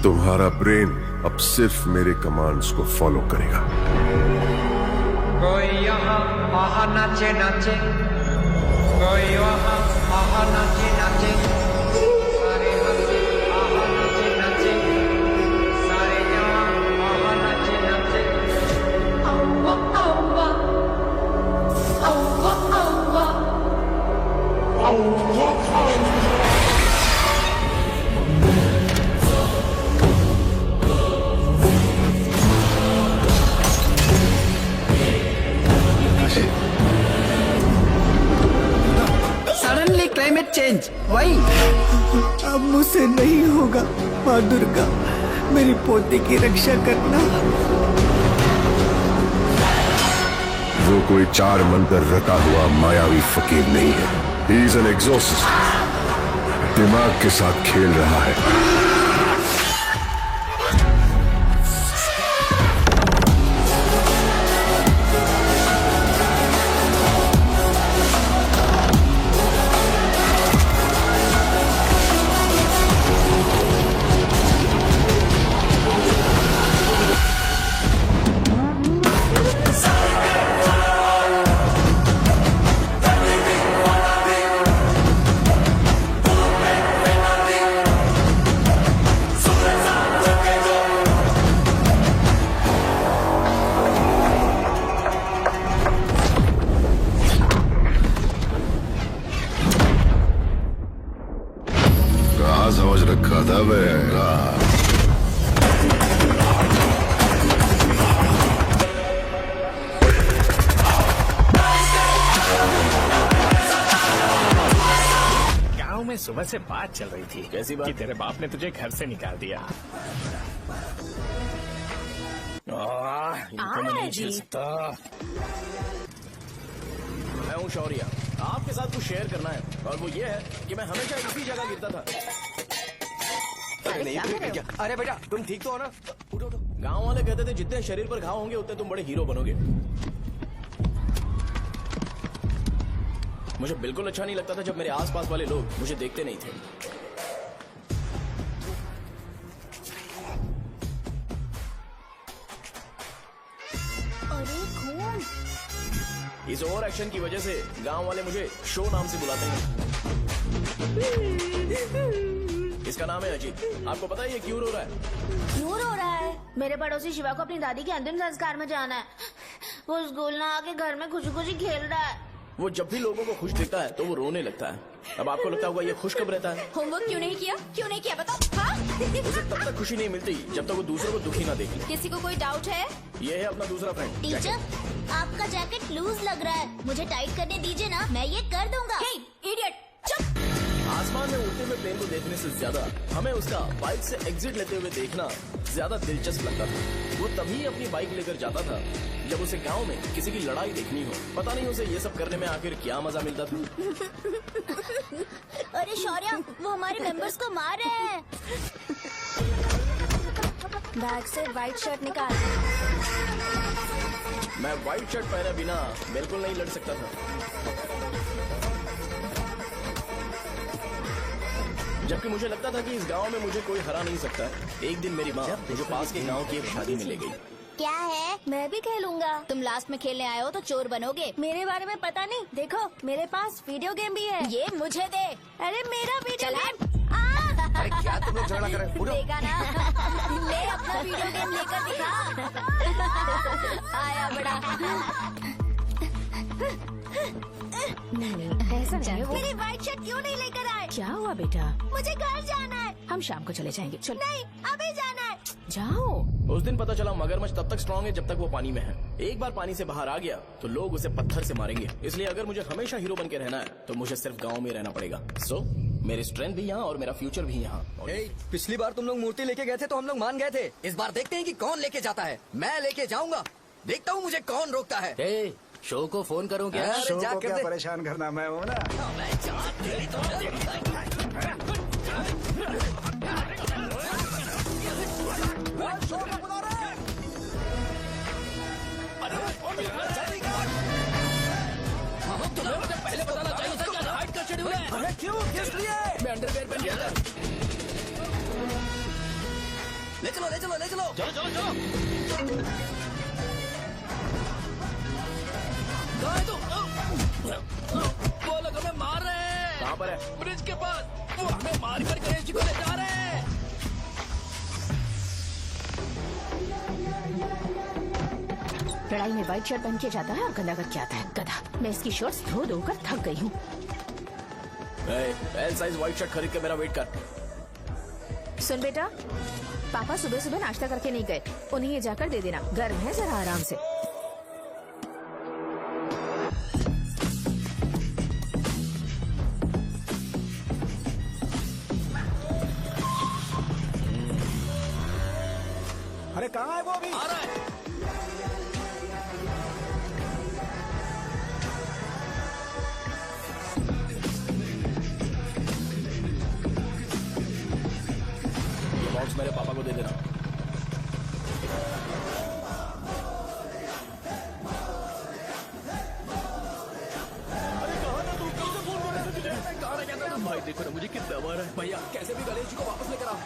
तुम्हारा ब्रेन अब सिर्फ मेरे कमांड्स को फॉलो करेगा। कोई यहाँ आहा नाचे नाचे, कोई वहाँ आहा नाचे नाचे, सारे हंसे आहा नाचे नाचे, सारे यहाँ आहा नाचे नाचे। औवा औवा, औवा औवा, औवा औवा। सडनली क्लाइमेट चेंज वही। अब मुझसे नहीं होगा। माँ दुर्गा, मेरी पोती की रक्षा करना। वो कोई 4 मंत्र रटा हुआ मायावी फकीर नहीं है। ही इज एन एग्जॉस्ट, दिमाग के साथ खेल रहा है। समझ रखा था मेरा। गांव में सुबह से बात चल रही थी। कैसी बात? कि तेरे बाप ने तुझे घर से निकाल दिया। इनको मैं नहीं झेल सकता। मैं हूँ शौर्य, आपके साथ कुछ शेयर करना है, और वो ये है कि मैं हमेशा इसी जगह गिरता था। अरे बेटा, तुम ठीक तो हो ना? उठो उठो। गांव वाले कहते थे जितने शरीर पर घाव होंगे उतने तुम बड़े हीरो बनोगे। मुझे बिल्कुल अच्छा नहीं लगता था जब मेरे आसपास वाले लोग मुझे देखते नहीं थे। अरे खून! इस ओवर एक्शन की वजह से गांव वाले मुझे शो नाम से बुलाते हैं। इसका नाम है अजीत। आपको पता है ये क्यों रो रहा है? क्यों रो रहा है? मेरे पड़ोसी शिवा को अपनी दादी के अंतिम संस्कार में जाना है। वो स्कूल ना आके घर में खुशी खुशी खेल रहा है। वो जब भी लोगों को खुश दिखता है तो वो रोने लगता है। अब आपको लगता होगा ये खुश कब रहता है? होमवर्क क्यों नहीं किया? क्यों नहीं किया बताओ? हाँ? उसे तब तक खुशी नहीं मिलती जब तक वो दूसरों को दुखी ना देखे। किसी को कोई डाउट है? ये है अपना दूसरा फ्रेंड। टीचर, आपका जैकेट लूज लग रहा है। मुझे टाइट करने दीजिए ना, मैं ये कर दूंगा। हे, इडियट, चुप! आसमान में उड़ते हुए प्लेन को देखने से ज्यादा हमें उसका बाइक से एग्जिट लेते हुए देखना ज्यादा दिलचस्प लगता था। वो तभी अपनी बाइक लेकर जाता था जब उसे गांव में किसी की लड़ाई देखनी हो। पता नहीं उसे ये सब करने में आखिर क्या मजा मिलता था। अरे शौर्य, वो हमारे मेंबर्स को मार रहे हैं। बैग से व्हाइट शर्ट निकाल। मैं व्हाइट शर्ट पहने बिना बिल्कुल नहीं लड़ सकता था, जबकि मुझे लगता था कि इस गांव में मुझे कोई हरा नहीं सकता। एक दिन मेरी माँ मुझे पास के गांव की एक शादी में ले गई। क्या है? मैं भी खेलूंगा। तुम लास्ट में खेलने आए हो तो चोर बनोगे। मेरे बारे में पता नहीं। देखो, मेरे पास वीडियो गेम भी है। ये मुझे दे। अरे मेरा वीडियो गेम। अरे क्या तुम लोग झगड़ा कर रहे हो? देखा ना? ले अपना वीडियो गेम लेकर दिखा। आया बड़ा। नहीं, ऐसा नहीं है। मेरी व्हाइट शर्ट क्यों नहीं लेकर आए? क्या हुआ बेटा? मुझे घर जाना है। हम शाम को चले जाएंगे। चल। नहीं, अभी जाना है। जाओ। उस दिन पता चला मगरमच्छ तब तक स्ट्रांग है जब तक वो पानी में है। एक बार पानी से बाहर आ गया तो लोग उसे पत्थर से मारेंगे। इसलिए अगर मुझे हमेशा हीरो बन के रहना है तो मुझे सिर्फ गाँव में रहना पड़ेगा। सो मेरी स्ट्रेंथ भी यहाँ और मेरा फ्यूचर भी यहाँ। पिछली बार तुम लोग मूर्ति लेके गए थे तो हम लोग मान गए थे। इस बार देखते हैं कि कौन लेके जाता है। मैं लेके जाऊंगा, देखता हूँ मुझे कौन रोकता है। शो को फोन करूँ क्या? शो को क्या परेशान करना, मैं हूँ ना। पहले बताना चाहिए था क्या हाइट का शेड्यूल है। अरे क्यों? किस लिए? मैं अंडरवेयर पहन गया था। ले चलो ले चलो ले चलो। चलो चलो चलो। कहाँ है तू? वो लोग हमें मार रहे हैं। कहाँ पर है? ब्रिज के पास। वो हमें मार कर गणेश जी को ले जा रहे हैं। लड़ाई में व्हाइट शर्ट पहन के जाता है और गंदा करके आता है, गधा। मैं इसकी शर्ट्स धो धोकर थक गई हूँ। एल साइज व्हाइट शर्ट खरीद के मेरा वेट कर। सुन बेटा, पापा सुबह सुबह नाश्ता करके नहीं गए, उन्हें ये जाकर दे देना, गर्म है, जरा आराम से। अरे कहाँ है वो अभी? आ रहा है। ये बॉक्स मेरे पापा को दे देना। भाई देखो ना मुझे कितना मारा है। भैया कैसे भी गणेश जी को वापस लेकर आओ।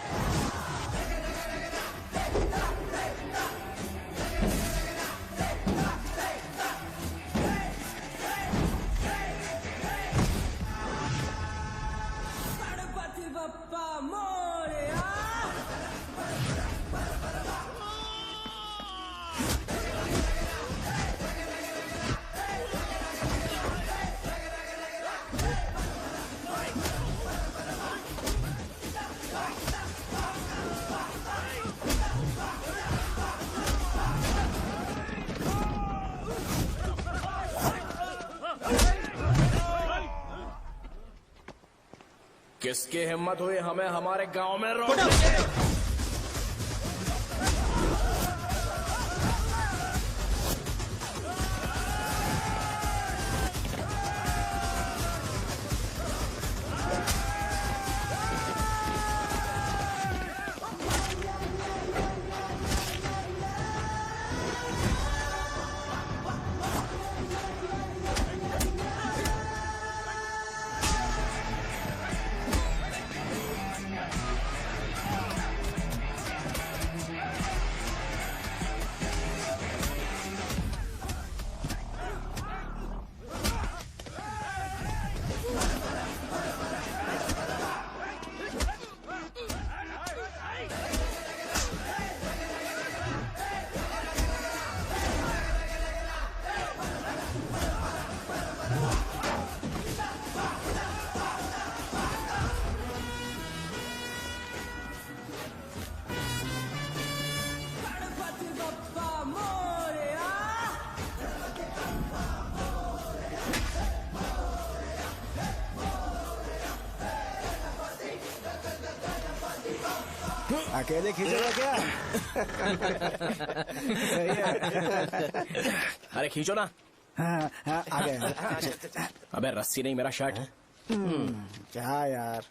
किसकी हिम्मत हुई हमें हमारे गांव में रोकने की? अकेले खींचेगा क्या? सही है। अरे खींचो ना। हाँ, हाँ, आ गए। अबे रस्सी नहीं मेरा शर्ट। क्या यार?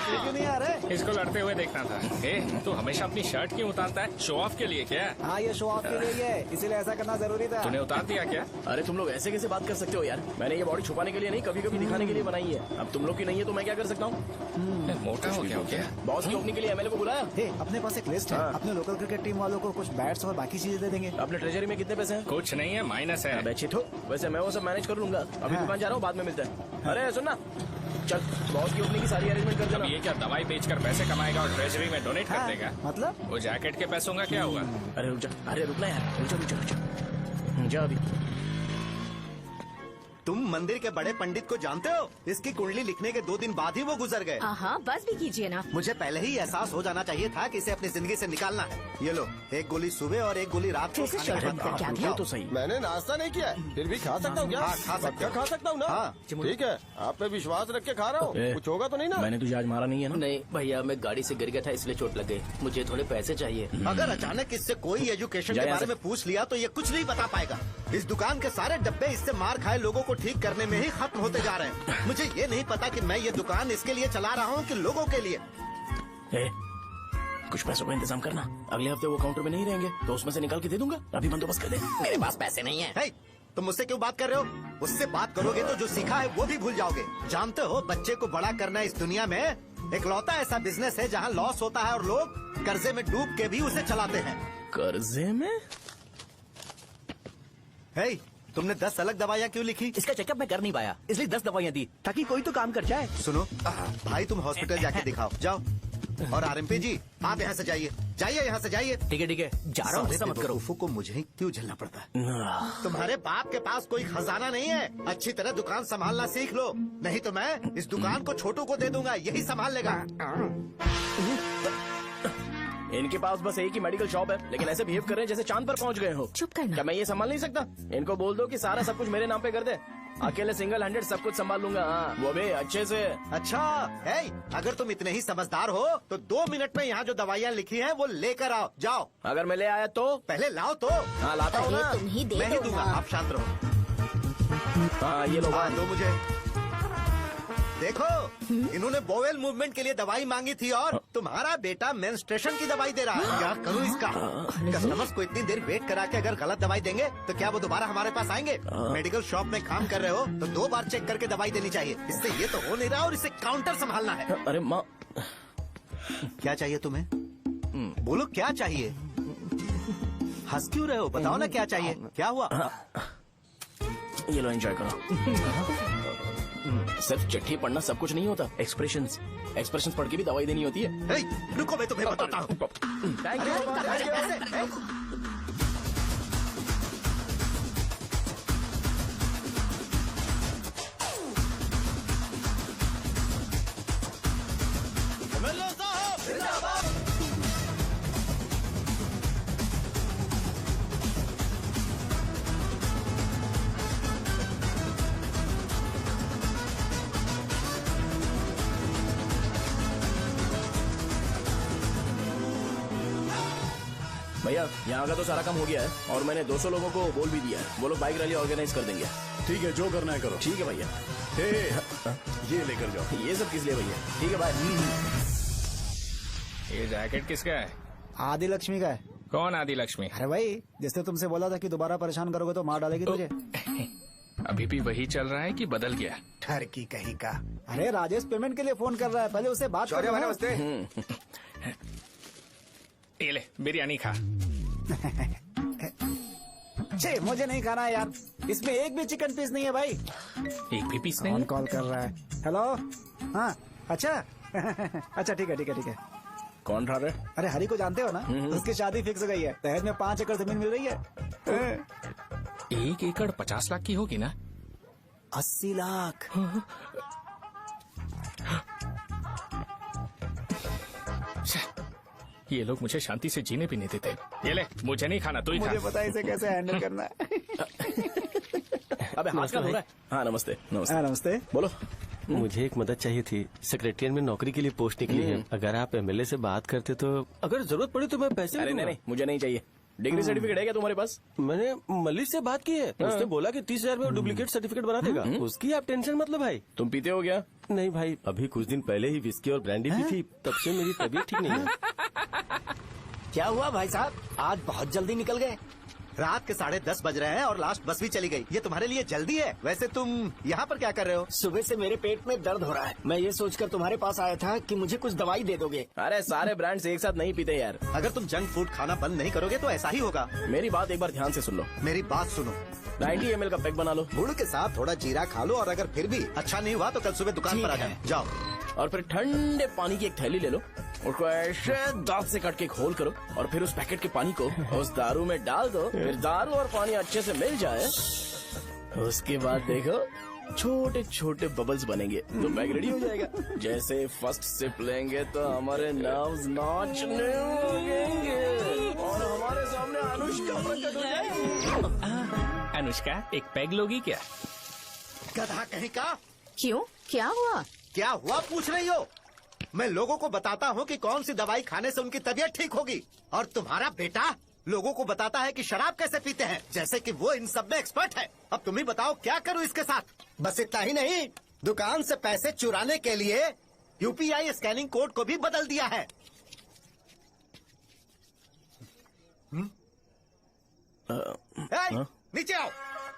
क्यों नहीं आ रहे? इसको लड़ते हुए देखना था। ए, तू हमेशा अपनी शर्ट क्यों उतारता है? शो ऑफ के लिए क्या? हाँ, ये शो ऑफ के लिए ही है, इसीलिए ऐसा करना जरूरी था। तूने उतार दिया क्या? अरे तुम लोग ऐसे कैसे बात कर सकते हो यार? मैंने ये बॉडी छुपाने के लिए नहीं, कभी कभी दिखाने के लिए बनाई है। अब तुम लोग की नहीं है तो मैं क्या कर सकता हूँ? मोटा हो गया? बॉस की ओपनिंग के लिए एमएलए को बुलाया। हे, अपने पास एक लिस्ट है। हाँ। अपने लोकल क्रिकेट टीम वालों को कुछ बैट्स और बाकी चीजें दे देंगे। अपने ट्रेजरी में कितने पैसे हैं? कुछ नहीं है, माइनस है। अबे चित हो। वैसे मैं वो सब मैनेज कर लूंगा। अभी हाँ। दुकान जा रहा हूँ, बाद में मिलते हैं। अरे सुन ना, चल बॉस की ओपनिंग की सारी अरेंजमेंट कर अब देना। ये क्या दवाई बेचकर पैसे कमाएगा और ट्रेजरी में डोनेट कर हाँ, देगा? मतलब? वो जैकेट के पैसों का क्या हुआ? अरे रुक जा, अरे रुकना यार, रुक जा। जा अभी। तुम मंदिर के बड़े पंडित को जानते हो? इसकी कुंडली लिखने के 2 दिन बाद ही वो गुजर गए। हाँ, बस भी कीजिए ना। मुझे पहले ही एहसास हो जाना चाहिए था कि इसे अपनी जिंदगी से निकालना है। ये लो, 1 गोली सुबह और 1 गोली रात को कैसे खाने के शर्म बाद कर क्या खाओ। दिया? तो सही। मैंने नाश्ता नहीं किया है, फिर भी खा सकता हूँ क्या? हाँ, खा सकते पक्का हो। खा सकता हूँ ना? हाँ। ठीक है, आप पे विश्वास रख के खा रहा हूँ। कुछ होगा तो नहीं ना? मैंने तुझे आज मारा नहीं है ना? नहीं भैया, मैं गाड़ी से गिर गया था इसलिए चोट लग गई। मुझे थोड़े पैसे चाहिए। अगर अचानक इससे कोई एजुकेशन के बारे में पूछ लिया तो ये कुछ नहीं बता पाएगा। इस दुकान के सारे डब्बे इससे मार खाए लोगों को ठीक करने में ही खत्म होते जा रहे हैं। मुझे ये नहीं पता कि मैं ये दुकान इसके लिए चला रहा हूँ कि लोगों के लिए। कुछ पैसों का इंतजाम करना। अगले हफ्ते वो काउंटर में नहीं रहेंगे तो उसमें से निकाल के दे दूंगा। अभी बंदोबस्त कर दे। मेरे पास पैसे नहीं है। हे, तुम मुझसे क्यों बात कर रहे हो? उससे बात करोगे तो जो सीखा है वो भी भूल जाओगे। जानते हो, बच्चे को बड़ा करना इस दुनिया में इकलौता ऐसा बिजनेस है जहाँ लॉस होता है और लोग कर्जे में डूब के भी उसे चलाते हैं। कर्जे में? हे, तुमने 10 अलग दवाइयाँ क्यों लिखी? इसका चेकअप मैं कर नहीं पाया, इसलिए 10 दवाइयाँ दी ताकि कोई तो काम कर जाए। सुनो भाई, तुम हॉस्पिटल जाके दिखाओ, जाओ। और आरएमपी जी, आप यहाँ से जाइए, जाइए यहाँ से जाइए। ठीक है जा रहा हूँ, गुस्सा मत करो। बेवकूफों को मुझे ही क्यों झेलना पड़ता है? तुम्हारे बाप के पास कोई खजाना नहीं है। अच्छी तरह दुकान संभालना सीख लो, नहीं तो मैं इस दुकान को छोटू को दे दूंगा, यही संभाल लेगा। इनके पास बस एक ही मेडिकल शॉप है, लेकिन ऐसे बिहेव कर रहे हैं जैसे चांद पर पहुंच गए हो। चुप करना। क्या मैं ये संभाल नहीं सकता? इनको बोल दो कि सारा सब कुछ मेरे नाम पे कर दे। अकेले सिंगल हैंडेड सब कुछ संभाल लूंगा। हाँ, वो भी अच्छे से। अच्छा है, अगर तुम इतने ही समझदार हो तो 2 मिनट में यहाँ जो दवाइयाँ लिखी हैं वो लेकर आओ, जाओ। अगर मैं ले आया तो? पहले लाओ तो। हाँ, लाता हूँ ना। तुम ही दे मैं ही दो दूंगा, ना। आप शांत रहो। हाँ, ये लो। हाँ, दो मुझे। देखो, इन्होंने बोवेल मूवमेंट के लिए दवाई मांगी थी और तुम्हारा बेटा मेंस्ट्रुएशन की दवाई दे रहा है। क्या करूँ इसका? कस्टमर्स को इतनी देर वेट करा के अगर गलत दवाई देंगे तो क्या वो दोबारा हमारे पास आएंगे? मेडिकल शॉप में काम कर रहे हो तो 2 बार चेक करके दवाई देनी चाहिए। इससे ये तो हो नहीं रहा और इसे काउंटर संभालना है। अरे माँ, क्या चाहिए तुम्हें? बोलो क्या चाहिए? हंस क्यों रहे हो? बताओ ना क्या चाहिए? क्या हुआ? ये लो, एंजॉय करो। सिर्फ चिट्ठी पढ़ना सब कुछ नहीं होता। एक्सप्रेशंस पढ़ के भी दवाई देनी होती है। हे, रुको, मैं तुम्हें बताता हूँ। Thank you. भैया, यहाँ का तो सारा काम हो गया है और मैंने 200 लोगों को बोल भी दिया है। वो लोग बाइक रैली ऑर्गेनाइज कर देंगे। ठीक है, जो करना है करो। ठीक है भैया। ये लेकर जाओ। ये सब किस लिए भैया? ठीक है, बाय। ये जैकेट किसका है? आदि लक्ष्मी का है। कौन आदि लक्ष्मी? अरे भाई, जिसने तुमसे बोला था कि दोबारा परेशान करोगे तो मार डालेगी तुझे। अभी भी वही चल रहा है कि बदल गया? ठर की कहीं का। अरे राजेश पेमेंट के लिए फोन कर रहा है, पहले उससे बात करो। नमस्ते। ये ले, बिरयानी खा। छे, मुझे नहीं खाना है यार, इसमें एक भी चिकन पीस नहीं है भाई। एक भी पीस नहीं? कॉल कर रहा है। हेलो, हाँ, अच्छा। अच्छा, ठीक है ठीक है ठीक है। कौन रहा? अरे हरी को जानते हो ना? उसकी शादी फिक्स हो गई है, दहेज में 5 एकड़ जमीन मिल रही है। 1 एकड़ 50 लाख की होगी ना? 80 लाख। ये लोग मुझे शांति से जीने भी नहीं देते। ये ले, मुझे नहीं खाना, तू ही खा। मुझे पता है इसे कैसे हैंडल करना है। अबे हाथ का हो रहा है। हाँ, नमस्ते। नमस्ते। नमस्ते। बोलो। मुझे एक मदद चाहिए थी। सेक्रेटरिएट में नौकरी के लिए पोस्ट निकली है। अगर आप एमएलए से बात करते तो अगर जरूरत पड़ी तो मैं पैसे अरे नहीं, मुझे नहीं चाहिए। डिग्री सर्टिफिकेट है क्या तुम्हारे पास? मैंने मलिक से बात की है। उसने बोला कि 30,000 में डुप्लीकेट सर्टिफिकेट बना देगा। उसकी आप टेंशन मत लो भाई। तुम पीते हो क्या? नहीं भाई, अभी कुछ दिन पहले ही विस्की और ब्रांडी पी थी, तब से मेरी तबीयत ठीक नहीं है। क्या हुआ भाई साहब, आज बहुत जल्दी निकल गए? रात के 10:30 बज रहे हैं और लास्ट बस भी चली गई। ये तुम्हारे लिए जल्दी है। वैसे तुम यहाँ पर क्या कर रहे हो? सुबह से मेरे पेट में दर्द हो रहा है। मैं ये सोचकर तुम्हारे पास आया था कि मुझे कुछ दवाई दे दोगे। अरे सारे ब्रांड्स एक साथ नहीं पीते यार। अगर तुम जंक फूड खाना बंद नहीं करोगे तो ऐसा ही होगा। मेरी बात एक बार ध्यान से सुन लो। मेरी बात सुनो। 90 ml का पैक बना लो। गुड़ के साथ थोड़ा जीरा खा लो और अगर फिर भी अच्छा नहीं हुआ तो कल सुबह दुकान पर आ जाना। जाओ। और फिर ठंडे पानी की एक थैली ले लो, उसको ऐसे दांत से काट के घोल करो और फिर उस पैकेट के पानी को उस दारू में डाल दो। फिर दारू और पानी अच्छे से मिल जाए उसके बाद देखो छोटे छोटे बबल्स बनेंगे तो बैग रेडी हो जाएगा। जैसे फर्स्ट सिप लेंगे तो हमारे नर्व्स नाचने लगेंगे और हमारे सामने अनुष्का प्रकट हो जाएगी। अनुष्का एक पैग लोगी क्या? गधा कहीं का। क्यों, क्या हुआ? क्या हुआ पूछ रही हो? मैं लोगों को बताता हूँ कि कौन सी दवाई खाने से उनकी तबीयत ठीक होगी, और तुम्हारा बेटा लोगों को बताता है कि शराब कैसे पीते हैं, जैसे कि वो इन सब में एक्सपर्ट है। अब तुम ही बताओ क्या करूँ इसके साथ। बस इतना ही नहीं, दुकान से पैसे चुराने के लिए यूपीआई स्कैनिंग कोड को भी बदल दिया है। नीचे आओ,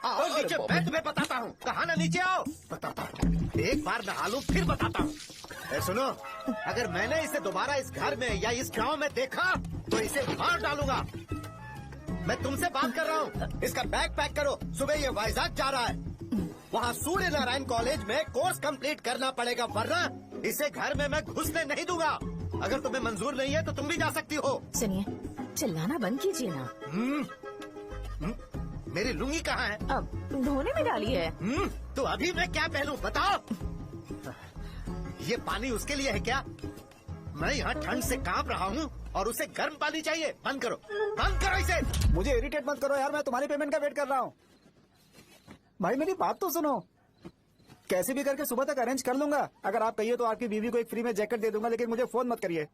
आओ नीचे, मैं तुम्हें बताता हूँ। कहा ना नीचे आओ, बताता हूँ। एक बार नहा लूं फिर बताता हूँ। सुनो, अगर मैंने इसे दोबारा इस घर में या इस गांव में देखा तो इसे मार डालूंगा। मैं तुमसे बात कर रहा हूँ। इसका बैग पैक करो, सुबह ये वाइजाग जा रहा है। वहाँ सूर्य नारायण कॉलेज में कोर्स कंप्लीट करना पड़ेगा, वरना इसे घर में मैं घुसने नहीं दूंगा। अगर तुम्हें मंजूर नहीं है तो तुम भी जा सकती हो। सुनिए, चिल्लाना बंद कीजिए ना। मेरी लुंगी कहाँ है? अब धोने में डाली है। तो अभी मैं क्या पहनूं बताओ? ये पानी उसके लिए है क्या? मैं यहाँ ठंड से कांप रहा हूँ और उसे गर्म पानी चाहिए। बंद करो, बंद करो इसे। मुझे इरिटेट मत करो यार, मैं तुम्हारी पेमेंट का वेट कर रहा हूँ। भाई मेरी बात तो सुनो, कैसे भी करके सुबह तक अरेंज कर लूंगा। अगर आप कहिए तो आपकी बीवी को एक फ्री में जैकेट दे दूंगा, लेकिन मुझे फोन मत करिए।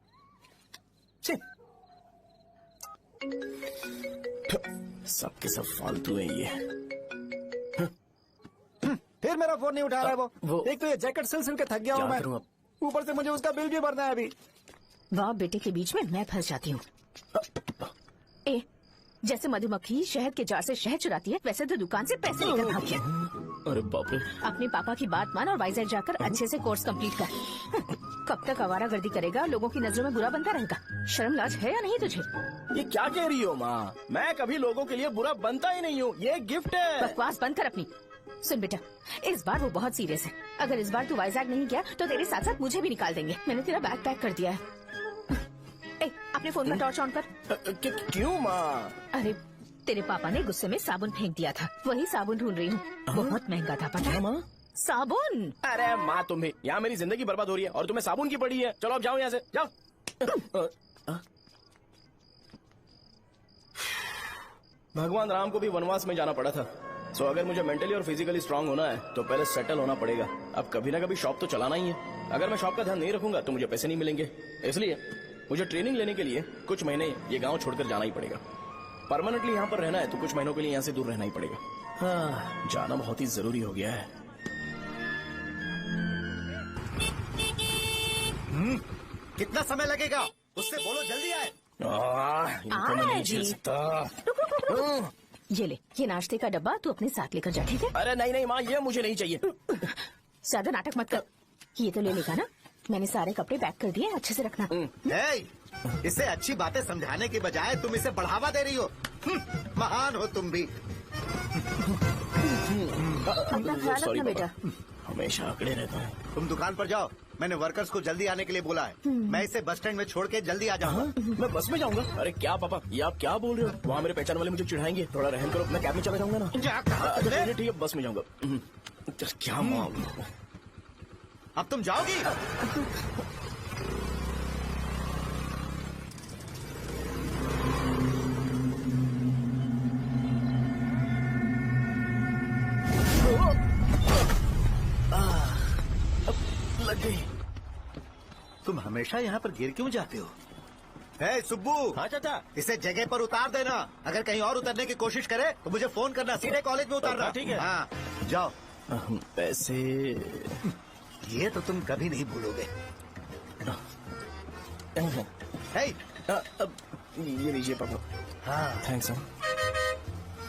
सबके सब फालतू है ये। फिर मेरा फोन नहीं उठा रहा है वो। एक तो ये जैकेट सिल सिल के थक गया हूँ मैं, ऊपर से मुझे उसका बिल भी भरना है अभी। बाप बेटे के बीच में मैं फंस जाती हूँ। ए, जैसे मधुमक्खी शहद के जार से शहद चुराती है, वैसे तो दुकान से पैसे लेकर भाग गया। अरे बाप रे। अपने पापा की बात मान और वाइजैक जाकर अच्छे से कोर्स कंप्लीट कर। कब तक आवारागर्दी करेगा, लोगों की नजरों में बुरा बनता रहेगा। शर्म लाज है या नहीं तुझे? ये क्या कह रही हो माँ? मैं कभी लोगों के लिए बुरा बनता ही नहीं हूँ, ये गिफ्ट है। बकवास बंद कर अपनी। सुन बेटा, इस बार वो बहुत सीरियस है। अगर इस बार तू वाइजैक नहीं गया तो तेरे साथ साथ मुझे भी निकाल देंगे। मैंने तेरा बैग पैक कर दिया है। ए, अपने फोन का टॉर्च ऑन कर। क्यों माँ? अरे तेरे पापा ने गुस्से में साबुन फेंक दिया था, वही साबुन ढूंढ रही हूँ। बहुत महंगा था, पता है माँ? साबुन। अरे माँ तुम्हें, यहाँ मेरी जिंदगी बर्बाद हो रही है और तुम्हें साबुन की पड़ी है। चलो अब जाओ यहाँ से, जाओ। भगवान राम को भी वनवास में जाना पड़ा था। सो अगर मुझे मेंटली और फिजिकली स्ट्रांग होना है तो पहले सेटल होना पड़ेगा। अब कभी ना कभी शॉप तो चलाना ही है। अगर मैं शॉप का ध्यान नहीं रखूंगा तो मुझे पैसे नहीं मिलेंगे। इसलिए मुझे ट्रेनिंग लेने के लिए कुछ महीने ये गांव छोड़कर जाना ही पड़ेगा। परमानेंटली यहाँ पर रहना है तो कुछ महीनों के लिए यहाँ से दूर रहना ही पड़ेगा। हाँ, जाना बहुत ही जरूरी हो गया है। कितना समय लगेगा? उससे बोलो जल्दी आए। इनको मैं नहीं झेल सकता। ये ले, ये नाश्ते का डब्बा तू अपने साथ लेकर जा, ठीक है? अरे नहीं नहीं माँ, ये मुझे नहीं चाहिए। ज्यादा नाटक मत कर। ये तो ले लेगा ना? मैंने सारे कपड़े पैक कर दिए, अच्छे से रखना। इसे अच्छी बातें समझाने की बजाय तुम इसे बढ़ावा दे रही हो। महान हो तुम भी। अपना ख्याल रखना बेटा। हमेशा अकड़े रहता हूँ। तुम दुकान पर जाओ, मैंने वर्कर्स को जल्दी आने के लिए बोला है। मैं इसे बस स्टैंड में छोड़ के जल्दी आ जाऊंगा। मैं बस में जाऊंगा? अरे क्या पापा, ये आप क्या बोल रहे हो? वहाँ मेरे पहचान वाले मुझे चिढ़ाएंगे। थोड़ा रहम करो, मैं कैब में चला जाऊंगा ना। ठीक है, बस में जाऊंगा। क्या मामला? अब तुम जाओगी? लग गई। तुम हमेशा यहाँ पर गिर क्यों जाते हो? हे सुब्बू। हाँ चाचा। इसे जगह पर उतार देना। अगर कहीं और उतरने की कोशिश करे तो मुझे फोन करना। सीधे कॉलेज में उतारना। ठीक है। हाँ जाओ। पैसे ये तो तुम कभी नहीं भूलोगे। हे, ये लीजिए पापा। हाँ थैंक्स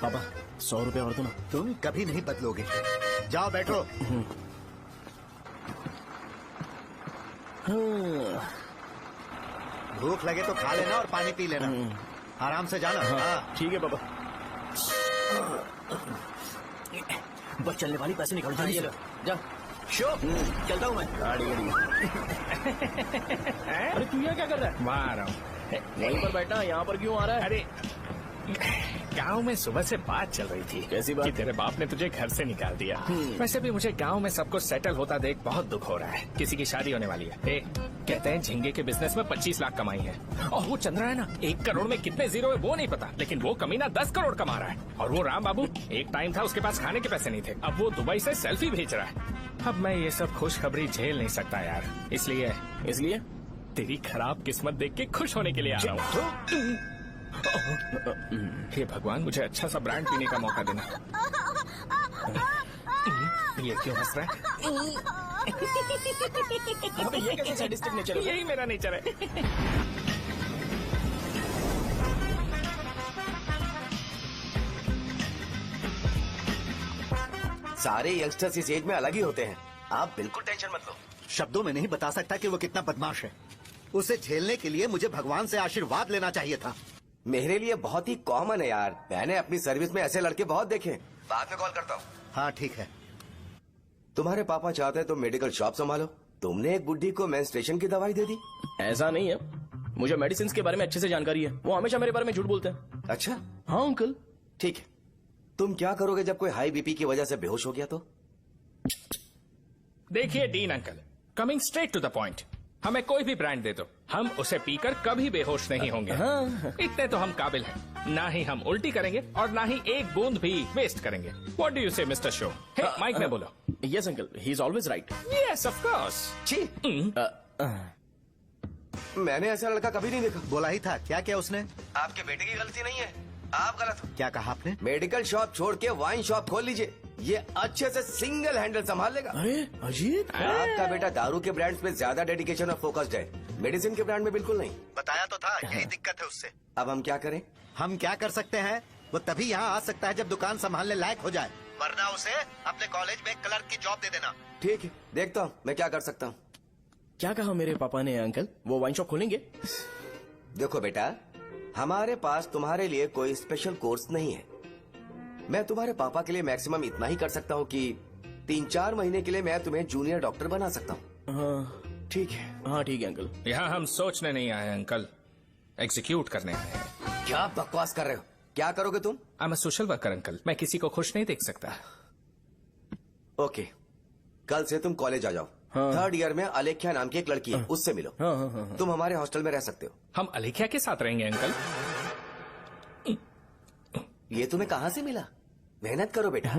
पापा। 100 रुपए और दो ना। तुम कभी नहीं बदलोगे। जाओ बैठो। भूख लगे तो खा लेना और पानी पी लेना। आराम से जाना। हाँ ठीक है पापा। बस चलने वाली पैसे निकाल दो। जा शो, चलता हूँ मैं। गाड़ी अरे तू यहाँ क्या कर रहा है? बाहर आओ। वहीं पर बैठा, यहाँ पर क्यों आ रहा है? अरे गांव में सुबह से बात चल रही थी। कैसी बात? कि तेरे बाप ने तुझे घर से निकाल दिया। वैसे भी मुझे गांव में सबको सेटल होता देख बहुत दुख हो रहा है। किसी की शादी होने वाली है। कहते हैं झींगे के बिजनेस में 25 लाख कमाई है। और वो चंद्रा है ना, 1 करोड़ में कितने जीरो है वो नहीं पता, लेकिन वो कमीना 10 करोड़ कमा रहा है। और वो राम बाबू, एक टाइम था उसके पास खाने के पैसे नहीं थे, अब वो दुबई से सेल्फी भेज रहा है। अब मैं ये सब खुशखबरी झेल नहीं सकता यार, इसलिए तेरी खराब किस्मत देख के खुश होने के लिए आ रहा हूँ। हे भगवान, मुझे अच्छा सा ब्रांड पीने का मौका देना। ये क्यों हंस रहा है? ये कैसे सैडिस्टिक नेचर है? यही मेरा नेचर है। सारे यंगस्टर्स इस एज में अलग ही होते हैं, आप बिल्कुल टेंशन मत लो। शब्दों में नहीं बता सकता कि वो कितना बदमाश है। उसे झेलने के लिए मुझे भगवान से आशीर्वाद लेना चाहिए था। मेरे लिए बहुत ही कॉमन है यार, मैंने अपनी सर्विस में ऐसे लड़के बहुत देखे। बाद में कॉल करता हूँ। हाँ ठीक है। तुम्हारे पापा चाहते हैं तुम मेडिकल शॉप संभालो, तुमने एक बुड्ढी को मेंस्ट्रुएशन की दवाई दे दी। ऐसा नहीं है, मुझे मेडिसिन के बारे में अच्छे से जानकारी है। वो हमेशा मेरे बारे में झूठ बोलते हैं। अच्छा हाँ अंकल। ठीक है, तुम क्या करोगे जब कोई हाई बीपी की वजह से बेहोश हो गया तो? देखिए Dean uncle, coming straight to the point, हमें कोई भी ब्रांड दे दो, हम उसे पीकर कभी बेहोश नहीं होंगे। इतने तो हम काबिल हैं। ना ही हम उल्टी करेंगे और ना ही एक बूंद भी वेस्ट करेंगे। व्हाट डू यू से मिस्टर शो? माइक में बोलो। Yes uncle, he is always right. Yes of course. मैंने ऐसा लड़का कभी नहीं देखा। बोला ही था। क्या क्या उसने? आपके बेटे की गलती नहीं है, आप गलत हो। क्या कहा आपने? मेडिकल शॉप छोड़ के वाइन शॉप खोल लीजिए, ये अच्छे से सिंगल हैंडल संभाल लेगा। अरे अजीब, आपका बेटा दारू के ब्रांड्स पे ज्यादा डेडिकेशन और फोकस्ड है, मेडिसिन के ब्रांड में बिल्कुल नहीं। बताया तो था, यही दिक्कत है उससे। अब हम क्या करें? हम क्या कर सकते हैं? वो तभी यहाँ आ सकता है जब दुकान संभालने लायक हो जाए, वरना उसे अपने कॉलेज में क्लर्क की जॉब दे देना। ठीक है, देखता हूँ मैं क्या कर सकता हूँ। क्या कहा मेरे पापा ने अंकल? वो वाइन शॉप खोलेंगे? देखो बेटा, हमारे पास तुम्हारे लिए कोई स्पेशल कोर्स नहीं है। मैं तुम्हारे पापा के लिए मैक्सिमम इतना ही कर सकता हूँ कि 3-4 महीने के लिए मैं तुम्हें जूनियर डॉक्टर बना सकता हूँ। हाँ ठीक है। हाँ ठीक है अंकल। यहाँ हम सोचने नहीं आए अंकल, एग्जीक्यूट करने आए हैं। क्या बकवास कर रहे हो? क्या करोगे तुम? I am a social worker uncle, मैं किसी को खुश नहीं देख सकता। ओके, कल से तुम कॉलेज आ जाओ। हाँ। 3rd ईयर में अलेख्या नाम की एक लड़की है, उससे मिलो। हाँ। तुम हमारे हॉस्टल में रह सकते हो। हम अलेख्या के साथ रहेंगे अंकल। ये तुम्हें कहाँ से मिला? मेहनत करो बेटा,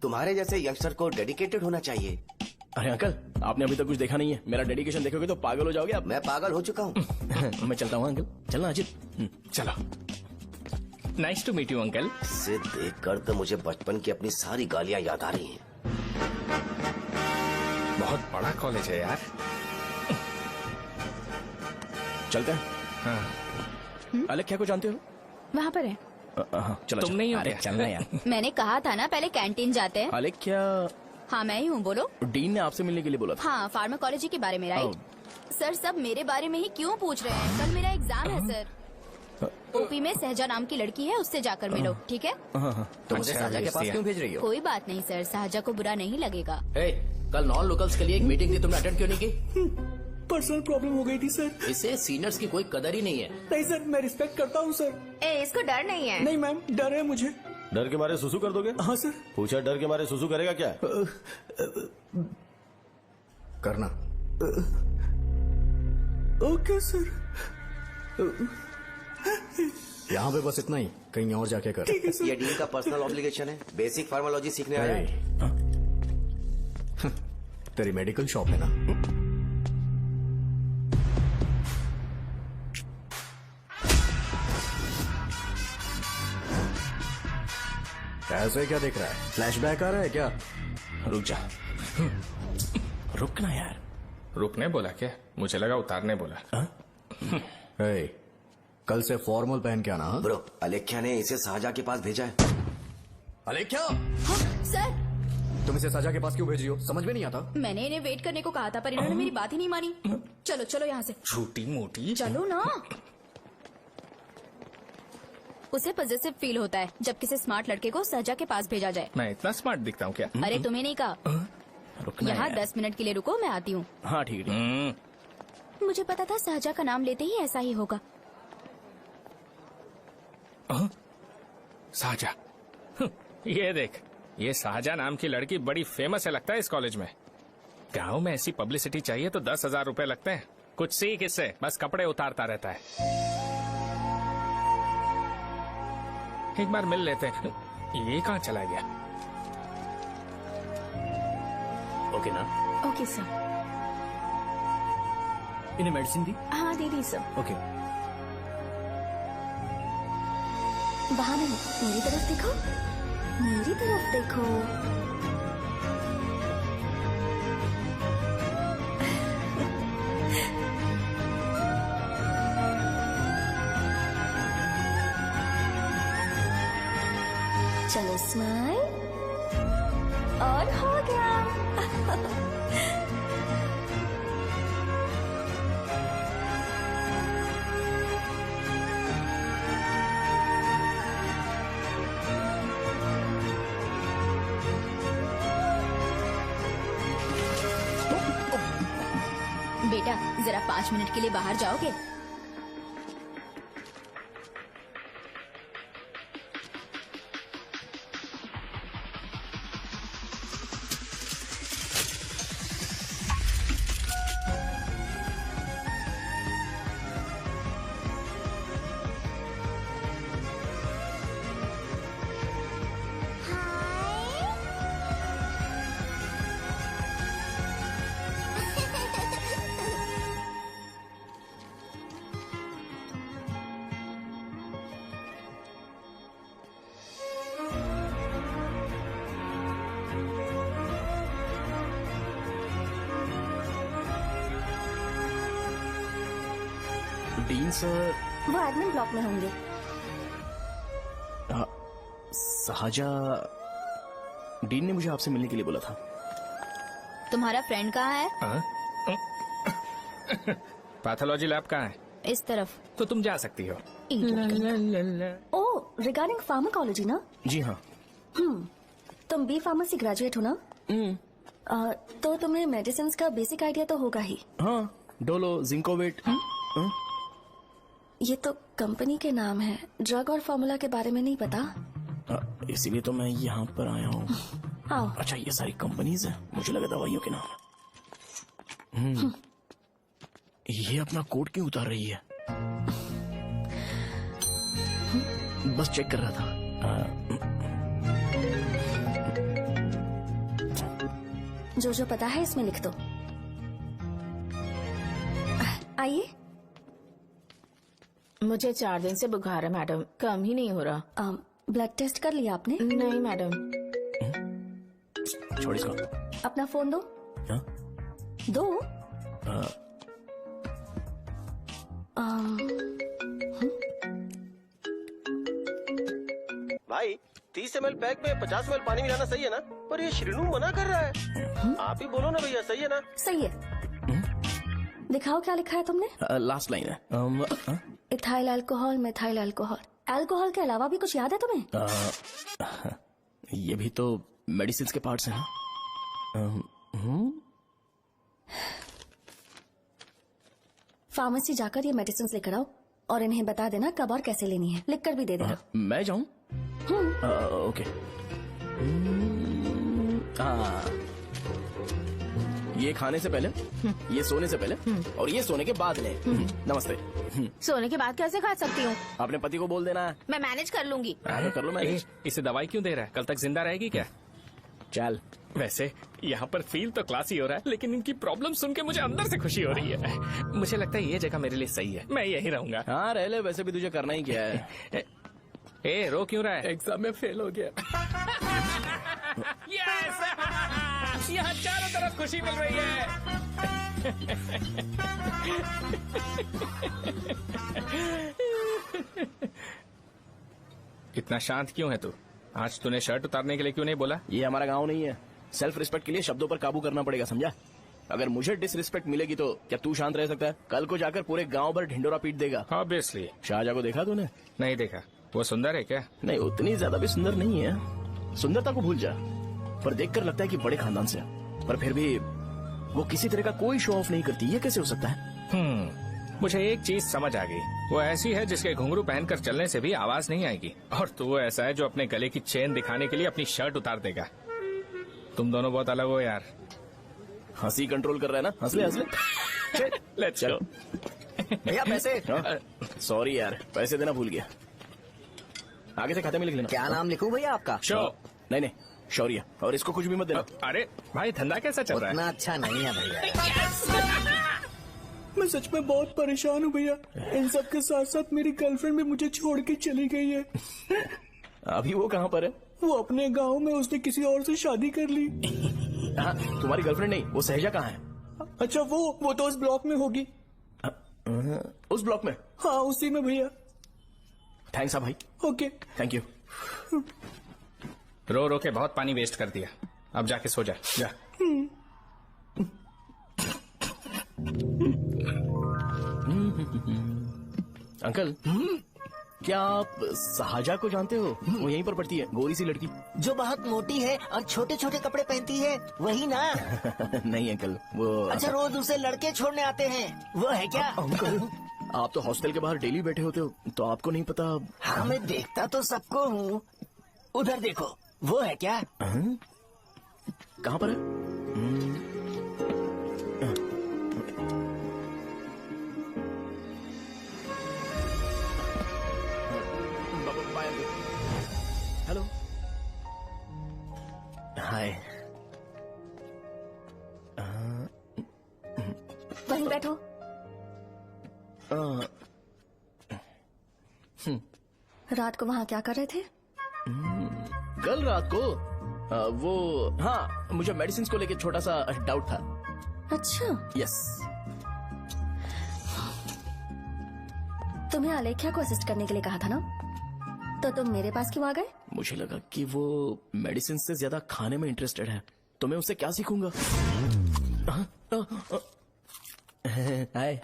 तुम्हारे जैसे यंगस्टर को डेडिकेटेड होना चाहिए। अरे अंकल, आपने अभी तक कुछ देखा नहीं है, मेरा डेडिकेशन देखोगे तो पागल हो जाओगे आप। मैं पागल हो चुका हूँ। मैं चलता हूँ अंकल। चलना अजित। चलो, nice to meet you uncle. इसे देखकर तो मुझे बचपन की अपनी सारी गालियाँ याद आ रही हैं। बहुत बड़ा कॉलेज है यार। चलते हैं। हाँ। अलेख्या को जानते हो? वहाँ पर है। चलो तुम नहीं हो अरे क्या? चलना यार। मैंने कहा था ना पहले कैंटीन जाते हैं। अलेख्या, हाँ मैं ही हूँ, बोलो। डीन ने आपसे मिलने के लिए बोला था। हाँ, फार्माकोलॉजी के बारे में, राइट? सर सब मेरे बारे में ही क्यों पूछ रहे हैं? कल मेरा एग्जाम है सर। ओपी में सहजा नाम की लड़की है, उससे जाकर मिलो, ठीक है? तो मुझे साजा के पास क्यों भेज रही हो? कोई बात नहीं सर, सहजा को बुरा नहीं लगेगा। कल नॉन लोकल्स के लिए एक मीटिंग थी, तुमने अटेंड क्यों नहीं की? पर्सनल प्रॉब्लम हो गई थी सर। इसे सीनियर्स की कोई कदर ही नहीं है। नहीं सर, मैं रिस्पेक्ट करता हूँ सर। इसको डर नहीं है? नहीं मैम, डर है मुझे। डर के मारे सुसु कर दोगे? हाँ सर। पूछा डर के मारे सुसु करेगा क्या? करना। Okay sir. यहाँ पे बस इतना ही, कहीं और जाके कर। ये डीन का पर्सनल ऑब्लिगेशन है, बेसिक फार्मोलॉजी सीखने आया है। तेरी मेडिकल शॉप है ना? ऐसे क्या देख रहा है? फ्लैशबैक आ रहा है क्या? रुक जा। रुकना यार। रुकने बोला क्या? मुझे लगा उतारने बोला। कल से फॉर्मल पहन के आना। ब्रो, अलेख्या ने इसे साजा के पास भेजा है। अलेख्या, हाँ, सर तुम इसे साजा के पास क्यों भेज रही हो? समझ में नहीं आता। मैंने इन्हें वेट करने को कहा था, पर इन्होंने मेरी बात ही नहीं मानी। चलो चलो यहाँ से। छोटी मोटी। चलो ना। उसे पॉजिटिव फील होता है जब किसी स्मार्ट लड़के को सहजा के पास भेजा जाए। मैं इतना स्मार्ट दिखता हूँ क्या? अरे तुम्हें नहीं कहा। रुकना यहाँ यार। 10 मिनट के लिए रुको, मैं आती हूँ। हाँ ठीक है। मुझे पता था सहजा का नाम लेते ही ऐसा ही होगा। साजा। ये देख, ये साजा नाम की लड़की बड़ी फेमस है लगता है इस कॉलेज में। गांव में ऐसी पब्लिसिटी चाहिए तो 10,000 रुपए लगते हैं। कुछ सीख इससे, बस कपड़े उतारता रहता है। एक बार मिल लेते हैं। ये कहाँ चला गया? ओके ना? Okay sir. इन्हें मेडिसिन दी? हाँ दे दी सर। ओके। वहाँ नहीं, मेरी तरफ देखो, मेरी तरफ देखो। चलो स्माइल, और हो गया। बेटा जरा 5 मिनट के लिए बाहर जाओगे? डीन सर वो एडमिन ब्लॉक में होंगे। साजा, डीन ने मुझे आपसे मिलने के लिए बोला था। तुम्हारा फ्रेंड कहाँ है? पैथोलॉजी लैब कहाँ है? इस तरफ। तो तुम जा सकती हो। ओ, रिगार्डिंग फार्माकोलॉजी ना? जी हाँ। तुम बी फार्मेसी ग्रेजुएट हो ना? तो तुम्हें मेडिसिन का बेसिक आइडिया तो होगा ही। हाँ, डोलो, जिंकोवेट। ये तो कंपनी के नाम है, ड्रग और फॉर्मूला के बारे में नहीं पता। इसीलिए तो मैं यहाँ पर आया हूँ। आओ। अच्छा, ये सारी कंपनीज है, मुझे लगा दवाइयों के नाम। ये अपना कोट क्यों उतार रही है? बस चेक कर रहा था। जो जो पता है इसमें लिख दो। आइए। मुझे 4 दिन से बुखार है मैडम, कम ही नहीं हो रहा। ब्लड टेस्ट कर लिया आपने? नहीं मैडम। छोड़ इसको। अपना फोन दो। हाँ? दो। भाई 30 ml पैक में 50 ml पानी मिलाना सही है ना? पर ये श्रीनू मना कर रहा है। आप ही बोलो ना भैया, सही है ना? सही है। दिखाओ क्या लिखा है तुमने? लास्ट लाइन है। Ethyl alcohol, methyl alcohol. Alcohol के अलावा भी कुछ याद है तुम्हें? ये भी तो मेडिसिन के पार्ट्स हैं। फार्मेसी जाकर ये मेडिसिन लेकर आओ और इन्हें बता देना कब और कैसे लेनी है। लिख कर भी दे देना। मैं जाऊं? ओके। ये खाने से पहले, ये सोने से पहले और ये सोने के बाद ले। नमस्ते। सोने के बाद कैसे खा सकती हूँ? अपने पति को बोल देना। मैं मैनेज कर लूंगी। कर लो मैनेज। इसे दवाई क्यों दे रहा है? कल तक जिंदा रहेगी क्या? चल। वैसे यहाँ पर फील तो क्लासी हो रहा है, लेकिन इनकी प्रॉब्लम सुन के मुझे अंदर से खुशी हो रही है। मुझे लगता है ये जगह मेरे लिए सही है, मैं यही रहूंगा। हाँ रह ले, वैसे भी तुझे करना ही क्या है। ए रो क्यों रहा है? एग्जाम में फेल हो गया। यस! यहाँ चारों तरफ खुशी मिल रही है। इतना शांत क्यों है तू? आज तूने शर्ट उतारने के लिए क्यों नहीं बोला? ये हमारा गांव नहीं है। सेल्फ रिस्पेक्ट के लिए शब्दों पर काबू करना पड़ेगा, समझा? अगर मुझे डिसरिस्पेक्ट मिलेगी तो क्या तू शांत रह सकता है? कल को जाकर पूरे गांव भर ढिंडोरा पीट देगा। ऑब्वियसली। शाहजहां को देखा तूने? नहीं देखा। वो सुंदर है क्या? नहीं, उतनी ज्यादा भी सुंदर नहीं है। सुंदरता को भूल जा, पर देखकर लगता है कि बड़े खानदान से, पर फिर भी वो किसी तरह का कोई शो ऑफ नहीं करती। ये कैसे हो सकता है? मुझे एक चीज समझ आ गई, वो ऐसी है जिसके घुंघरू पहनकर चलने से भी आवाज नहीं आएगी, और तू ऐसा है जो अपने गले की चेन दिखाने के लिए अपनी शर्ट उतार देगा। तुम दोनों बहुत अलग हो यार। हंसी कंट्रोल कर रहा है ना, हंस ले हंस ले। Let's go. भैया पैसे। सॉरी यार, पैसे देना भूल गया। आगे से खाते में लिख लेना। क्या नाम लिखूं भैया आपका? नहीं, शौर्य। और इसको कुछ भी मत देना। अरे भाई धंधा कैसा चल रहा है? उतना अच्छा नहीं है भैया। मैं सच में बहुत परेशान हूँ भैया। इन सब के साथ साथ मेरी गर्लफ्रेंड भी मुझे छोड़ के चली गई है। अभी वो कहाँ पर है? वो अपने गांव में, उसने किसी और से शादी कर ली। हाँ, तुम्हारी गर्लफ्रेंड नहीं, वो सहजा कहाँ है? अच्छा वो तो उस ब्लॉक में होगी। उस ब्लॉक में? हाँ उसी में भैया। थैंक्स भाई। Okay thank you. रो रो के बहुत पानी वेस्ट कर दिया, अब जाके सो जा। जा। अंकल, क्या आप साहजा को जानते हो? वो यहीं पर पढ़ती है, गोरी सी लड़की। जो बहुत मोटी है और छोटे छोटे कपड़े पहनती है, वही ना? नहीं अंकल, वो अच्छा, रोज उसे लड़के छोड़ने आते हैं, वो है क्या? अंकल, आप तो हॉस्टल के बाहर डेली बैठे होते हो, तो आपको नहीं पता? हाँ मैं देखता तो सबको हूँ। उधर देखो, वो है क्या? कहाँ पर है? हेलो, हाय। वहीं बैठो। रात को वहाँ क्या कर रहे थे? कल रात को वो, हाँ, मुझे मेडिसिन को लेके छोटा सा डाउट था। अच्छा। यस। तुम्हें आलेख्या को असिस्ट करने के लिए कहा था ना, तो तुम मेरे पास क्यों आ गए? मुझे लगा कि वो मेडिसिन से ज्यादा खाने में इंटरेस्टेड है, तो मैं उससे क्या सीखूंगा। हाय।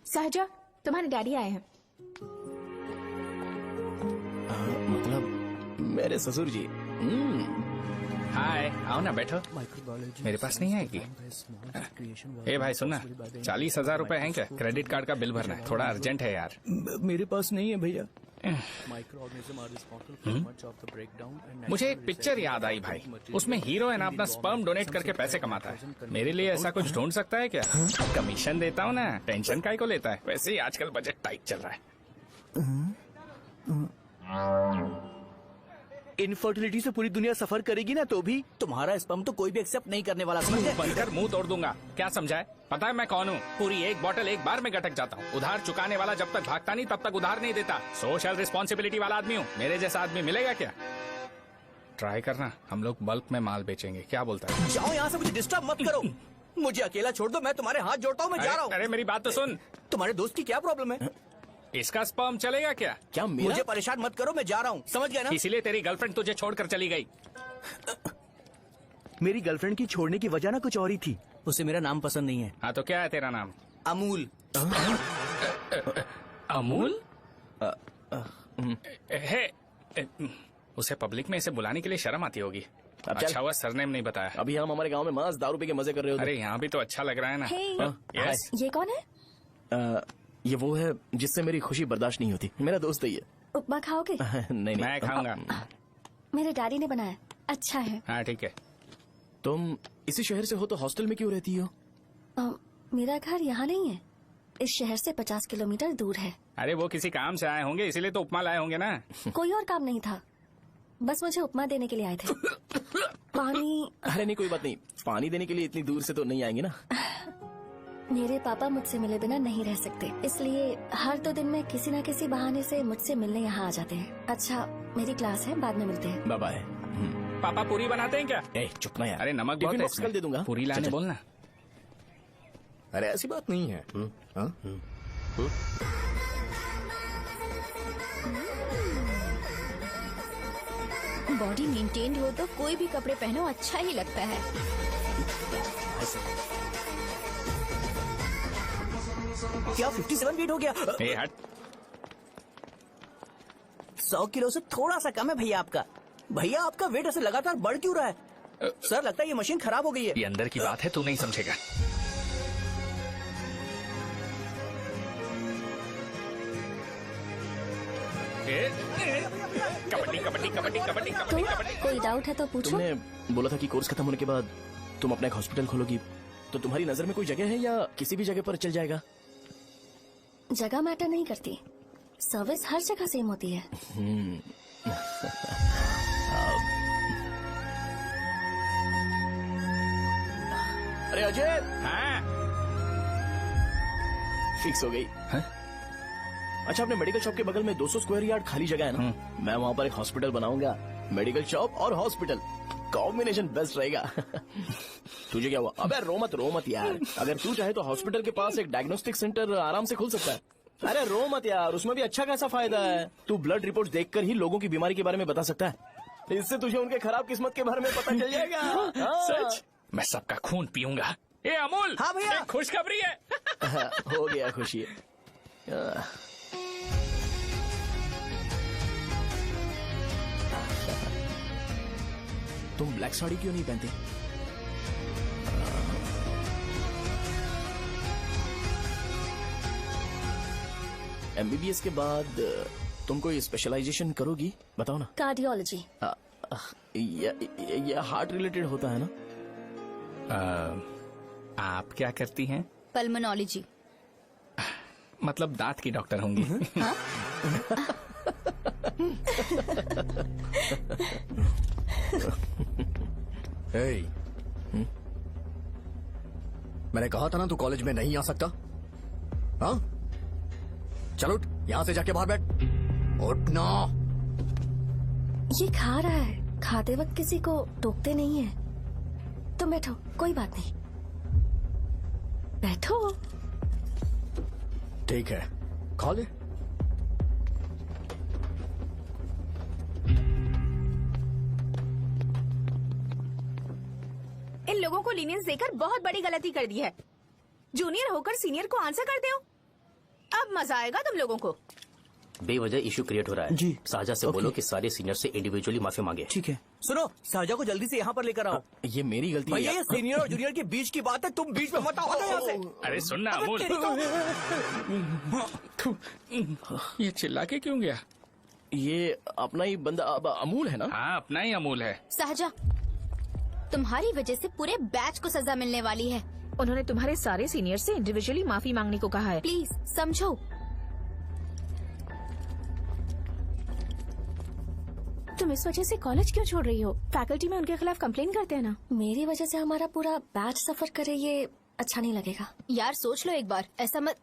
सहजा, तुम्हारे डैडी आए हैं। मतलब मेरे ससुर जी। हाय, आओ ना बैठो। मेरे पास नहीं आएगी। ए भाई सुनना, 40,000 रुपए हैं क्या? क्रेडिट कार्ड का बिल भरना है, थोड़ा अर्जेंट है यार। मेरे पास नहीं है भैया। मुझे एक पिक्चर याद आई भाई, उसमें हीरो है ना अपना स्पर्म डोनेट करके पैसे कमाता है। मेरे लिए ऐसा कुछ ढूंढ सकता है क्या? कमीशन देता हूँ ना, टेंशन काय को लेता है? वैसे ही आजकल बजट टाइट चल रहा है। इनफर्टिलिटी से पूरी दुनिया सफर करेगी ना, तो भी तुम्हारा स्पर्म तो कोई भी एक्सेप्ट नहीं करने वाला, समझ गए? बनकर मुंह तोड़ दूंगा। क्या समझाए? पता है मैं कौन हूँ? पूरी एक बोतल एक बार में गटक जाता हूँ। उधार चुकाने वाला जब तक भागता नहीं तब तक उधार नहीं देता। सोशल रिस्पॉन्सिबिलिटी वाला आदमी हूँ। मेरे जैसा आदमी मिलेगा क्या? ट्राई करना, हम लोग बल्क में माल बेचेंगे। क्या बोलता है? जाओ यहाँ से, मुझे डिस्टर्ब मत करो। मुझे अकेला छोड़ दो, मैं तुम्हारे हाथ जोड़ता हूँ, मैं जा रहा हूँ। अरे मेरी बात तो सुन। तुम्हारे दोस्त की क्या प्रॉब्लम है? इसका स्पर्म चलेगा क्या? क्या मेरा? मुझे परेशान मत करो, मैं जा रहा हूँ, समझ गए ना? इसीलिए तेरी गर्लफ्रेंड तुझे छोड़कर चली गई। मेरी गर्लफ्रेंड की छोड़ने की वजह ना कुछ और ही थी। उसे मेरा नाम पसंद नहीं है। हाँ तो क्या है तेरा नाम? अमूल। अमूल? उसे पब्लिक में इसे बुलाने के लिए शर्म आती होगी। अच्छा हुआ सरनेम नहीं बताया। अभी हम हमारे गांव में मांस दारू पी के मजे कर रहे होते। अरे यहाँ भी तो अच्छा लग रहा है ना। Hey. यस। ये कौन है? ये वो है जिससे मेरी खुशी बर्दाश्त नहीं होती। मेरा दोस्त ही है। उपमा खाओगे? नहीं, मैं खाऊंगा। मेरे डैडी ने बनाया, अच्छा है। हाँ ठीक है। तुम इसी शहर से हो तो हॉस्टल में क्यों रहती हो? मेरा घर यहाँ नहीं है, इस शहर से 50 किलोमीटर दूर है। अरे वो किसी काम से आए होंगे, इसीलिए तो उपमा लाए होंगे ना। कोई और काम नहीं था, बस मुझे उपमा देने के लिए आए थे। पानी? अरे नहीं, कोई बात नहीं। पानी देने के लिए इतनी दूर से तो नहीं आएंगे ना। मेरे पापा मुझसे मिले बिना नहीं रह सकते, इसलिए हर 2 दिन में किसी न किसी बहाने से मुझसे मिलने यहाँ आ जाते हैं। अच्छा मेरी क्लास है, बाद में मिलते हैं। Bye bye. पापा पूरी बनाते हैं क्या? चुप ना यार। अरे नमक बहुत है इसमें। कल दे दूंगा। पूरी लाने बोलना। अरे ऐसी बात नहीं है। बॉडी मेंटेन्ड हो तो कोई भी कपड़े पहनो अच्छा ही लगता है। क्या 57 फीट हो गया? ए हट। 100 किलो से थोड़ा सा कम है भैया आपका। भैया आपका वेट ऐसे लगातार बढ़ क्यों रहा है? सर लगता है ये मशीन खराब हो गई है। ये अंदर की बात है, तू नहीं समझेगा। कबड्डी कबड्डी कबड्डी कबड्डी कबड्डी कबड्डी। कोई डाउट है तो पूछो। तुमने बोला था कि कोर्स खत्म होने के बाद तुम अपना एक हॉस्पिटल खोलोगी, तो तुम्हारी नजर में कोई जगह है या किसी भी जगह पर चल जाएगा? जगह मैटर नहीं करती, सर्विस हर जगह सेम होती है। अरे अजय, हाँ फिक्स हो गई। अच्छा, अपने मेडिकल शॉप के बगल में 200 स्क्वायर यार्ड खाली जगह है ना, मैं वहाँ पर एक हॉस्पिटल बनाऊंगा। मेडिकल शॉप और हॉस्पिटल कॉम्बिनेशन बेस्ट रहेगा। तुझे क्या हुआ? अबे रो मत यार। अगर तू चाहे तो हॉस्पिटल के पास एक डायग्नोस्टिक सेंटर आराम से खुल सकता है। अरे रो मत यार, उसमें भी अच्छा खासा फायदा है। तू ब्लड रिपोर्ट देखकर ही लोगों की बीमारी के बारे में बता सकता है। इससे तुझे उनके खराब किस्मत के बारे में पता चल जाएगा। सच? मैं सबका खून पीऊंगा। ए अमूल, हाँ भैया, एक खुशखबरी है। हो गया खुशी। तुम ब्लैक साड़ी क्यों नहीं पहनते? एमबीबीएस के बाद तुम कोई स्पेशलाइजेशन करोगी? बताओ ना। कार्डियोलॉजी। ये हार्ट रिलेटेड होता है ना? आप क्या करती हैं? पल्मोनोलॉजी। मतलब दांत की डॉक्टर होंगी। हाँ? मैंने कहा था ना तू कॉलेज में नहीं आ सकता। हाँ, चलो उठ, यहाँ से जाके बाहर बैठ। उठना। ये खा रहा है, खाते वक्त किसी को टोकते नहीं है। तुम बैठो, कोई बात नहीं, बैठो। ठीक है, खा ले। इन लोगों को लीनियंस देकर बहुत बड़ी गलती कर दी है। जूनियर होकर सीनियर को आंसर करते हो। अब मजा आएगा तुम लोगों को। बेवजह इशू क्रिएट हो रहा है जी। साजा से बोलो कि सारे सीनियर से इंडिविजुअली माफी मांगे। ठीक है। सुनो, साजा को जल्दी से यहाँ पर लेकर आओ। ये मेरी गलती है। भैया, ये सीनियर और जूनियर के बीच की बात है, तुम बीच में मत आओ यहाँ से। अरे सुनना अमूल, ये चिल्ला के क्यों गया? ये अपना ही बंदा अमूल है ना? हाँ, अपना ही अमूल है। साजा, तुम्हारी वजह से पूरे बैच को सजा मिलने वाली है। उन्होंने तुम्हारे सारे सीनियर से इंडिविजुअली माफी मांगने को कहा है। प्लीज समझो। तुम इस वजह से कॉलेज क्यों छोड़ रही हो? फैकल्टी में उनके खिलाफ कंप्लेन करते हैं ना। मेरी वजह से हमारा पूरा बैच सफर करे, ये अच्छा नहीं लगेगा। यार सोच लो एक बार, ऐसा मत।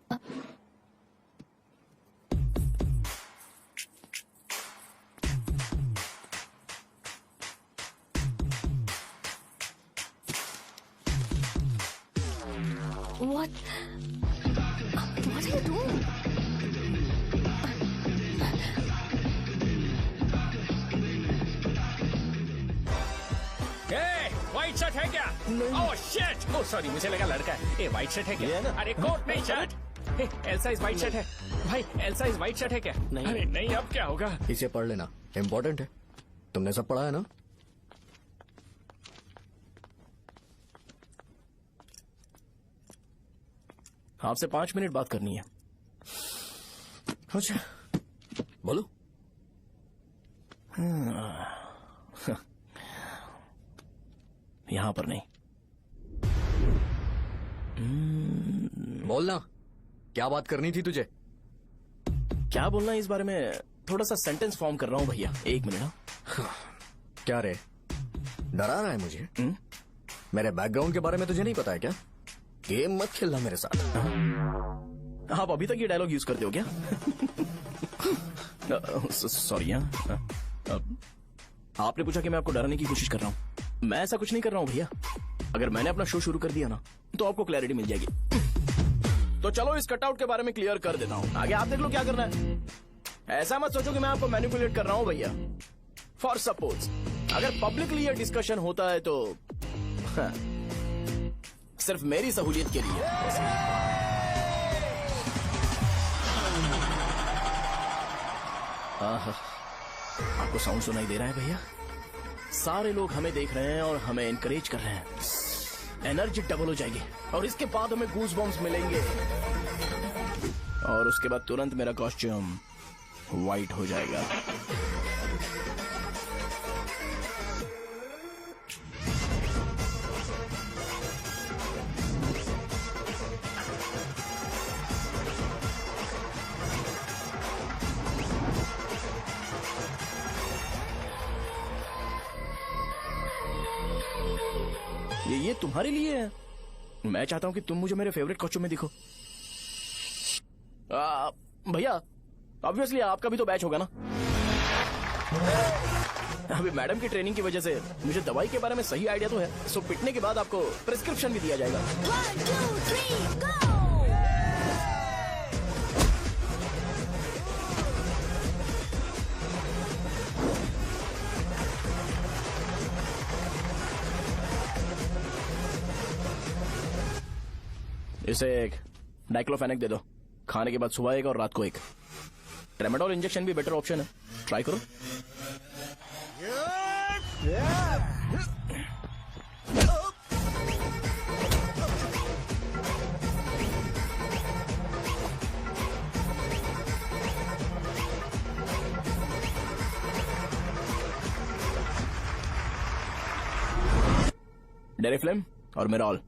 What are you doing? White shirt है क्या? Oh shit! ओह सॉरी, मुझे लगा लड़का है। ए व्हाइट शर्ट है क्या? अरे कोट नहीं, shirt. L size white shirt है भाई। एल साइज व्हाइट शर्ट है क्या? नहीं। अरे नहीं, अब क्या होगा? इसे पढ़ लेना, इम्पोर्टेंट है। तुमने सब पढ़ा है ना? आपसे 5 मिनट बात करनी है। अच्छा, बोलो। यहाँ पर नहीं। बोलना, क्या बात करनी थी तुझे? क्या बोलना है इस बारे में? थोड़ा सा सेंटेंस फॉर्म कर रहा हूँ भैया, 1 मिनट। क्या रे, डरा रहा है मुझे? मेरे बैकग्राउंड के बारे में तुझे नहीं पता है क्या? गेम मत खेलना मेरे साथ। आप अभी तक ये डायलॉग यूज करते हो क्या? सॉरी। आपने पूछा कि मैं आपको डराने की कोशिश कर रहा हूँ। मैं ऐसा कुछ नहीं कर रहा हूँ भैया। अगर मैंने अपना शो शुरू कर दिया ना, तो आपको क्लैरिटी मिल जाएगी। तो चलो इस कटआउट के बारे में क्लियर कर देता हूँ, आगे आप देख लो क्या करना है। ऐसा मत सोचो कि मैं आपको मैनिपुलेट कर रहा हूँ भैया। फॉर सपोज अगर पब्लिकली ये डिस्कशन होता है तो सिर्फ मेरी सहूलियत के लिए। आपको साउंड सुनाई दे रहा है भैया? सारे लोग हमें देख रहे हैं और हमें एनकरेज कर रहे हैं। एनर्जी डबल हो जाएगी और इसके बाद हमें गूज बम्स मिलेंगे और उसके बाद तुरंत मेरा कॉस्ट्यूम वाइट हो जाएगा। ये तुम्हारे लिए है। मैं चाहता हूं कि तुम मुझे मेरे फेवरेट कॉस्ट्यूम में दिखो। भैया ऑब्वियसली आपका भी तो बैच होगा ना। अभी मैडम की ट्रेनिंग की वजह से मुझे दवाई के बारे में सही आइडिया तो है। सो पिटने के बाद आपको प्रिस्क्रिप्शन भी दिया जाएगा। 1, 2, 3, go! इसे एक डाइक्लोफेनेक दे दो। खाने के बाद सुबह एक और रात को एक। ट्रेमाडोल इंजेक्शन भी बेटर ऑप्शन है, ट्राई करो। डेरिफ्लेम और मेरॉल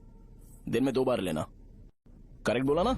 दिन में 2 बार लेना। करेक्ट बोला ना?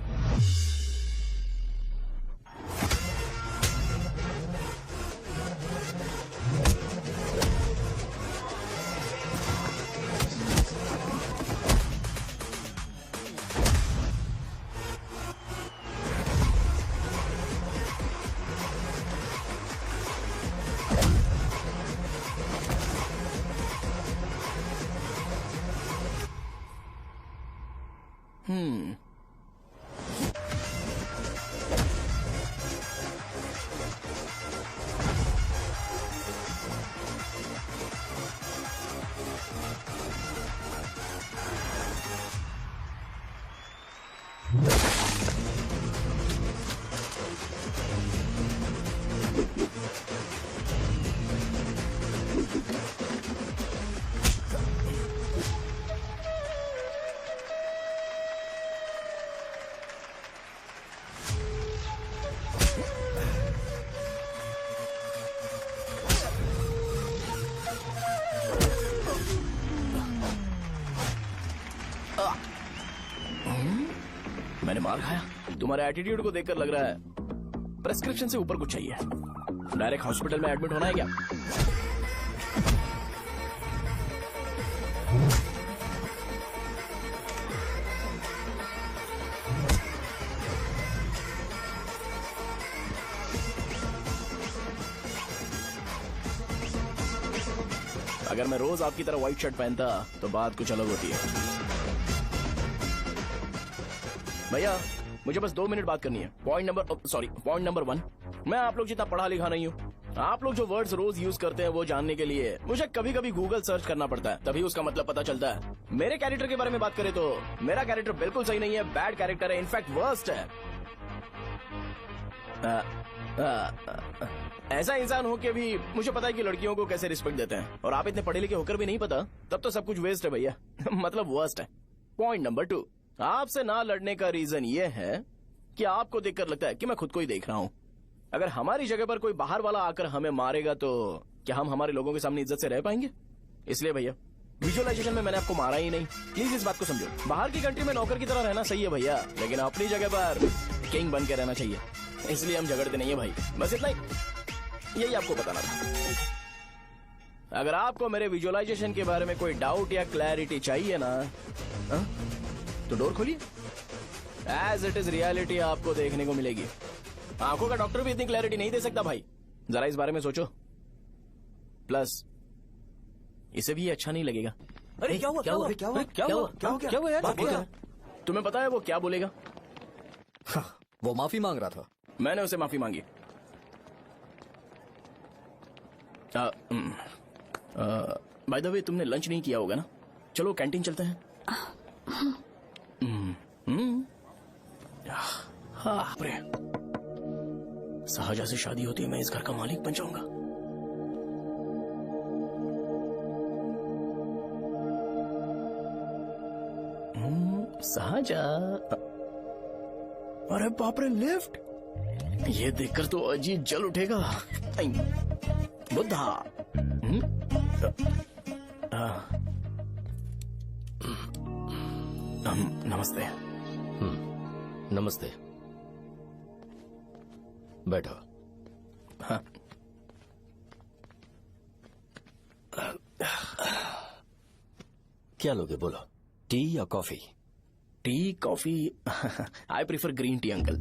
मैंने मार खाया। तुम्हारे एटीट्यूड को देखकर लग रहा है प्रेस्क्रिप्शन से ऊपर कुछ चाहिए। डायरेक्ट हॉस्पिटल में एडमिट होना है क्या? अगर मैं रोज आपकी तरह व्हाइट शर्ट पहनता तो बात कुछ अलग होती है। भैया मुझे बस 2 मिनट बात करनी है। पॉइंट नंबर 1, मैं आप लोग जितना पढ़ा लिखा नहीं हूँ। आप लोग जो वर्ड्स रोज यूज करते हैं वो जानने के लिए मुझे कभी कभी गूगल सर्च करना पड़ता है, तभी उसका मतलब पता चलता है। मेरे कैरेक्टर के बारे में बात करें तो मेरा कैरेक्टर बिल्कुल सही नहीं है, बैड कैरेक्टर है, इनफैक्ट वर्स्ट है। ऐसा इंसान हो के भी मुझे पता है कि लड़कियों को कैसे रिस्पेक्ट देते हैं, और आप इतने पढ़े लिखे होकर भी नहीं पता, तब तो सब कुछ वेस्ट है भैया। मतलब वर्स्ट है। पॉइंट नंबर 2, आपसे ना लड़ने का रीजन ये है कि आपको देखकर लगता है कि मैं खुद को ही देख रहा हूँ। अगर हमारी जगह पर कोई बाहर वाला आकर हमें मारेगा तो क्या हम हमारे लोगों के सामने इज्जत से रह पाएंगे? इसलिए भैया विजुअलाइजेशन में मैंने आपको मारा ही नहीं। प्लीज इस बात को समझो। बाहर की कंट्री में नौकर की तरह रहना सही है भैया, लेकिन अपनी जगह पर किंग बन के रहना चाहिए। इसलिए हम झगड़ते नहीं है भाई, बस इतना ही, यही आपको बताना था। अगर आपको मेरे विजुअलाइजेशन के बारे में कोई डाउट या क्लैरिटी चाहिए ना, तो डोर खोलिए। एज इट इज रियलिटी आपको देखने को मिलेगी। आंखों का डॉक्टर भी इतनी क्लैरिटी नहीं दे सकता भाई, जरा इस बारे में सोचो। प्लस इसे भी अच्छा नहीं लगेगा। अरे क्या हुआ? तुम्हें पता है वो क्या बोलेगा? वो माफी मांग रहा था। मैंने उसे माफी मांगी। बाय द वे तुमने लंच नहीं किया होगा ना? चलो कैंटीन चलते हैं। साहजा से शादी होती है, मैं इस घर का मालिक बन जाऊंगा। साहजा, अरे बाप रे, लिफ्ट। ये देखकर तो अजीत जल उठेगा। आई, बुद्धा। नमस्ते। नमस्ते। बैठो। हाँ। क्या लोगे बोलो, टी या coffee? T, coffee? I prefer green tea uncle.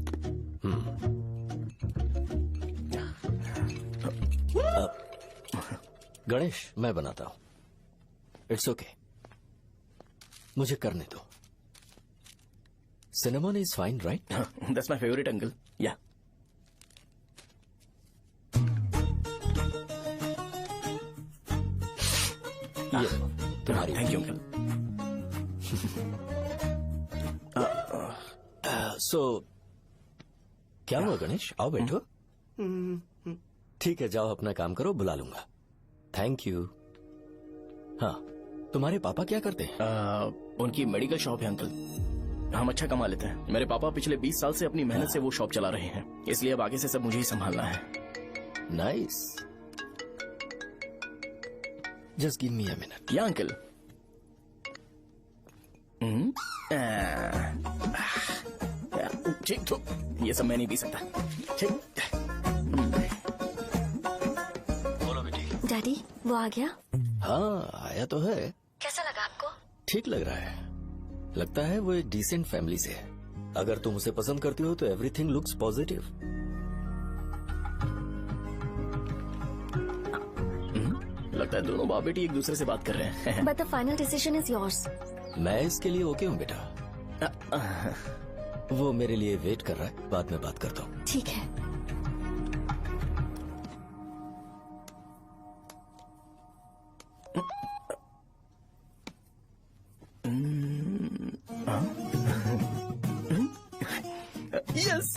Ganesh, मैं बनाता हूं। इट्स ओके, मुझे करने दो। Cinnamon is fine, right? That's my favourite uncle. या तुम्हारी। Thank you uncle. सो क्या हुआ गणेश? आओ बैठो। ठीक है, जाओ अपना काम करो, बुला लूंगा। Thank you. हाँ, तुम्हारे पापा क्या करते हैं? उनकी मेडिकल शॉप है अंकल। हम अच्छा कमा लेते हैं। मेरे पापा पिछले 20 साल से अपनी मेहनत से वो शॉप चला रहे हैं, इसलिए अब आगे से सब मुझे ही संभालना है। Nice. Just give me a minute. या अंकल। ठीक तो ये सब मैं नहीं पी सकता। ठीक। बोलो बेटी। डैडी, वो आ गया? हाँ, आया तो है। कैसा लगा आपको? ठीक लग रहा है। लगता है वो एक डिसेंट फैमिली से है। अगर तुम उसे पसंद करती हो तो एवरीथिंग लुक्स पॉजिटिव। लगता है दोनों बाप बेटी एक दूसरे से बात कर रहे हैं। But the final decision is yours. मैं इसके लिए ओके हूँ बेटा। वो मेरे लिए वेट कर रहा है, बाद में बात करता हूँ। ठीक है। यस।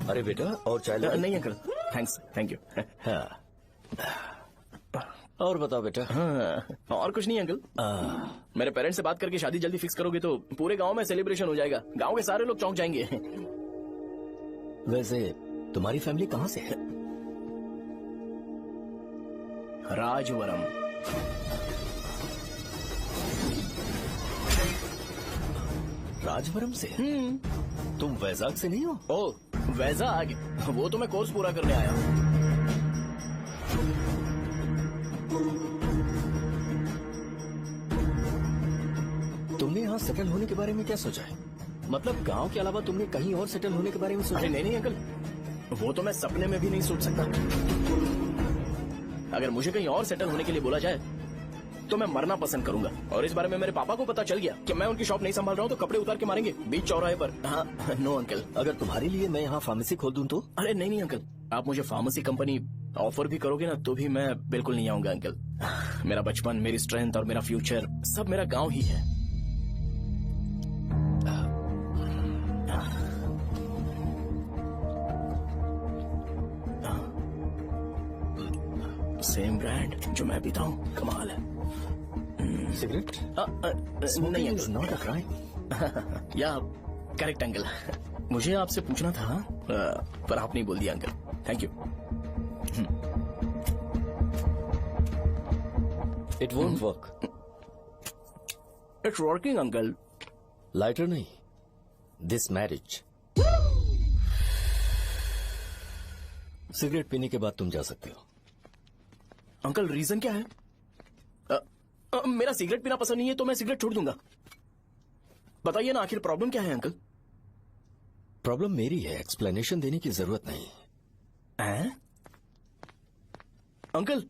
अरे बेटा, और चाय लो। नहीं अंकल, थैंक्स, थैंक यू। हाँ। और बताओ बेटा। हाँ, और कुछ नहीं अंकल। मेरे पेरेंट्स से बात करके शादी जल्दी फिक्स करोगे तो पूरे गांव में सेलिब्रेशन हो जाएगा। गांव के सारे लोग चौंक जाएंगे। वैसे तुम्हारी फैमिली कहाँ से है? राजवरम। राजवरम से? तुम वैजाग से नहीं हो? ओ, वैजाग? वो तो मैं कोर्स पूरा करने आया हूँ। तुमने यहाँ सेटल होने के बारे में क्या सोचा है? मतलब गांव के अलावा तुमने कहीं और सेटल होने के बारे में सोचा? नहीं नहीं अंकल, वो तो मैं सपने में भी नहीं सोच सकता। अगर मुझे कहीं और सेटल होने के लिए बोला जाए तो मैं मरना पसंद करूंगा। और इस बारे में मेरे पापा को पता चल गया कि मैं उनकी शॉप नहीं संभाल रहा हूँ तो कपड़े उतार के मारेंगे बीच चौराहे पर। हाँ, नो अंकल। अगर तुम्हारे लिए मैं यहाँ फार्मेसी खोल दूं तो? अरे नहीं नहीं अंकल, आप मुझे फार्मेसी कंपनी ऑफर भी करोगे ना तो भी मैं बिल्कुल नहीं आऊंगा अंकल। मेरा बचपन, मेरी स्ट्रेंथ और मेरा फ्यूचर सब मेरा गाँव ही है। सेम ब्रांड जो मैं पीता हूँ, कमाल है। सिगरेट? नहीं अंकल, नॉट अ क्राइम। या करेक्ट अंकल। मुझे आपसे पूछना था पर आप नहीं बोल दिया uncle. Thank you. It won't work. It's working uncle. Lighter नहीं, दिस मैरिज। सिगरेट पीने के बाद तुम जा सकते हो। अंकल रीजन क्या है? मेरा सिगरेट पीना पसंद नहीं है तो मैं सिगरेट छोड़ दूंगा। बताइए ना, आखिर प्रॉब्लम क्या है अंकल? प्रॉब्लम मेरी है, एक्सप्लेनेशन देने की जरूरत नहीं है। अंकल,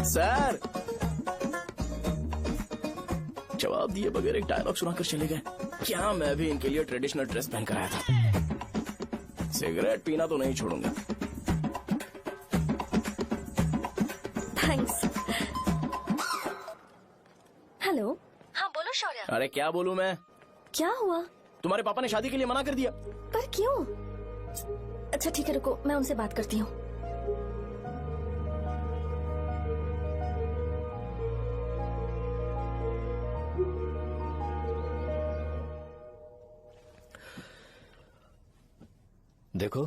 सर जवाब दिए बगैर एक डायलॉग सुनाकर चले गए। क्या मैं भी इनके लिए ट्रेडिशनल ड्रेस पहन कर आया था। सिगरेट पीना तो नहीं छोड़ूंगा। थैंक्स। हेलो। हाँ बोलो शौर्य। अरे क्या बोलूं मैं? क्या हुआ? तुम्हारे पापा ने शादी के लिए मना कर दिया। पर क्यों? अच्छा ठीक है, रुको मैं उनसे बात करती हूँ। देखो,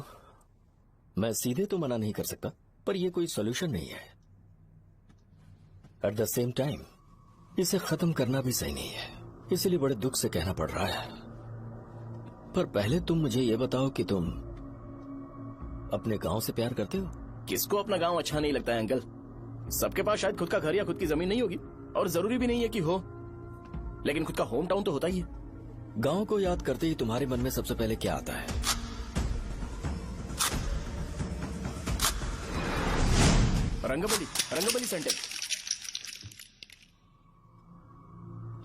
मैं सीधे तो मना नहीं कर सकता, पर यह कोई सॉल्यूशन नहीं है। एट द सेम टाइम इसे खत्म करना भी सही नहीं है, इसलिए बड़े दुख से कहना पड़ रहा है। पर पहले तुम मुझे ये बताओ कि तुम अपने गांव से प्यार करते हो? किसको अपना गांव अच्छा नहीं लगता है अंकल? सबके पास शायद खुद का घर या खुद की जमीन नहीं होगी, और जरूरी भी नहीं है कि हो, लेकिन खुद का होम टाउन तो होता ही है। गांव को याद करते ही तुम्हारे मन में सबसे पहले क्या आता है? रंगबली सेंटर।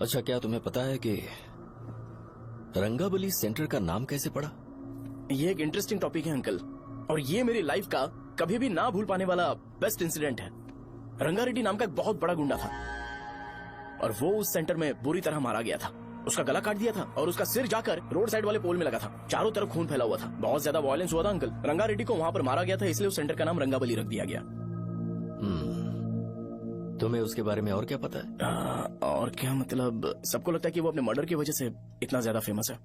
अच्छा, क्या तुम्हें पता है कि रंगाबली सेंटर का नाम कैसे पड़ा? ये एक इंटरेस्टिंग टॉपिक है अंकल, और ये मेरी लाइफ का कभी भी ना भूल पाने वाला बेस्ट इंसिडेंट है। रंगारेड्डी नाम का एक बहुत बड़ा गुंडा था, और वो उस सेंटर में बुरी तरह मारा गया था। उसका गला काट दिया था और उसका सिर जाकर रोड साइड वाले पोल में लगा था। चारों तरफ खून फैला हुआ था, बहुत ज्यादा वायलेंस हुआ था अंकल। रंगारेड्डी को वहां पर मारा गया था, इसलिए उस सेंटर का नाम रंगाबली रख दिया गया। तुम्हें उसके बारे में और क्या पता है? और क्या मतलब, सबको लगता है कि वो अपने मर्डर की वजह से इतना ज्यादा फेमस है।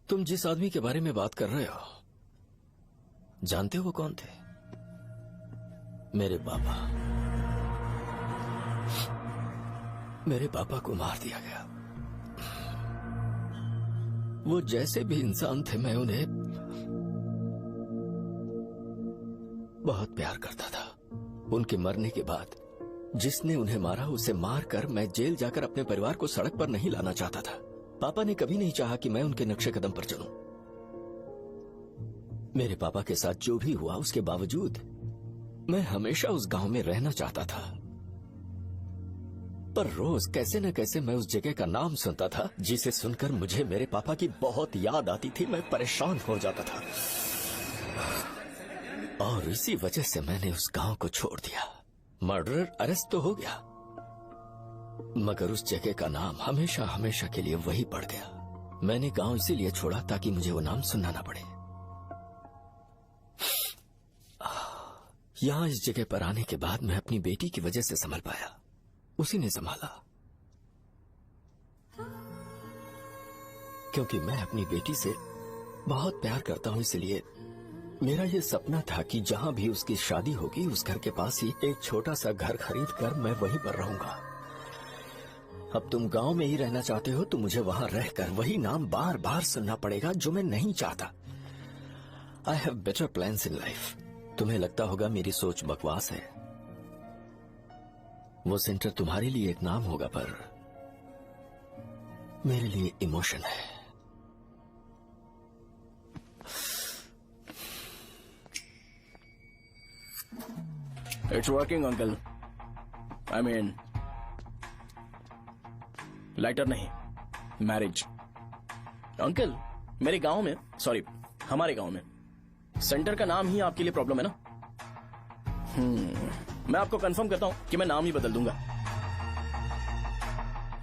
तुम जिस आदमी के बारे में बात कर रहे हो, जानते हो वो कौन थे? मेरे पापा। मेरे पापा को मार दिया गया। वो जैसे भी इंसान थे, मैं उन्हें बहुत प्यार करता था। उनके मरने के बाद जिसने उन्हें मारा उसे मारकर मैं जेल जाकर अपने परिवार को सड़क पर नहीं लाना चाहता था। पापा ने कभी नहीं चाहा कि मैं उनके नक्शे कदम पर चलूं। मेरे पापा के साथ जो भी हुआ, उसके बावजूद मैं हमेशा उस गांव में रहना चाहता था। पर रोज कैसे न कैसे मैं उस जगह का नाम सुनता था, जिसे सुनकर मुझे मेरे पापा की बहुत याद आती थी। मैं परेशान हो जाता था, और इसी वजह से मैंने उस गांव को छोड़ दिया। मर्डरर अरेस्ट तो हो गया, मगर उस जगह का नाम हमेशा हमेशा के लिए वही पड़ गया। मैंने गांव इसीलिए छोड़ा ताकि मुझे वो नाम सुनना ना पड़े। यहां इस जगह पर आने के बाद मैं अपनी बेटी की वजह से संभल पाया, उसी ने संभाला। क्योंकि मैं अपनी बेटी से बहुत प्यार करता हूं, इसलिए मेरा ये सपना था कि जहां भी उसकी शादी होगी, उस घर के पास ही एक छोटा सा घर खरीद कर मैं वहीं पर रहूंगा। अब तुम गांव में ही रहना चाहते हो तो मुझे वहां रहकर वही नाम बार बार सुनना पड़ेगा, जो मैं नहीं चाहता। I have better plans in life. तुम्हें लगता होगा मेरी सोच बकवास है। वो सेंटर तुम्हारे लिए एक नाम होगा, पर मेरे लिए इमोशन है। It's working uncle. I mean, lighter नहीं, मैरिज। अंकल, मेरे गांव में, सॉरी हमारे गांव में सेंटर का नाम ही आपके लिए प्रॉब्लम है ना? मैं आपको कंफर्म करता हूं कि मैं नाम ही बदल दूंगा।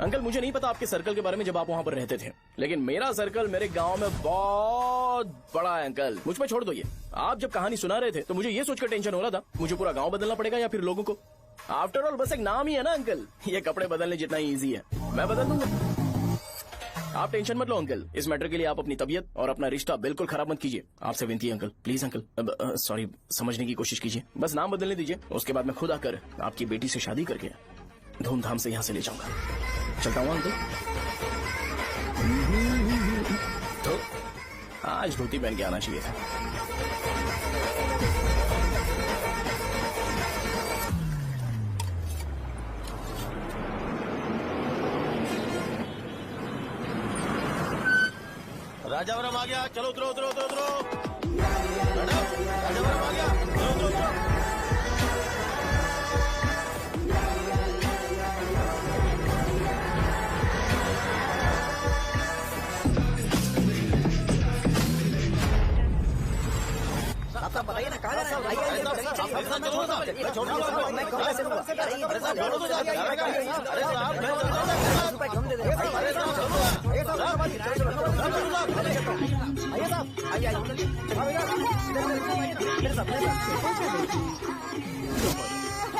अंकल, मुझे नहीं पता आपके सर्कल के बारे में जब आप वहां पर रहते थे, लेकिन मेरा सर्कल मेरे गांव में बहुत बड़ा है अंकल। मुझ पर छोड़ दो ये। आप जब कहानी सुना रहे थे तो मुझे ये सोचकर टेंशन हो रहा था, मुझे पूरा गांव बदलना पड़ेगा या फिर लोगों को। आफ्टर ऑल बस एक नाम ही है ना अंकल, ये कपड़े बदलने जितना ही ईजी है। मैं बदल दूंगा, आप टेंशन मत लो अंकल। इस मैटर के लिए आप अपनी तबीयत और अपना रिश्ता बिल्कुल खराब मत कीजिए। आपसे विनती है अंकल, प्लीज अंकल। सॉरी, समझने की कोशिश कीजिए। बस नाम बदलने दीजिए, उसके बाद मैं खुद आकर आपकी बेटी से शादी करके धूमधाम से यहाँ से ले जाऊंगा। चलता हूँ अंकल। तो आज धोती पहन के आना चाहिए था। राजावरम आ गया, चलो उतरो उतरो उतरो उतरो। मैडम, राजावरम आ गया, चलो उतरो उतरो। साहब बताइए ना, कहाँ जाना है? आइए, मैं छोड़ दूंगा। मैं कहाँ से लूंगा? अरे साहब, छोड़ दो जाके। अरे साहब, मैं 10 रुपए कम दे दे। अरे साहब, आइए साहब, आइए आइए।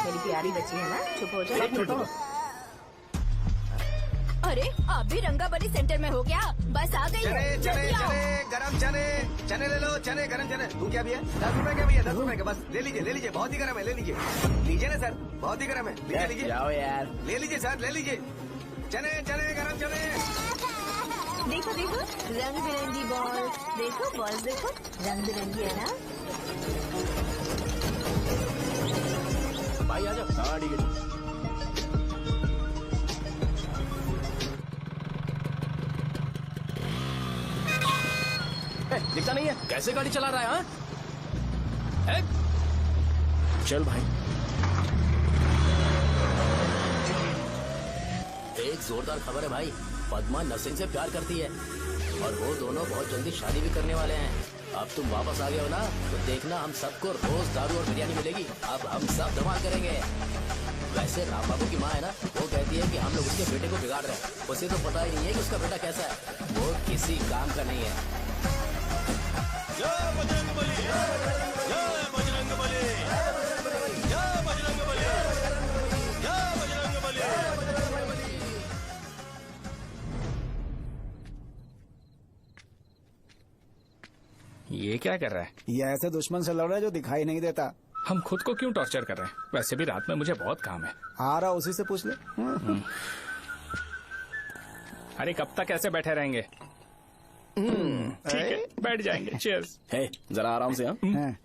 मेरी प्यारी बच्ची है ना, चुप हो जाओ। अरे आप भी रंगाबली सेंटर में हो क्या? बस आ गई चने है। चने जल्दी आओ। चने गरम चने चने ले लो, चने गरम चने। तू क्या भैया? 10 रुपए का भैया, 10 रुपए का। बस ले लीजिए, बहुत ही गरम है, ले लीजिए। लीजिए ना सर, बहुत ही गरम है, लीजिए। जाओ यार। ले लीजिए सर, ले लीजिए। चने चने गरम चने। देखो देखो रंग बिरंगी बॉल, देखो बॉल देखो रंग बिरंगी है ना। भाई आ जाओ। हाँ ठीक है। दिखता नहीं है, कैसे गाड़ी चला रहा है? हाँ? चल भाई। एक जोरदार खबर है भाई, पद्मा नसीम से प्यार करती है और वो दोनों बहुत जल्दी शादी भी करने वाले हैं। अब तुम वापस आ गए हो ना, तो देखना हम सबको रोज दारू और बिरयानी मिलेगी। अब हम सब धमाल करेंगे। वैसे राम बाबू की माँ है ना, वो कहती है कि हम लोग उसके बेटे को बिगाड़ रहे हैं। उसे तो पता ही नहीं है कि उसका बेटा कैसा है, वो किसी काम का नहीं है। जय बजरंग बली, जय बजरंग बली, जय बजरंग बली, जय बजरंग बली। ये क्या कर रहा है? ये ऐसे दुश्मन से लड़ रहा है जो दिखाई नहीं देता। हम खुद को क्यों टॉर्चर कर रहे हैं? वैसे भी रात में मुझे बहुत काम है। आ रहा उसी से पूछ ले। अरे कब तक ऐसे बैठे रहेंगे? ठीक है, बैठ जाएंगे। चीयर्स। है जरा आराम से। हाँ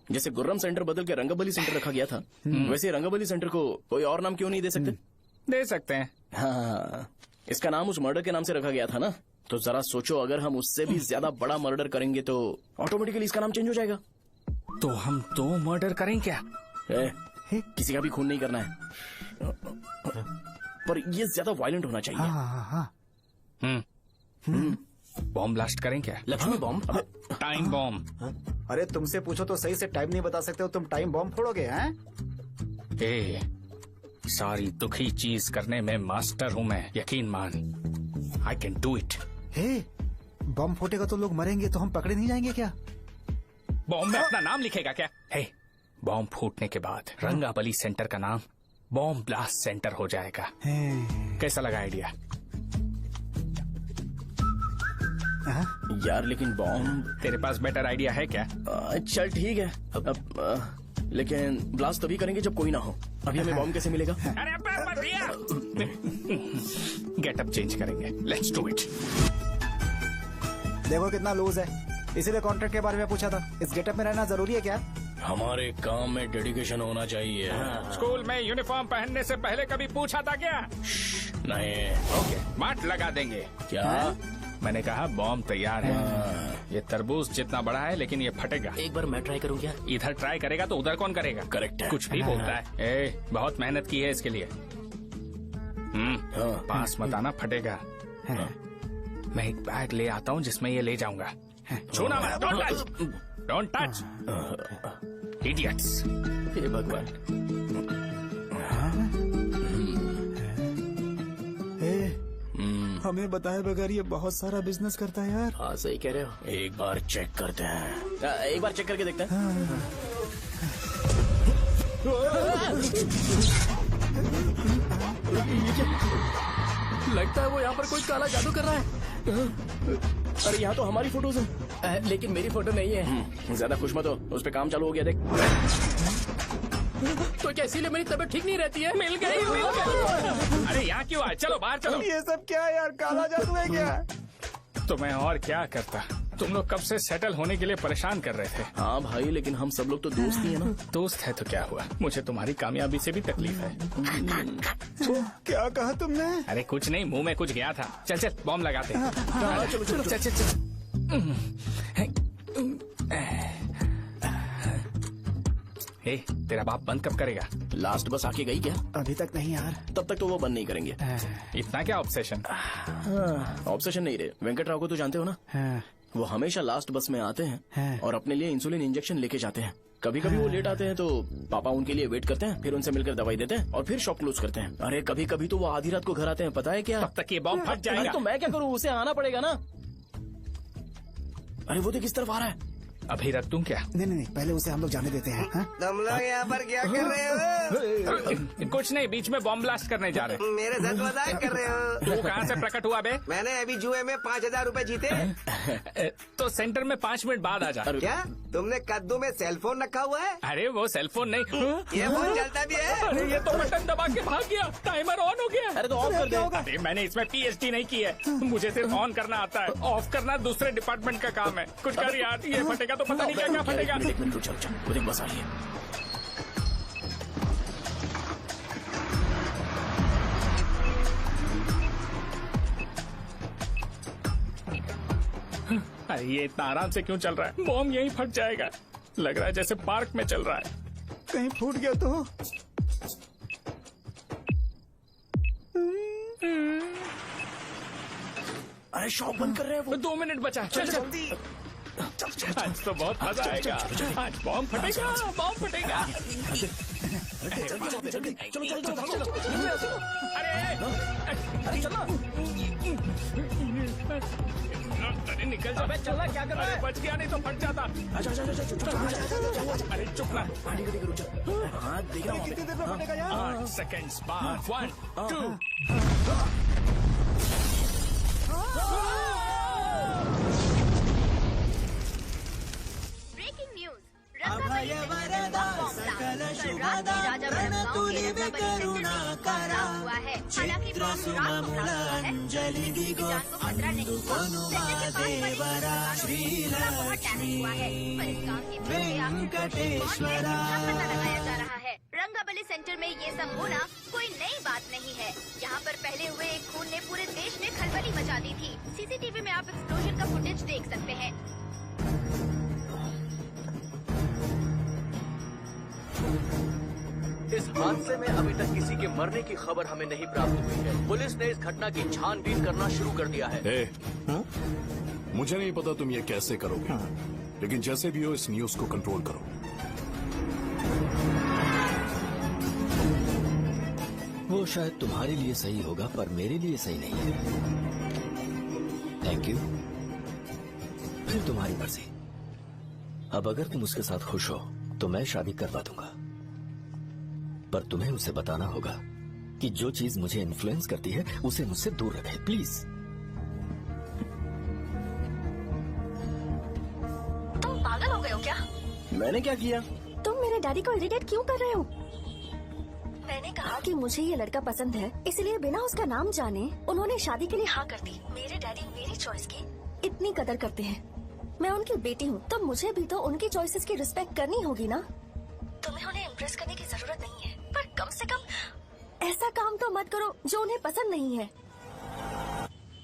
जैसे गुर्रम सेंटर बदल के रंगाबली सेंटर रखा गया था, वैसे रंगाबली सेंटर को कोई और नाम क्यों नहीं दे सकते? दे सकते हैं। हाँ, इसका नाम उस मर्डर के नाम से रखा गया था ना, तो जरा सोचो अगर हम उससे भी ज्यादा बड़ा मर्डर करेंगे तो ऑटोमेटिकली इसका नाम चेंज हो जाएगा। तो हम 2 मर्डर करें क्या? किसी का भी खून नहीं करना है, पर ये ज्यादा वायलेंट होना चाहिए। बॉम्ब ब्लास्ट करें क्या? लक्ष्मी बॉम्ब? Time bomb. अरे तुमसे पूछो तो सही से टाइम नहीं बता सकते हो, तुम टाइम बॉम्ब फोड़ोगे? हैं? ए, सारी दुखी चीज करने में मास्टर हूँ मैं, यकीन मान। I can do it. Hey, bomb फूटेगा तो लोग मरेंगे, तो हम पकड़े नहीं जाएंगे क्या? बॉम्ब में अपना नाम लिखेगा क्या? हे, बॉम्ब फूटने के बाद रंगाबली सेंटर का नाम बॉम्ब ब्लास्ट सेंटर हो जाएगा। कैसा लगा आइडिया? यार लेकिन बॉम्ब, तेरे पास बेटर आइडिया है क्या? चल ठीक है, लेकिन ब्लास्ट तभी करेंगे जब कोई ना हो। अभी हमें बॉम्ब कैसे मिलेगा? अरे भैया, गेटअप चेंज करेंगे। Let's do it. देखो कितना लूज है, इसीलिए कॉन्ट्रैक्ट के बारे में पूछा था। इस गेटअप में रहना जरूरी है क्या? हमारे काम में डेडिकेशन होना चाहिए। स्कूल में यूनिफॉर्म पहनने से पहले कभी पूछा था क्या? नहीं। ओके, मार्ट लगा देंगे। क्या? मैंने कहा बॉम्ब तैयार है। ये तरबूज जितना बड़ा है, लेकिन ये फटेगा। एक बार मैं ट्राई करूं क्या? इधर ट्राई करेगा तो उधर कौन करेगा? करेक्ट है। कुछ भी बोलता है। ए, बहुत मेहनत की है इसके लिए। पास मत आना, फटेगा। मैं एक बैग ले आता हूँ जिसमें ये ले जाऊंगा। छूना मत, don't touch, don't touch, idiots. हे भगवान। हमें बताए बगैर ये बहुत सारा बिजनेस करता है यार। हाँ सही कह रहे हो। एक बार चेक करते हैं। एक बार चेक करके देखते हैं। लगता है वो यहाँ पर कोई काला जादू कर रहा है। अरे यहाँ तो हमारी फोटोज हैं, लेकिन मेरी फोटो नहीं है। ज्यादा खुश मत हो, उस पे काम चालू हो गया। देख तो क्या इसीलिए मेरी तबीयत ठीक नहीं रहती है? मिल गई, मिल गई। अरे यहाँ क्यों आए? चलो बाहर चलो। ये सब क्या है यार, काला जादू है क्या? तो मैं और क्या करता? तुम लोग कब से सेटल होने के लिए परेशान कर रहे थे। हाँ भाई, लेकिन हम सब लोग तो दोस्त ही है ना। दोस्त है तो क्या हुआ, मुझे तुम्हारी कामयाबी से भी तकलीफ है। क्या कहा तुमने? अरे कुछ नहीं, मुंह में कुछ गया था। चल चल बॉम्ब लगाते हैं। चलो चलो चल चल चल। ए, तेरा बाप बंद कब करेगा? लास्ट बस आके गई क्या? अभी तक नहीं यार। तब तक तो वो बंद नहीं करेंगे। इतना क्या ऑब्सेशन? ऑब्सेशन नहीं रे, वेंकट राव को तो जानते हो ना? वो हमेशा लास्ट बस में आते हैं और अपने लिए इंसुलिन इंजेक्शन लेके जाते हैं। कभी कभी वो लेट आते हैं तो पापा उनके लिए वेट करते हैं, फिर उनसे मिलकर दवाई देते हैं और फिर शॉप क्लोज करते हैं। अरे कभी कभी तो वो आधी रात को घर आते हैं, पता है क्या? तब तक ये बॉम्ब फट जाएगा। तो मैं क्या करूँ, उसे आना पड़ेगा ना। अरे वो देख किस तरफ आ रहा है। अभी रख दूं क्या? नहीं नहीं नहीं, पहले उसे हम लोग जाने देते हैं। हाँ? तुम लोग यहाँ पर क्या कर रहे हो? कुछ नहीं, बीच में बॉम्ब ब्लास्ट करने जा रहे। मेरे साथ मजाक कर रहे हो? तू कहाँ से प्रकट हुआ बे? मैंने अभी जुए में 5,000 रुपए जीते। तो सेंटर में 5 मिनट बाद आ जा। क्या तुमने कद्दू में सेल फोन रखा हुआ है? अरे वो सेल फोन नहीं, ये फोन चलता भी है। अरे ये तो बटन दबा के भाग गया, टाइमर ऑन हो गया। अरे तो ऑफ कर दे। अरे मैंने इसमें PhD नहीं की है, मुझे सिर्फ ऑन करना आता है, ऑफ करना दूसरे डिपार्टमेंट का काम है। कुछ कर यार, ये फटेगा तो पता नहीं क्या क्या फटेगा। एक मिनट रुक जा, मुझे बस आ रही है। अरे ये इतना आराम से क्यों चल रहा है? बॉम्ब यहीं फट जाएगा। लग रहा है जैसे पार्क में चल रहा है। कहीं फूट गया तो? अरे शॉप बंद कर रहे हैं वो। 2 मिनट बचा, चल जल्दी। आज तो बहुत मजा आएगा, आज बॉम्ब फटेगा, बॉम्ब फटेगा। अरे निकल जा, चलना क्या कर रहा है? बच गया नहीं तो फट जाता। अरे चुप ना। हाँ देख रहा हूँ। कितनी देर में फटेगा यार? 8 सेकेंड्स बाद 1 2। ब्रेकिंग न्यूज, रंगाबली सेंटर में बॉम्ब ब्लास्ट। कल रात में राजा गांव के रंगाबली सेंटर में पथराव हुआ है। हालांकि बॉम्ब रात को ब्लास्ट हुआ है, किसी की जान को खतरा नहीं हुआ। सेंटर के 5 बड़ी थोड़ा बहुत डैमेज हुआ है, पर इस काम की वजह आखिर कौन है, पता लगाया जा रहा है। रंगाबली सेंटर में ये सब होना कोई नई बात नहीं है। यहाँ पर पहले हुए एक खून ने पूरे देश में खलबली मचा दी थी। CCTV में आप एक्सप्लोजन का फुटेज देख सकते हैं। इस हादसे में अभी तक किसी के मरने की खबर हमें नहीं प्राप्त हुई है। पुलिस ने इस घटना की छानबीन करना शुरू कर दिया है। मुझे नहीं पता तुम ये कैसे करोगे, लेकिन जैसे भी हो इस न्यूज को कंट्रोल करो। वो शायद तुम्हारे लिए सही होगा पर मेरे लिए सही नहीं है। Thank you. फिर तुम्हारी मर्जी। अब अगर तुम उसके साथ खुश हो तो मैं शादी करवा दूंगा, पर तुम्हें उसे बताना होगा कि जो चीज मुझे इन्फ्लुएंस करती है उसे मुझसे दूर रखे, प्लीज। तुम पागल हो गए हो क्या? मैंने क्या किया? तुम मेरे डैडी को इरिटेट क्यों कर रहे हो? मैंने कहा कि मुझे ये लड़का पसंद है, इसलिए बिना उसका नाम जाने उन्होंने शादी के लिए हाँ कर दी। मेरे डैडी मेरी चॉइस की इतनी कदर करते हैं। मैं उनकी बेटी हूँ, तो मुझे भी तो उनकी चॉइसेस की रिस्पेक्ट करनी होगी ना। तुम्हें उन्हें इम्प्रेस करने की जरूरत नहीं है, पर कम से कम ऐसा काम तो मत करो जो उन्हें पसंद नहीं है।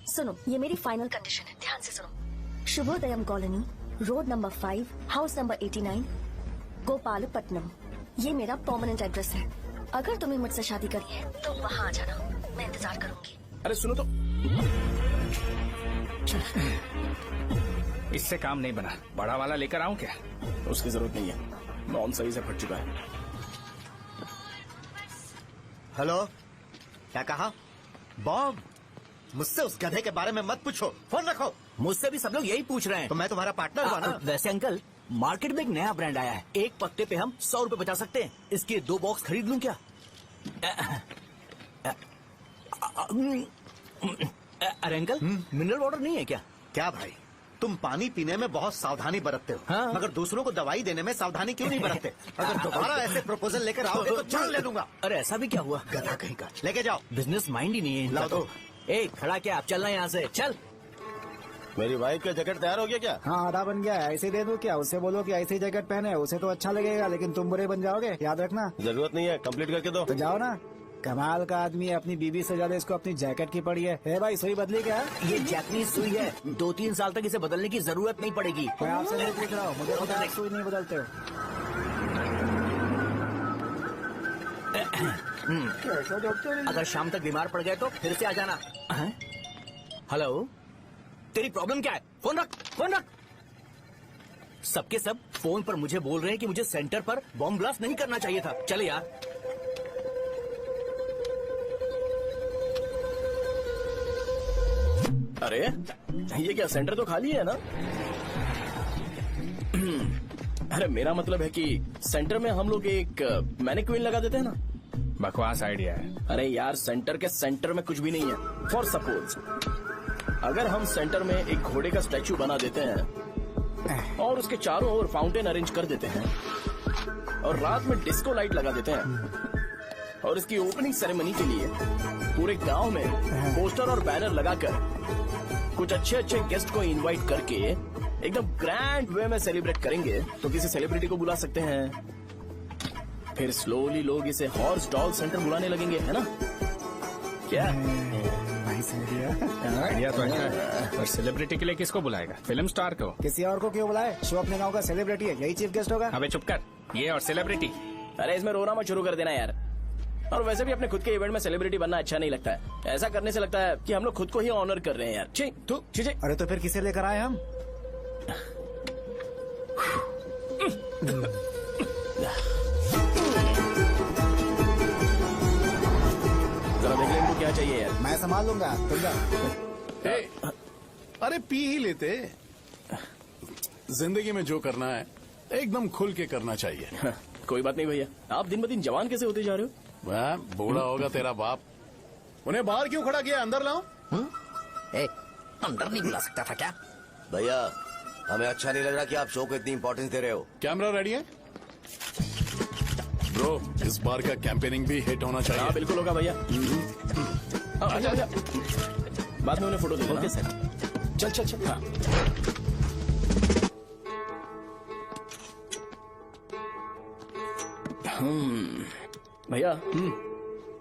सुनो, ये मेरी फाइनल कंडीशन है, ध्यान से सुनो। Shubhodayam colony, road number 5, house number 89, Gopalapatnam. ये मेरा परमानेंट एड्रेस है। अगर तुम्हें मुझसे शादी करनी है तो वहाँ आ जाना, मैं इंतजार करूंगी। अरे सुनो तो। इससे काम नहीं बना, बड़ा वाला लेकर आऊं क्या? उसकी जरूरत नहीं है, बॉम्ब सही से फट चुका है। हेलो, क्या कहा? बॉम्ब? मुझसे उस गधे के बारे में मत पूछो, फोन रखो। मुझसे भी सब लोग यही पूछ रहे हैं। तो मैं तुम्हारा पार्टनर हुआ ना? वैसे अंकल, मार्केट में एक नया ब्रांड आया है, एक पत्ते पे हम 100 रुपए बचा सकते हैं। इसके 2 बॉक्स खरीद लूं क्या? अरे अंकल, मिनरल वाटर नहीं है क्या? क्या भाई, तुम पानी पीने में बहुत सावधानी बरतते हो, हाँ। मगर दूसरों को दवाई देने में सावधानी क्यों नहीं बरतते? अगर दोबारा ऐसे प्रपोजल लेकर आओगे तो जान ले लूंगा। अरे ऐसा भी क्या हुआ? गधा कहीं का, लेके जाओ। बिजनेस माइंड ही नहीं है इनका लाओ तो। दो। ए खड़ा क्या, आप चलना यहाँ से, चल। मेरी वाइफ का जैकेट तैयार हो गया क्या? हाँ, आधा बन गया है। ऐसे दे दो क्या? उससे बोलो कि ऐसे ही जैकेट पहने, उसे तो अच्छा लगेगा, लेकिन तुम बुरे बन जाओगे, याद रखना। जरूरत नहीं है, कंप्लीट करके दो। तो जाओ ना। कमाल का आदमी है, अपनी बीवी से ज्यादा इसको अपनी जैकेट की पड़ी है। हे भाई, सुई बदली क्या? ये जैपनीज सुई है, 2-3 साल तक इसे बदलने की जरूरत नहीं पड़ेगी। मैं आपसे नहीं पूछ रहा हूँ, मुझे पता है आप सुई नहीं बदलते हो। अगर शाम तक बीमार पड़ गए तो फिर से आ जाना। हेलो, तेरी प्रॉब्लम क्या है? फोन रख, फोन रख। सबके सब फोन पर मुझे बोल रहे हैं कि मुझे सेंटर पर बॉम्ब ब्लास्ट नहीं करना चाहिए था। चले यार। अरे ये क्या, सेंटर तो खाली है ना? अरे मेरा मतलब है कि सेंटर में हम लोग एक मैनिक्विन लगा देते हैं ना। बकवास आइडिया है। अरे यार सेंटर के सेंटर में कुछ भी नहीं है। फॉर सपोज अगर हम सेंटर में एक घोड़े का स्टैचू बना देते हैं और उसके चारों ओर फाउंटेन अरेंज कर देते हैं और रात में डिस्को लाइट लगा देते हैं और इसकी ओपनिंग सेरेमनी के लिए पूरे गांव में पोस्टर और बैनर लगाकर कुछ अच्छे अच्छे गेस्ट को इनवाइट करके एकदम ग्रैंड वे में सेलिब्रेट करेंगे तो किसी सेलिब्रिटी को बुला सकते हैं। फिर स्लोली लोग इसे हॉर्स डॉल सेंटर बुलाने लगेंगे, है ना? क्या आइडिया तो अच्छा है, पर सेलिब्रिटी के लिए किसको बुलाएगा? फिल्म स्टार को। किसी और को क्यों बुलाए? शो अपने गांव का सेलिब्रिटी है, यही चीफ गेस्ट होगा। अबे चुप कर, ये और सेलिब्रिटी। अरे इसमें रोना मत शुरू कर देना यार। और वैसे भी अपने खुद के इवेंट में सेलिब्रिटी बनना अच्छा नहीं लगता है। ऐसा करने से लगता है कि हम लोग खुद को ही ऑनर कर रहे हैं यार। छी तू छी। अरे तो फिर किसे लेकर आए हम? जरा देख ले इनको क्या चाहिए यार। मैं संभाल लूंगा, तुम जा। अरे पी ही लेते। जिंदगी में जो करना है एकदम खुल के करना चाहिए। कोई बात नहीं भैया, आप दिन ब दिन जवान कैसे होते जा रहे हो? वह बूढ़ा होगा तेरा बाप। उन्हें बाहर क्यों खड़ा किया? अंदर लाओ। अंदर नहीं बुला सकता था क्या? भैया हमें अच्छा नहीं लग रहा कि आप शो को इतनी इंपॉर्टेंस दे रहे हो। कैमरा रेडी है ब्रो? इस बार का कैंपेनिंग भी हिट होना चाहिए। हाँ बिल्कुल होगा भैया। अच्छा बाद में उन्हें फोटो दे देना। सर चल चल चल। हाँ। भैया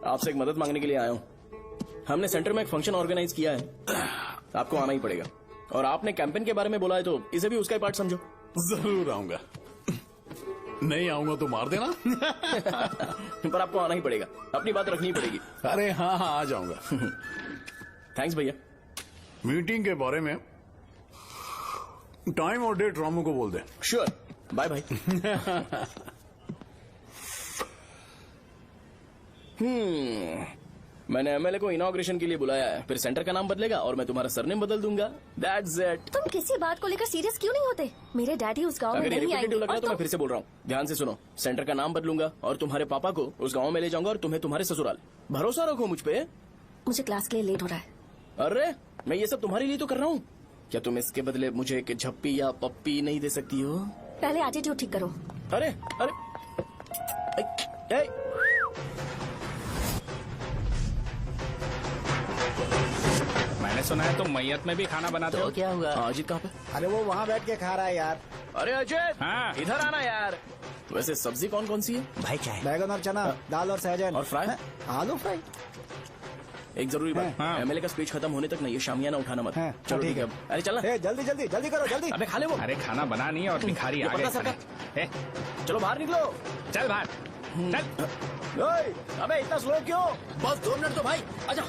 आपसे एक मदद मांगने के लिए आया हूँ। हमने सेंटर में एक फंक्शन ऑर्गेनाइज किया है, आपको आना ही पड़ेगा। और आपने कैंपेन के बारे में बोला है तो इसे भी उसका ही पार्ट समझो। जरूर आऊंगा। नहीं आऊंगा तो मार देना। पर आपको आना ही पड़ेगा, अपनी बात रखनी पड़ेगी। अरे हाँ हाँ आ जाऊंगा। थैंक्स भैया। मीटिंग के बारे में टाइम और डेट रामू को बोल दे। Sure, bye bye. मैंने एमएलए को इनॉग्रेशन के लिए बुलाया है, फिर सेंटर का नाम बदलेगा और मैं तुम्हारा सरनेम बदल दूंगा। That's it. तुम किसी बात को लेकर सीरियस क्यों नहीं होते? मेरे डैडी उस गांव में अगर नहीं आएंगे। लग रहा है तो मैं फिर से बोल रहा हूँ, ध्यान से सुनो। सेंटर का नाम बदलूंगा और तुम्हारे पापा को उस गांव में ले जाऊंगा और तुम्हें तुम्हारे ससुराल। भरोसा रखो मुझ पे। मुझे क्लास के लिए लेट हो रहा है। अरे मैं ये सब तुम्हारे लिए तो कर रहा हूँ। क्या तुम इसके बदले मुझे एक झप्पी या पप्पी नहीं दे सकती हो? पहले एटीट्यूड ठीक करो। अरे अरे मैंने सुना है तुम मैयत में भी खाना बनाते हो। क्या हुआ? अजीत कहाँ पे? अरे वो वहाँ बैठ के खा रहा है यार। अरे अजय हाँ। इधर आना यार। वैसे सब्जी कौन कौन सी है? भाई क्या है? बैगन और चना, दाल और सहजन और फ्राई? आलू फ्राई। एक जरूरी बात, एमएलए का स्पीच खत्म होने तक ना ये शामियाना उठाना मत। चलो ठीक है। अरे चल ना। जल्दी जल्दी जल्दी करो जल्दी। अबे खा ले वो। अरे खाना बना नहीं है और भिखारी आ गए। चलो बाहर निकलो। चल बाहर चल। अबे इतना स्लो क्यों? बस 2 मिनट तो भाई, आजा।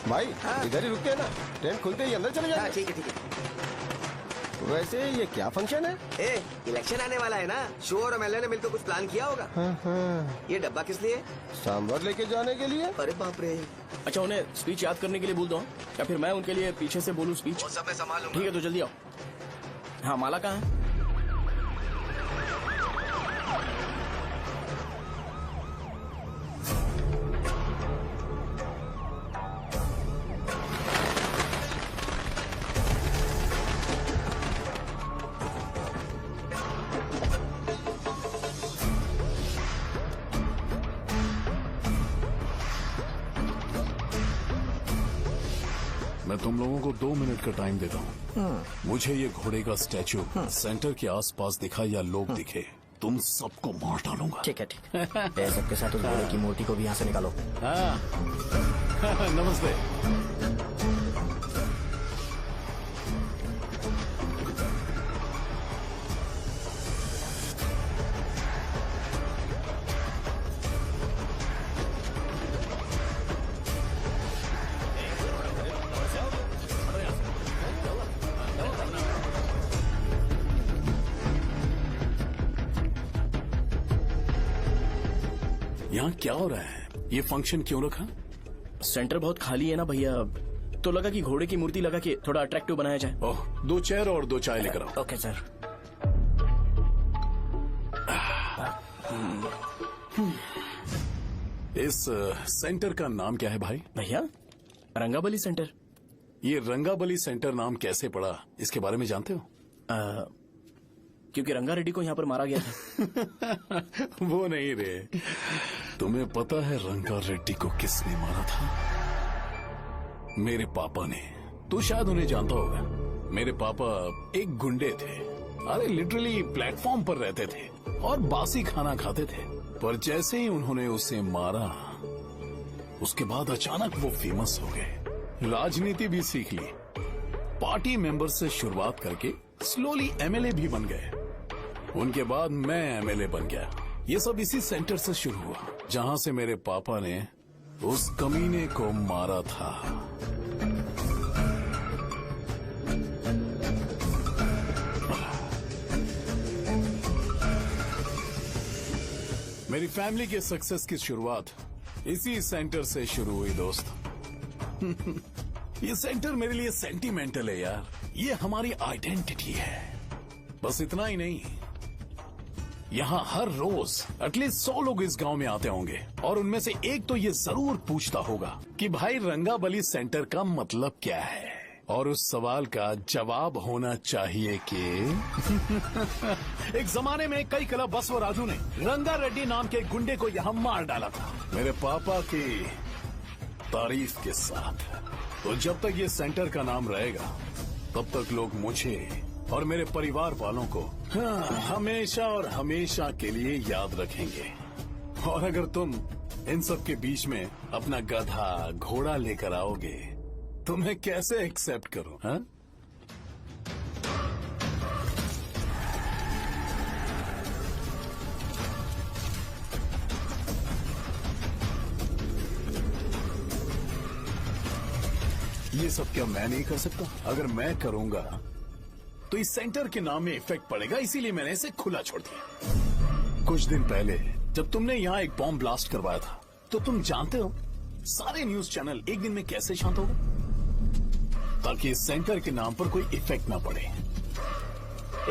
भाई इधर ही रुकते हैं ना, ट्रेन खुलते ही अंदर चले जाए। ठीक है। वैसे ये क्या फंक्शन है? इलेक्शन आने वाला है ना, शो और एमएलए ने मिलकर कुछ प्लान किया होगा। ये डब्बा किस लिए? सांभर लेके जाने के लिए। अरे बाप रे। अच्छा उन्हें स्पीच याद करने के लिए बोल दो या फिर मैं उनके लिए पीछे से बोलूं स्पीच? वो सब मैं संभालूंगा। ठीक है तो जल्दी आओ। हाँ माला कहाँ है? मैं तुम लोगों को 2 मिनट का टाइम देता हूँ। मुझे ये घोड़े का स्टैचू सेंटर के आसपास दिखा या लोग दिखे, तुम सबको मार डालूंगा। ठीक है सबके साथ उस घोड़े की मूर्ति को भी यहाँ से निकालो। हाँ। नमस्ते। यहाँ क्या हो रहा है? ये फंक्शन क्यों रखा? सेंटर बहुत खाली है ना भैया, तो लगा कि घोड़े की मूर्ति लगा के थोड़ा अट्रैक्टिव बनाया जाए। ओह 2 चेयर और 2 चाय लेकर आओ। Okay sir. इस सेंटर का नाम क्या है भाई? भैया रंगाबली सेंटर। ये रंगाबली सेंटर नाम कैसे पड़ा, इसके बारे में जानते हो? क्योंकि रंगा रेड्डी को यहाँ पर मारा गया था। वो नहीं रे, तुम्हें पता है रंगा रेड्डी को किसने मारा था? मेरे पापा ने। तू शायद उन्हें जानता होगा। मेरे पापा एक गुंडे थे। अरे लिटरली प्लेटफॉर्म पर रहते थे और बासी खाना खाते थे। पर जैसे ही उन्होंने उसे मारा, उसके बाद अचानक वो फेमस हो गए। राजनीति भी सीख ली, पार्टी मेंबर से शुरुआत करके स्लोली एमएलए भी बन गए। उनके बाद मैं एमएलए बन गया। ये सब इसी सेंटर से शुरू हुआ, जहां से मेरे पापा ने उस कमीने को मारा था। मेरी फैमिली के सक्सेस की शुरुआत इसी सेंटर से शुरू हुई दोस्त। ये सेंटर मेरे लिए सेंटिमेंटल है यार। ये हमारी आइडेंटिटी है। बस इतना ही नहीं, यहाँ हर रोज एटलीस्ट 100 लोग इस गांव में आते होंगे और उनमें से एक तो ये जरूर पूछता होगा कि भाई रंगाबली सेंटर का मतलब क्या है। और उस सवाल का जवाब होना चाहिए कि एक जमाने में कई कला बसवराजू ने रंगा रेड्डी नाम के गुंडे को यहाँ मार डाला था, मेरे पापा की तारीफ के साथ। तो जब तक ये सेंटर का नाम रहेगा, तब तक लोग मुझे और मेरे परिवार वालों को हमेशा और हमेशा के लिए याद रखेंगे। और अगर तुम इन सब के बीच में अपना गधा घोड़ा लेकर आओगे तो मैं कैसे एक्सेप्ट करूं? हाँ? ये सब क्या मैं नहीं कर सकता? अगर मैं करूंगा तो इस सेंटर के नाम में इफेक्ट पड़ेगा, इसीलिए मैंने इसे खुला छोड़ दिया। कुछ दिन पहले जब तुमने यहाँ एक बॉम्ब ब्लास्ट करवाया था, तो तुम जानते हो सारे न्यूज चैनल एक दिन में कैसे शांत हो गए? ताकि इस सेंटर के नाम पर कोई इफेक्ट ना पड़े।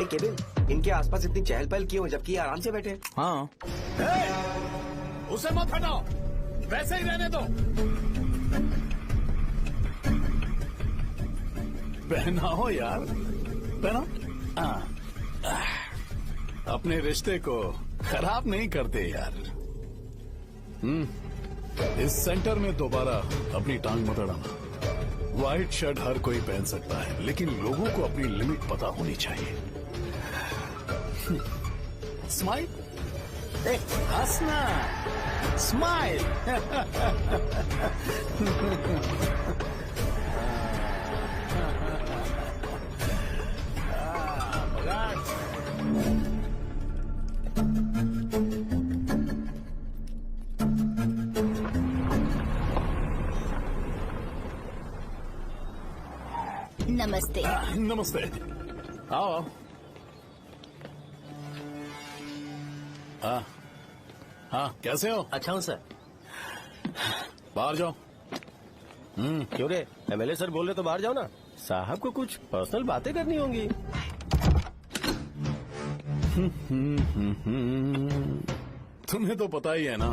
केविन, इनके आसपास इतनी चहल पहल क्यों, जबकि ये आराम से बैठे? हाँ। उसे मत हटाओ, वैसे ही रहने दो। पहनाओ यार, पहनाओ। अपने रिश्ते को खराब नहीं करते यार। इस सेंटर में दोबारा अपनी टांग मत अड़ाना। व्हाइट शर्ट हर कोई पहन सकता है, लेकिन लोगों को अपनी लिमिट पता होनी चाहिए। स्माइल, हंसना, स्माइल। नमस्ते। नमस्ते, आओ। हाँ, कैसे हो? अच्छा हूँ सर। बाहर जाओ। क्यों रे, एमएलए सर बोल रहे तो बाहर जाओ ना। साहब को कुछ पर्सनल बातें करनी होंगी। तुम्हें तो पता ही है ना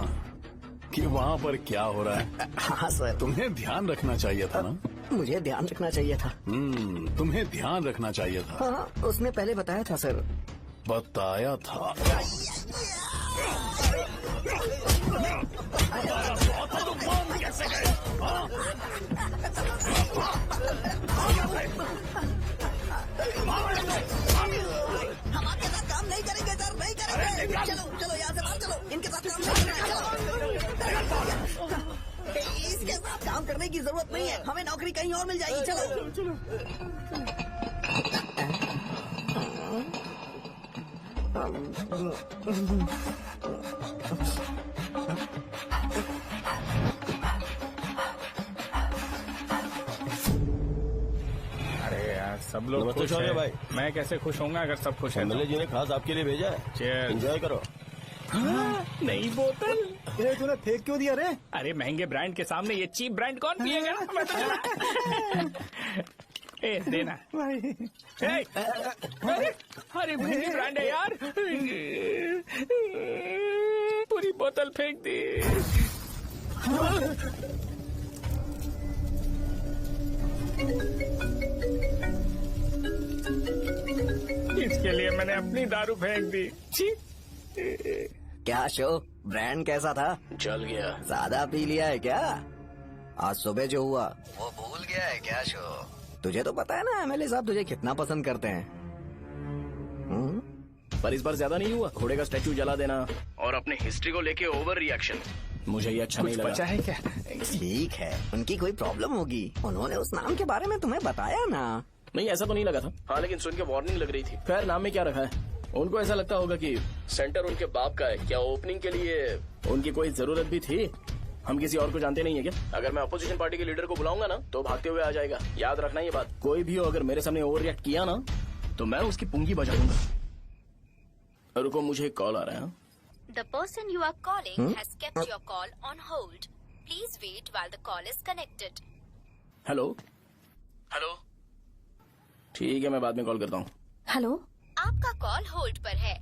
कि वहाँ पर क्या हो रहा है। हाँ सर। तुम्हें ध्यान रखना चाहिए था ना। मुझे ध्यान रखना चाहिए था। तुम्हें ध्यान रखना चाहिए था। हाँ, उसने पहले बताया था सर। बताया था? कैसे गए? हम आपके साथ काम नहीं करेंगे सर, नहीं करेंगे। चलो चलो यहाँ से बाहर चलो, इनके साथ काम नहीं करेंगे। इसके साथ काम करने की जरूरत नहीं है, हमें नौकरी कहीं और मिल जाएगी। चलो चलो। अरे यार, सब लोग खुश हैं भाई। मैं कैसे खुश होऊंगा अगर सब खुश हैं? एमएलए जी ने खास आपके लिए भेजा है। चेयर, एंजॉय करो। नई बोतल। तूने फेंक क्यों दिया रे? अरे महंगे ब्रांड के सामने ये चीप ब्रांड कौन पिएगा? मैं तो ए, देना। अरे महंगी ब्रांड है यार। फेंक दी। इसके लिए मैंने अपनी दारू फेंक दी। छी। क्या शो, ब्रांड कैसा था? जल गया। ज्यादा पी लिया है क्या? आज सुबह जो हुआ वो भूल गया है क्या शो? तुझे तो पता है ना एमएलए साहब तुझे कितना पसंद करते हैं। पर इस बार ज्यादा नहीं हुआ। घोड़े का स्टैचू जला देना और अपने हिस्ट्री को लेके ओवर रिएक्शन, मुझे ये अच्छा नहीं लगा। बचा है क्या? ठीक है, उनकी कोई प्रॉब्लम होगी, उन्होंने उस नाम के बारे में तुम्हें बताया ना? नहीं ऐसा तो नहीं लगा था। हाँ लेकिन सुन के वार्निंग लग रही थी। खैर नाम में क्या रखा है, उनको ऐसा लगता होगा कि सेंटर उनके बाप का है। क्या ओपनिंग के लिए उनकी कोई जरूरत भी थी? हम किसी और को जानते नहीं है क्या? अगर मैं अपोजिशन पार्टी के लीडर को बुलाऊंगा ना तो भागते हुए आ जाएगा। याद रखना ये बात। कोई भी हो अगर मेरे सामने ओवर रिएक्ट किया ना तो मैं उसकी पुंगी बजा दूंगा। रुको मुझे कॉल आ रहा है। The person you are calling has kept your call on hold. Please wait while the call is connected. Hello hello, ठीक है मैं बाद में कॉल करता हूँ। हेलो, आपका कॉल होल्ड पर है,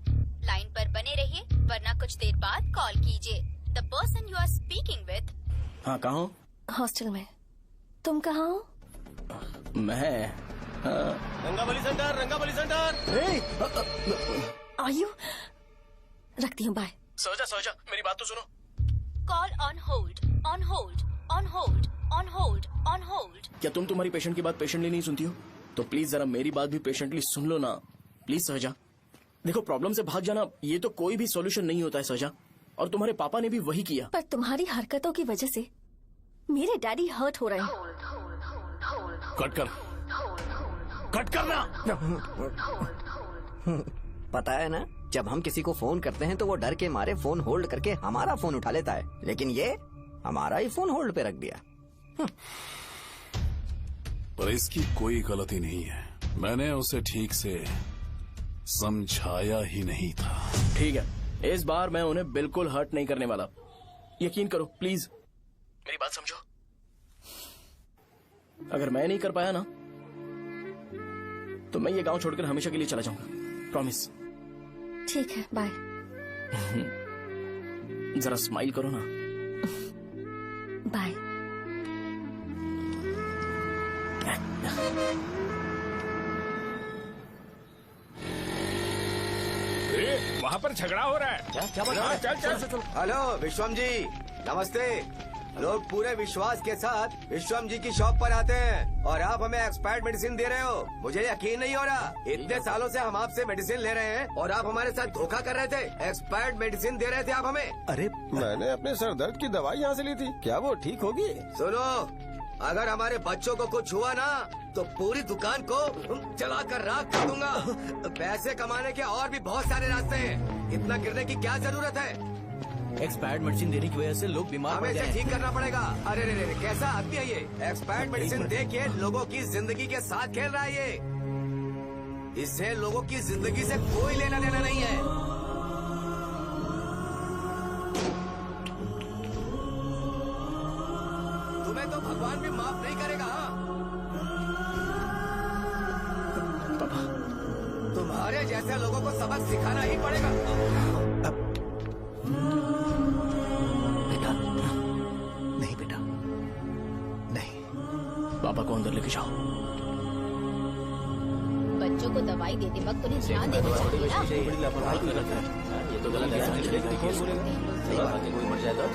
लाइन पर बने रहिए वरना कुछ देर बाद कॉल कीजिए। The person you are speaking with. हाँ कहाँ हो? हॉस्टल में। तुम कहाँ हो? मैं रंगाबली सेंटर, रंगाबली सेंटर। आयु, रखती हूँ, बाय। सोचा मेरी बात तो सुनो। Call on hold, on hold, on hold, on hold, on hold. क्या तुम तुम्हारी पेशेंट की बात पेशेंटली नहीं सुनती हो? तो प्लीज जरा मेरी बात भी पेशेंटली सुन लो ना। प्लीज सहजा, देखो प्रॉब्लम से भाग जाना ये तो कोई भी सॉल्यूशन नहीं होता है सहजा, और तुम्हारे पापा ने भी वही किया। पर तुम्हारी हरकतों की वजह से मेरे डैडी हर्ट हो रहे हैं। कट करना। पता है ना, जब हम किसी को फोन करते हैं तो वो डर के मारे फोन होल्ड करके हमारा फोन उठा लेता है, लेकिन ये हमारा ही फोन होल्ड पे रख दिया। पर इसकी कोई गलती नहीं है, मैंने उसे ठीक से समझाया ही नहीं था। ठीक है, इस बार मैं उन्हें बिल्कुल हर्ट नहीं करने वाला, यकीन करो प्लीज, मेरी बात समझो। अगर मैं नहीं कर पाया ना तो मैं ये गांव छोड़कर हमेशा के लिए चला जाऊंगा, प्रॉमिस। ठीक है, बाय। जरा स्माइल करो ना। बाय। वहाँ पर झगड़ा हो रहा है। क्या बात है? चल। हेलो विश्वम जी, नमस्ते। लोग पूरे विश्वास के साथ विश्वम जी की शॉप पर आते हैं और आप हमें एक्सपायर्ड मेडिसिन दे रहे हो। मुझे यकीन नहीं हो रहा, इतने सालों से हम आपसे मेडिसिन ले रहे हैं और आप हमारे साथ धोखा कर रहे थे। एक्सपायर्ड मेडिसिन दे रहे थे आप हमें। अरे मैंने अपने सर दर्द की दवाई यहाँ से ली थी, क्या वो ठीक होगी? सुनो, अगर हमारे बच्चों को कुछ हुआ ना तो पूरी दुकान को जला कर राख कर दूंगा। पैसे कमाने के और भी बहुत सारे रास्ते हैं, इतना गिरने की क्या जरूरत है? एक्सपायर्ड मेडिसिन देने की वजह से लोग बीमार पड़ हमें गए इसे ठीक करना पड़ेगा। अरे रे, कैसा आदमी है ये? एक्सपायर्ड मेडिसिन दे के लोगों की जिंदगी के साथ खेल रहा है ये। इससे लोगों की जिंदगी से कोई लेना देना नहीं है। तुम्हें तो भगवान भी माफ नहीं करेगा। तुम्हारे जैसे लोगों को सबक सिखाना ही पड़ेगा। नहीं बेटा, नहीं। पापा को अंदर लेके जाओ। बच्चों को दवाई देते वक्त उन्हें ध्यान देना चाहिए ना। ये तो गलत है। कोई मर जाएगा।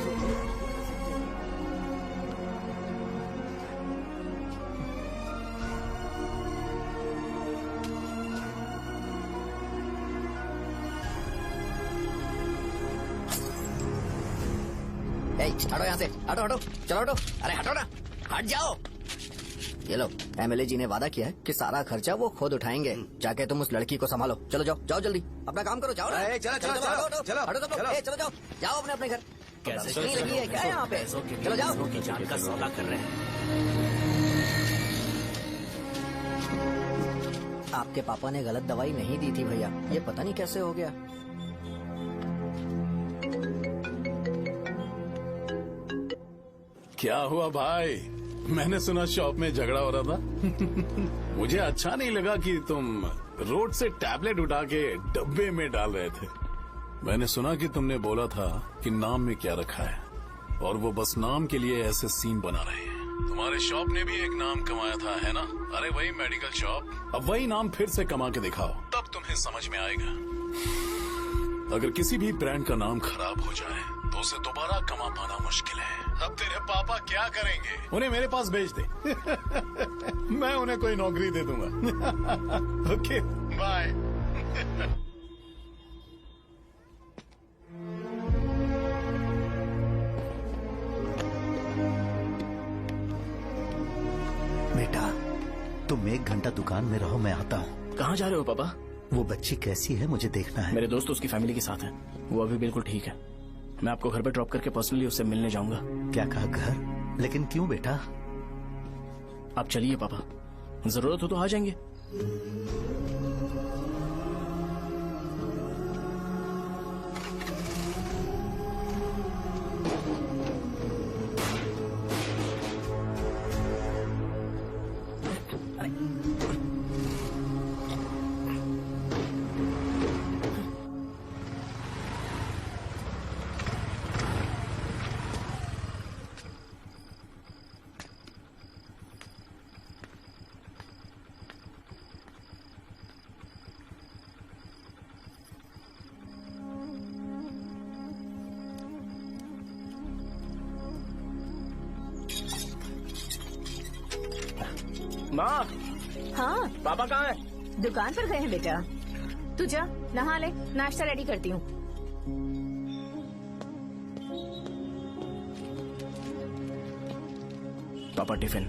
हटो यहाँ से, हटो हटो, चलो हटो। अरे हटो ना, हट जाओ। ये लो, एमएलए जी ने वादा किया है कि सारा खर्चा वो खुद उठाएंगे। जाके तुम उस लड़की को संभालो। चलो जाओ, जाओ जल्दी, अपना काम करो। जाओ ना, चलो हटो सब लोग, चलो जाओ, जाओ अपने घर। कैसे नहीं लगी है क्या यहाँ पे? चलो जाओ। की जान का सौदा कर रहे हैं। आपके पापा ने गलत दवाई नहीं दी थी भैया, ये पता नहीं कैसे हो गया। क्या हुआ भाई? मैंने सुना शॉप में झगड़ा हो रहा था। मुझे अच्छा नहीं लगा कि तुम रोड से टैबलेट उठा के डब्बे में डाल रहे थे। मैंने सुना कि तुमने बोला था कि नाम में क्या रखा है, और वो बस नाम के लिए ऐसे सीन बना रहे हैं। तुम्हारे शॉप ने भी एक नाम कमाया था, है ना? अरे वही मेडिकल शॉप। अब वही नाम फिर से कमा के दिखाओ, तब तुम्हें समझ में आएगा। अगर किसी भी ब्रांड का नाम खराब हो जाए तो उसे दोबारा कमा पाना मुश्किल है। अब तेरे पापा क्या करेंगे? उन्हें मेरे पास भेज दे। मैं उन्हें कोई नौकरी दे दूंगा। Okay, bye. बेटा, तुम 1 घंटा दुकान में रहो, मैं आता हूँ। कहाँ जा रहे हो पापा? वो बच्ची कैसी है मुझे देखना है। मेरे दोस्त उसकी फैमिली के साथ है, वो अभी बिल्कुल ठीक है। मैं आपको घर पे ड्रॉप करके पर्सनली उससे मिलने जाऊंगा। क्या कहा घर? लेकिन क्यों बेटा? आप चलिए पापा, जरूरत हो तो आ जाएंगे। माँ। हाँ पापा कहाँ है? दुकान पर गए हैं बेटा। तू जा नहा ले, नाश्ता रेडी करती हूँ। पापा टिफिन।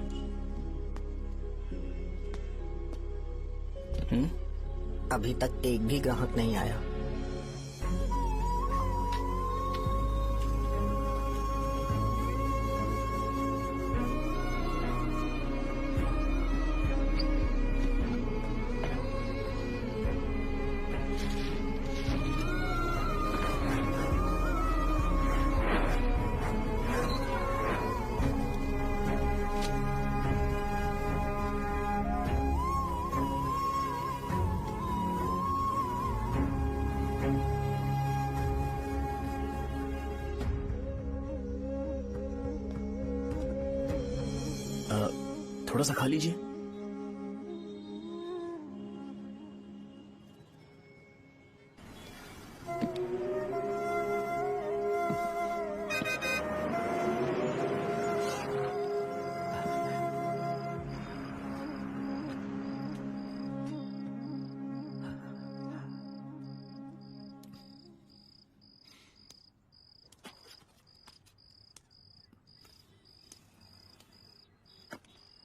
अभी तक एक भी ग्राहक नहीं आया। थोड़ा सा खा लीजिए।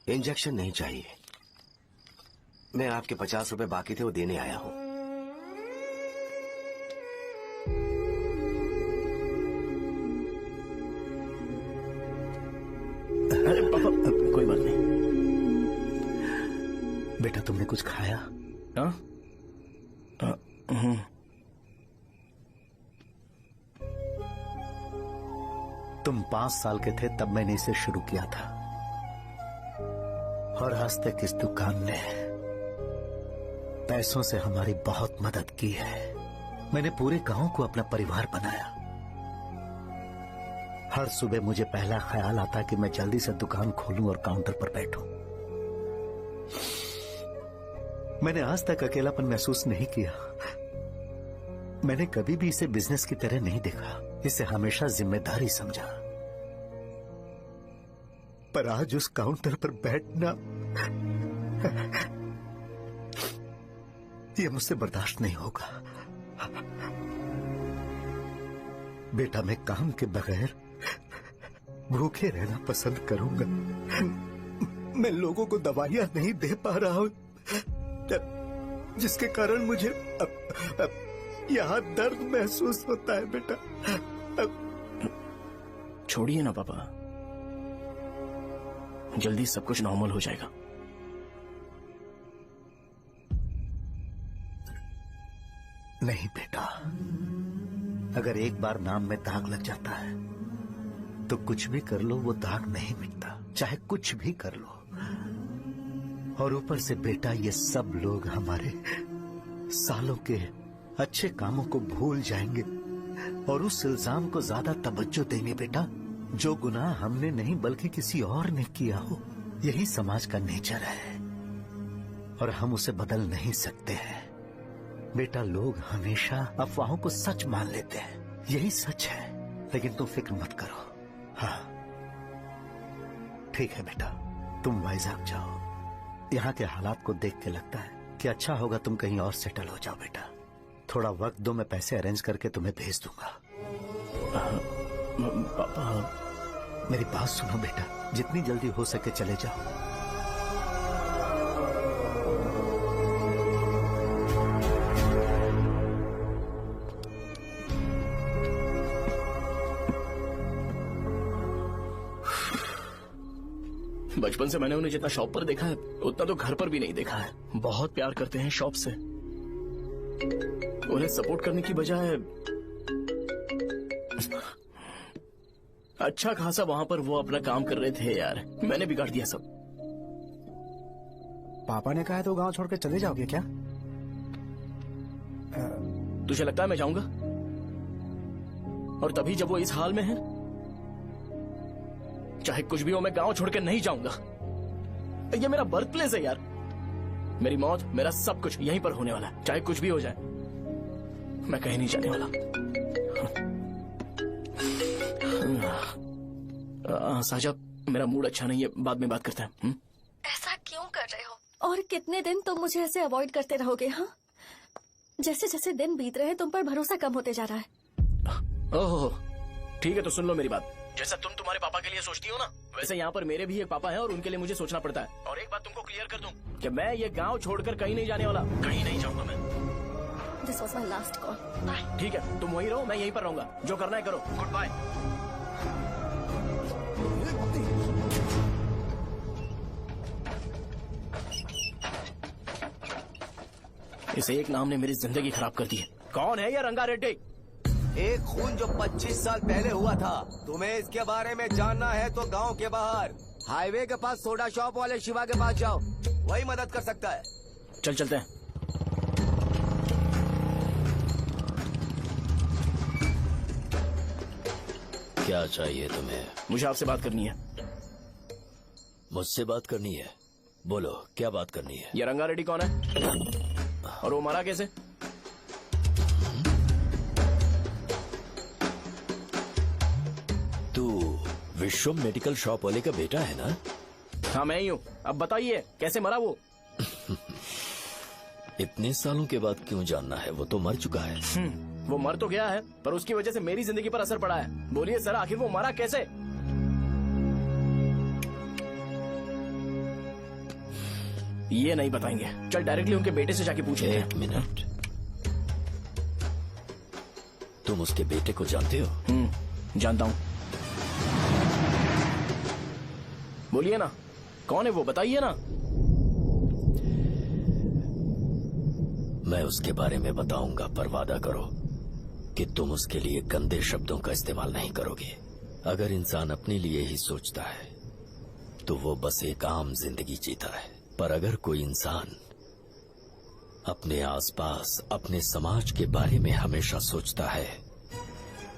इंजेक्शन नहीं चाहिए। मैं आपके 50 रुपए बाकी थे, वो देने आया हूं। अरे पापा, कोई बात नहीं। बेटा तुमने कुछ खाया? हाँ? तुम 5 साल के थे तब मैंने इसे शुरू किया था, और आज तक इस दुकान ने पैसों से हमारी बहुत मदद की है। मैंने पूरे गांव को अपना परिवार बनाया। हर सुबह मुझे पहला ख्याल आता कि मैं जल्दी से दुकान खोलूं और काउंटर पर बैठूं। मैंने आज तक अकेलापन महसूस नहीं किया। मैंने कभी भी इसे बिजनेस की तरह नहीं देखा, इसे हमेशा जिम्मेदारी समझा। पर आज उस काउंटर पर बैठना ये मुझसे बर्दाश्त नहीं होगा। बेटा मैं काम के बगैर भूखे रहना पसंद करूंगा। मैं लोगों को दवाइयां नहीं दे पा रहा हूं, जिसके कारण मुझे यहां दर्द महसूस होता है। बेटा छोड़िए ना पापा, जल्दी सब कुछ नॉर्मल हो जाएगा। नहीं बेटा, अगर एक बार नाम में दाग लग जाता है तो कुछ भी कर लो वो दाग नहीं मिटता, चाहे कुछ भी कर लो। और ऊपर से बेटा ये सब लोग हमारे सालों के अच्छे कामों को भूल जाएंगे और उस इल्जाम को ज्यादा तवज्जो देंगे बेटा जो गुनाह हमने नहीं बल्कि किसी और ने किया हो। यही समाज का नेचर है और हम उसे बदल नहीं सकते हैं। बेटा, लोग हमेशा अफवाहों को सच मान लेते हैं, यही सच है, लेकिन तुम फिक्र मत करो। हाँ ठीक है बेटा, तुम वाइजैक जाओ। यहाँ के हालात को देख के लगता है कि अच्छा होगा तुम कहीं और सेटल हो जाओ। बेटा थोड़ा वक्त दो, मैं पैसे अरेंज करके तुम्हें भेज दूंगा। पापा, मेरी बात सुनो बेटा, जितनी जल्दी हो सके चले जाओ। बचपन से मैंने उन्हें जितना शॉप पर देखा है उतना तो घर पर भी नहीं देखा है। बहुत प्यार करते हैं शॉप से। उन्हें सपोर्ट करने की बजाय अच्छा खासा वहां पर वो अपना काम कर रहे थे यार। मैंने बिगाड़ दिया सब। पापा ने कहा तो गांव छोड़ के चले जाओगे क्या? तुझे लगता है मैं जाऊंगा? और तभी जब वो इस हाल में है, चाहे कुछ भी हो मैं गांव छोड़कर नहीं जाऊंगा। ये मेरा बर्थ प्लेस है यार। मेरी मौत, मेरा सब कुछ यहीं पर होने वाला है। चाहे कुछ भी हो जाए मैं कहीं नहीं जाने वाला। साजा, मेरा मूड अच्छा नहीं है, बाद में बात करते हैं। ऐसा क्यों कर रहे हो? और कितने दिन तुम मुझे ऐसे अवॉइड करते रहोगे? हाँ, जैसे जैसे दिन बीत रहे हैं तुम पर भरोसा कम होते जा रहा है। ओहो, ठीक है तो सुन लो मेरी बात। जैसा तुम तुम्हारे पापा के लिए सोचती हो ना, वैसे यहाँ पर मेरे भी एक पापा हैं और उनके लिए मुझे सोचना पड़ता है। और एक बात तुमको क्लियर कर दूं कि मैं ये गांव छोड़कर कहीं नहीं जाने वाला। कहीं नहीं जाऊंगा मैं। This was my last call. Bye. ठीक है, तुम वहीं रहो, मैं यहीं पर रहूंगा। जो करना है करो। Good bye. इस एक नाम ने मेरी जिंदगी खराब कर दी है। कौन है ये रंगा रेड्डी? एक खून जो 25 साल पहले हुआ था। तुम्हें इसके बारे में जानना है तो गांव के बाहर हाईवे के पास सोडा शॉप वाले शिवा के पास जाओ, वही मदद कर सकता है। चल चलते हैं। क्या चाहिए तुम्हें? मुझे आपसे बात करनी है। मुझसे बात करनी है? बोलो, क्या बात करनी है? ये रंगा रेड्डी कौन है और वो मरा कैसे? तू विश्वम मेडिकल शॉप वाले का बेटा है ना? हाँ मैं ही हूँ। अब बताइए कैसे मरा वो? इतने सालों के बाद क्यों जानना है? वो तो मर चुका है। वो मर तो गया है पर उसकी वजह से मेरी जिंदगी पर असर पड़ा है। बोलिए सर, आखिर वो मरा कैसे? ये नहीं बताएंगे। चल डायरेक्टली उनके बेटे से जाके पूछे। एक मिनट, तुम उसके बेटे को जानते हो? जानता हूँ। बोलिए ना, कौन है वो? बताइए ना। मैं उसके बारे में बताऊंगा, पर वादा करो कि तुम उसके लिए गंदे शब्दों का इस्तेमाल नहीं करोगे। अगर इंसान अपने लिए ही सोचता है तो वो बस एक आम जिंदगी जीता है, पर अगर कोई इंसान अपने आसपास, अपने समाज के बारे में हमेशा सोचता है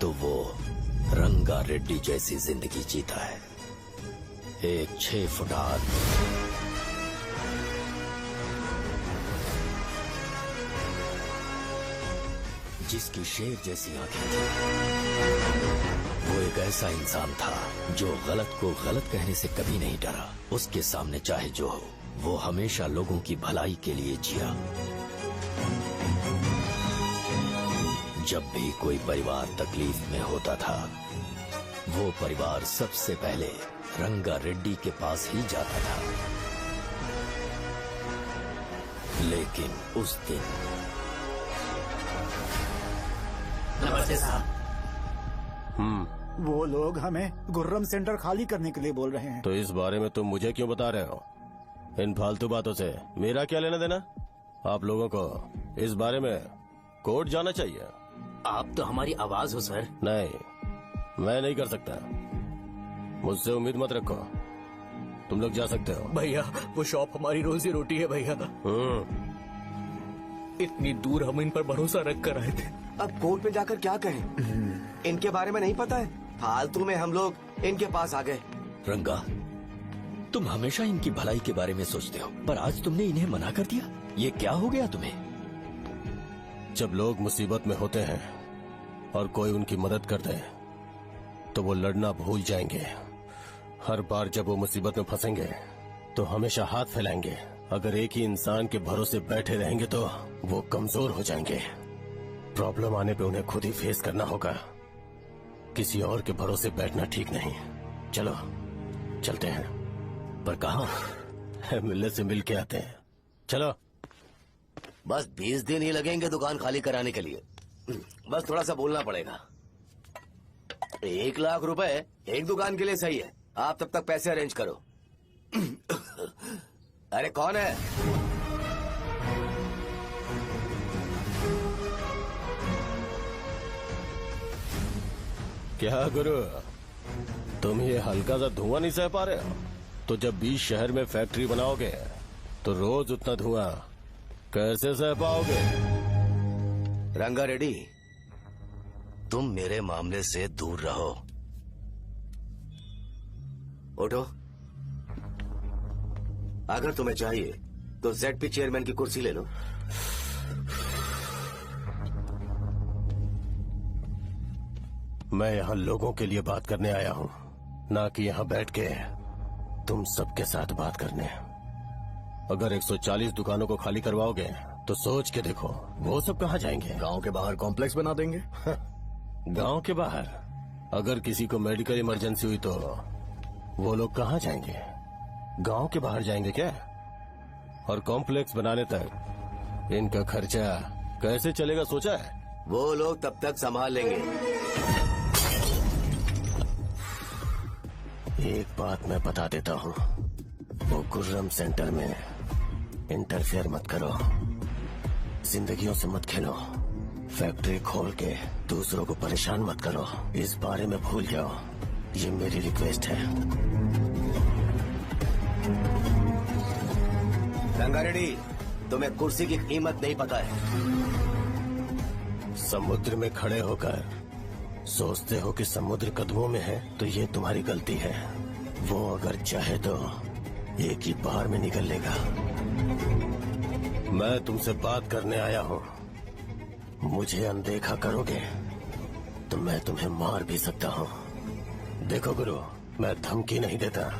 तो वो रंगा रेड्डी जैसी जिंदगी जीता है। एक 6 फुट आदमी, जिसकी शेर जैसी आंखें थी। वो एक ऐसा इंसान था जो गलत को गलत कहने से कभी नहीं डरा। उसके सामने चाहे जो हो, वो हमेशा लोगों की भलाई के लिए जिया। जब भी कोई परिवार तकलीफ में होता था, वो परिवार सबसे पहले रंगा रेड्डी के पास ही जाता था। लेकिन उस दिन नमस्ते साहब। वो लोग हमें गुर्रम सेंटर खाली करने के लिए बोल रहे हैं। तो इस बारे में तुम मुझे क्यों बता रहे हो? इन फालतू बातों से मेरा क्या लेना देना? आप लोगों को इस बारे में कोर्ट जाना चाहिए। आप तो हमारी आवाज हो सर। नहीं, मैं नहीं कर सकता। मुझसे उम्मीद मत रखो। तुम लोग जा सकते हो। भैया, वो शॉप हमारी रोजी रोटी है भैया। इतनी दूर हम इन पर भरोसा रख कर आए थे। अब कोर्ट में जाकर क्या कहें? इनके बारे में नहीं पता है, फालतू में हम लोग इनके पास आ गए। रंगा, तुम हमेशा इनकी भलाई के बारे में सोचते हो, पर आज तुमने इन्हें मना कर दिया। ये क्या हो गया तुम्हें? जब लोग मुसीबत में होते हैं और कोई उनकी मदद कर दे तो वो लड़ना भूल जाएंगे। हर बार जब वो मुसीबत में फंसेंगे तो हमेशा हाथ फैलाएंगे। अगर एक ही इंसान के भरोसे बैठे रहेंगे तो वो कमजोर हो जाएंगे। प्रॉब्लम आने पे उन्हें खुद ही फेस करना होगा। किसी और के भरोसे बैठना ठीक नहीं। चलो चलते हैं। पर कहाँ? मिलने से मिल के आते हैं। चलो। बस 20 दिन ही लगेंगे दुकान खाली कराने के लिए। बस थोड़ा सा बोलना पड़ेगा। 1 लाख रुपए एक दुकान के लिए सही है। आप तब तक पैसे अरेंज करो। अरे कौन है? क्या गुरु, तुम ये हल्का सा धुआं नहीं सह पा रहे हो? तो जब 20 शहर में फैक्ट्री बनाओगे तो रोज उतना धुआं कैसे सह पाओगे? रंगा रेड्डी, तुम मेरे मामले से दूर रहो। उठो। अगर तुम्हें चाहिए तो ZP चेयरमैन की कुर्सी ले लो। मैं यहाँ लोगों के लिए बात करने आया हूँ, ना कि यहाँ बैठ के तुम सबके साथ बात करने। अगर 140 दुकानों को खाली करवाओगे तो सोच के देखो वो सब कहाँ जाएंगे? गांव के बाहर कॉम्प्लेक्स बना देंगे। गांव के बाहर? अगर किसी को मेडिकल इमरजेंसी हुई तो वो लोग कहाँ जाएंगे? गांव के बाहर जाएंगे क्या? और कॉम्प्लेक्स बनाने तक इनका खर्चा कैसे चलेगा सोचा है? वो लोग तब तक संभाल लेंगे। एक बात मैं बता देता हूँ, वो गुर्रम सेंटर में इंटरफेयर मत करो, जिंदगियों से मत खेलो, फैक्ट्री खोल के दूसरों को परेशान मत करो। इस बारे में भूल जाओ, ये मेरी रिक्वेस्ट है। रंगा रेड्डी, तुम्हें कुर्सी की कीमत नहीं पता है। समुद्र में खड़े होकर सोचते हो कि समुद्र कदमों में है तो ये तुम्हारी गलती है। वो अगर चाहे तो एक ही बार में निकल लेगा। मैं तुमसे बात करने आया हूँ, मुझे अनदेखा करोगे तो मैं तुम्हें मार भी सकता हूँ। देखो गुरु, मैं धमकी नहीं देता,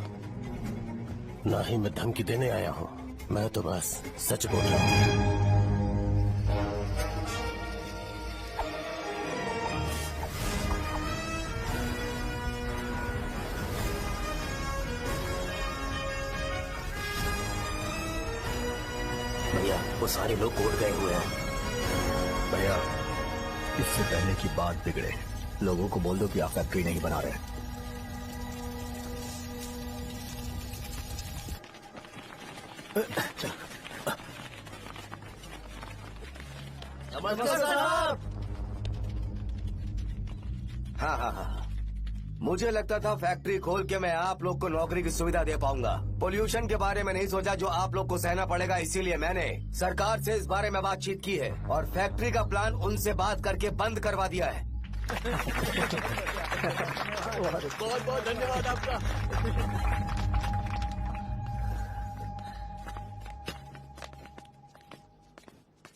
ना ही मैं धमकी देने आया हूँ। मैं तो बस सच बोल रहा हूँ। भैया, वो सारे लोग कोर्ट गए हुए हैं। भैया, इससे पहले की बात बिगड़े, लोगों को बोल दो कि आप फैक्ट्री नहीं बना रहे। नमस्ते साहब। हाँ, मुझे लगता था फैक्ट्री खोल के मैं आप लोग को नौकरी की सुविधा दे पाऊंगा। पोल्यूशन के बारे में नहीं सोचा जो आप लोग को सहना पड़ेगा, इसीलिए मैंने सरकार से इस बारे में बातचीत की है और फैक्ट्री का प्लान उनसे बात करके बंद करवा दिया है। बहुत बहुत धन्यवाद आपका।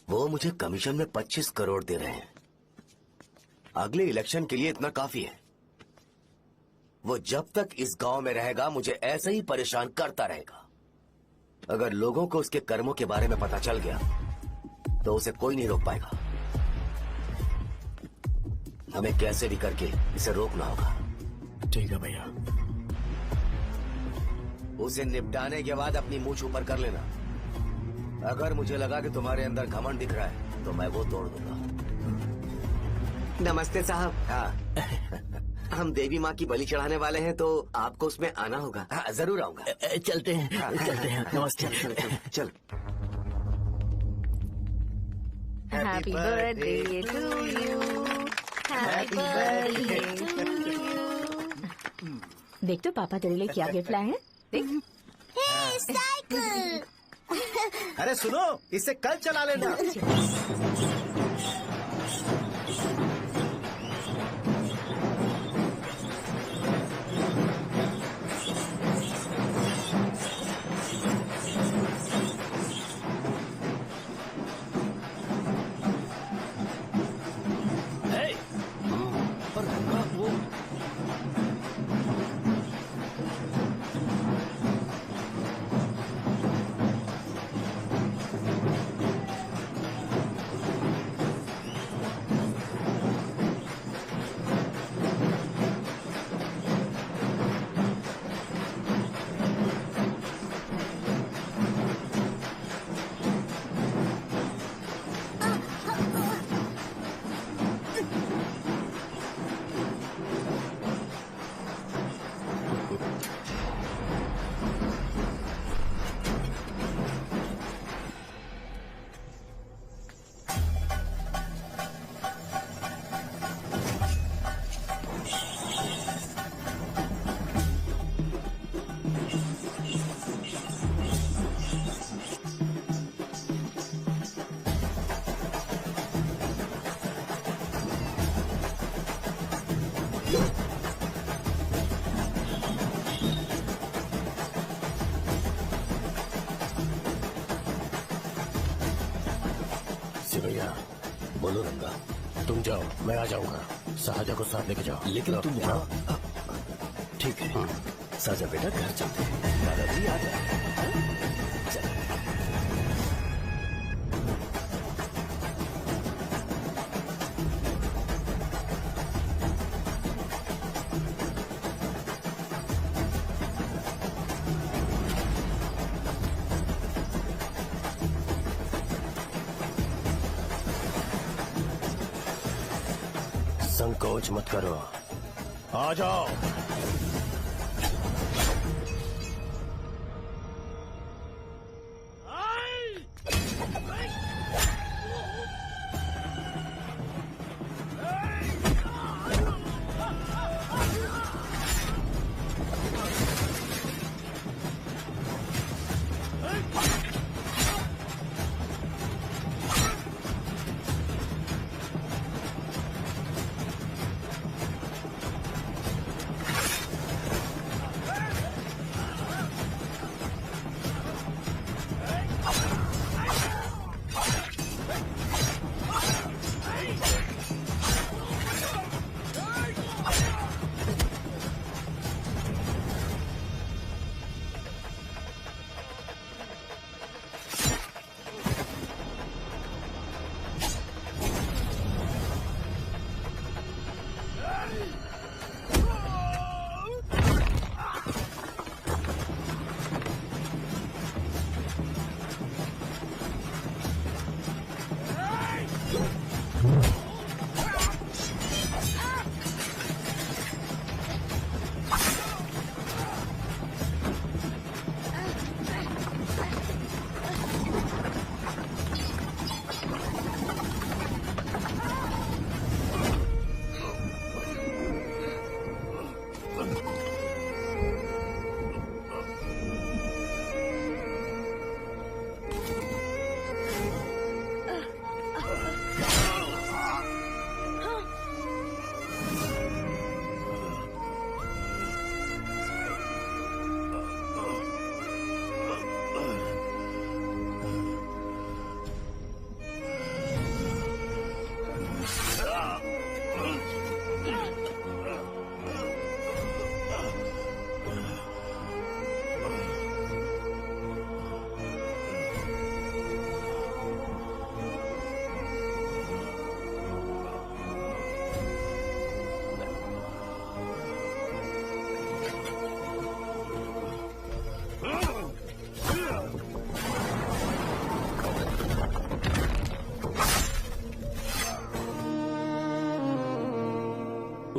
वो मुझे कमीशन में 25 करोड़ दे रहे हैं। अगले इलेक्शन के लिए इतना काफी है। वो जब तक इस गांव में रहेगा मुझे ऐसे ही परेशान करता रहेगा। अगर लोगों को उसके कर्मों के बारे में पता चल गया तो उसे कोई नहीं रोक पाएगा। हमें कैसे भी करके इसे रोकना होगा। ठीक है भैया। उसे निपटाने के बाद अपनी मूंछ ऊपर कर लेना। अगर मुझे लगा कि तुम्हारे अंदर घमंड दिख रहा है तो मैं वो तोड़ दूंगा। नमस्ते साहब। हाँ, हम देवी माँ की बलि चढ़ाने वाले हैं तो आपको उसमें आना होगा। हाँ, जरूर आऊंगा। चलते हैं, चलते हैं। नमस्ते। चल। Happy birthday to you, happy birthday to you. देख तो पापा तेरे लिए क्या गिफ्ट लाए हैं। देख। हे साइकिल। अरे सुनो, इसे कल चला लेना। पर रंगा वो भैया बोलो रंगा, तुम जाओ, मैं आ जाऊंगा। साजा को साथ लेके जाओ। लेकिन तुम यहाँ ठीक है। साजा बेटा घर चलते हैं, दादाजी आ जाए। चल। संकोच मत करो, आ जाओ।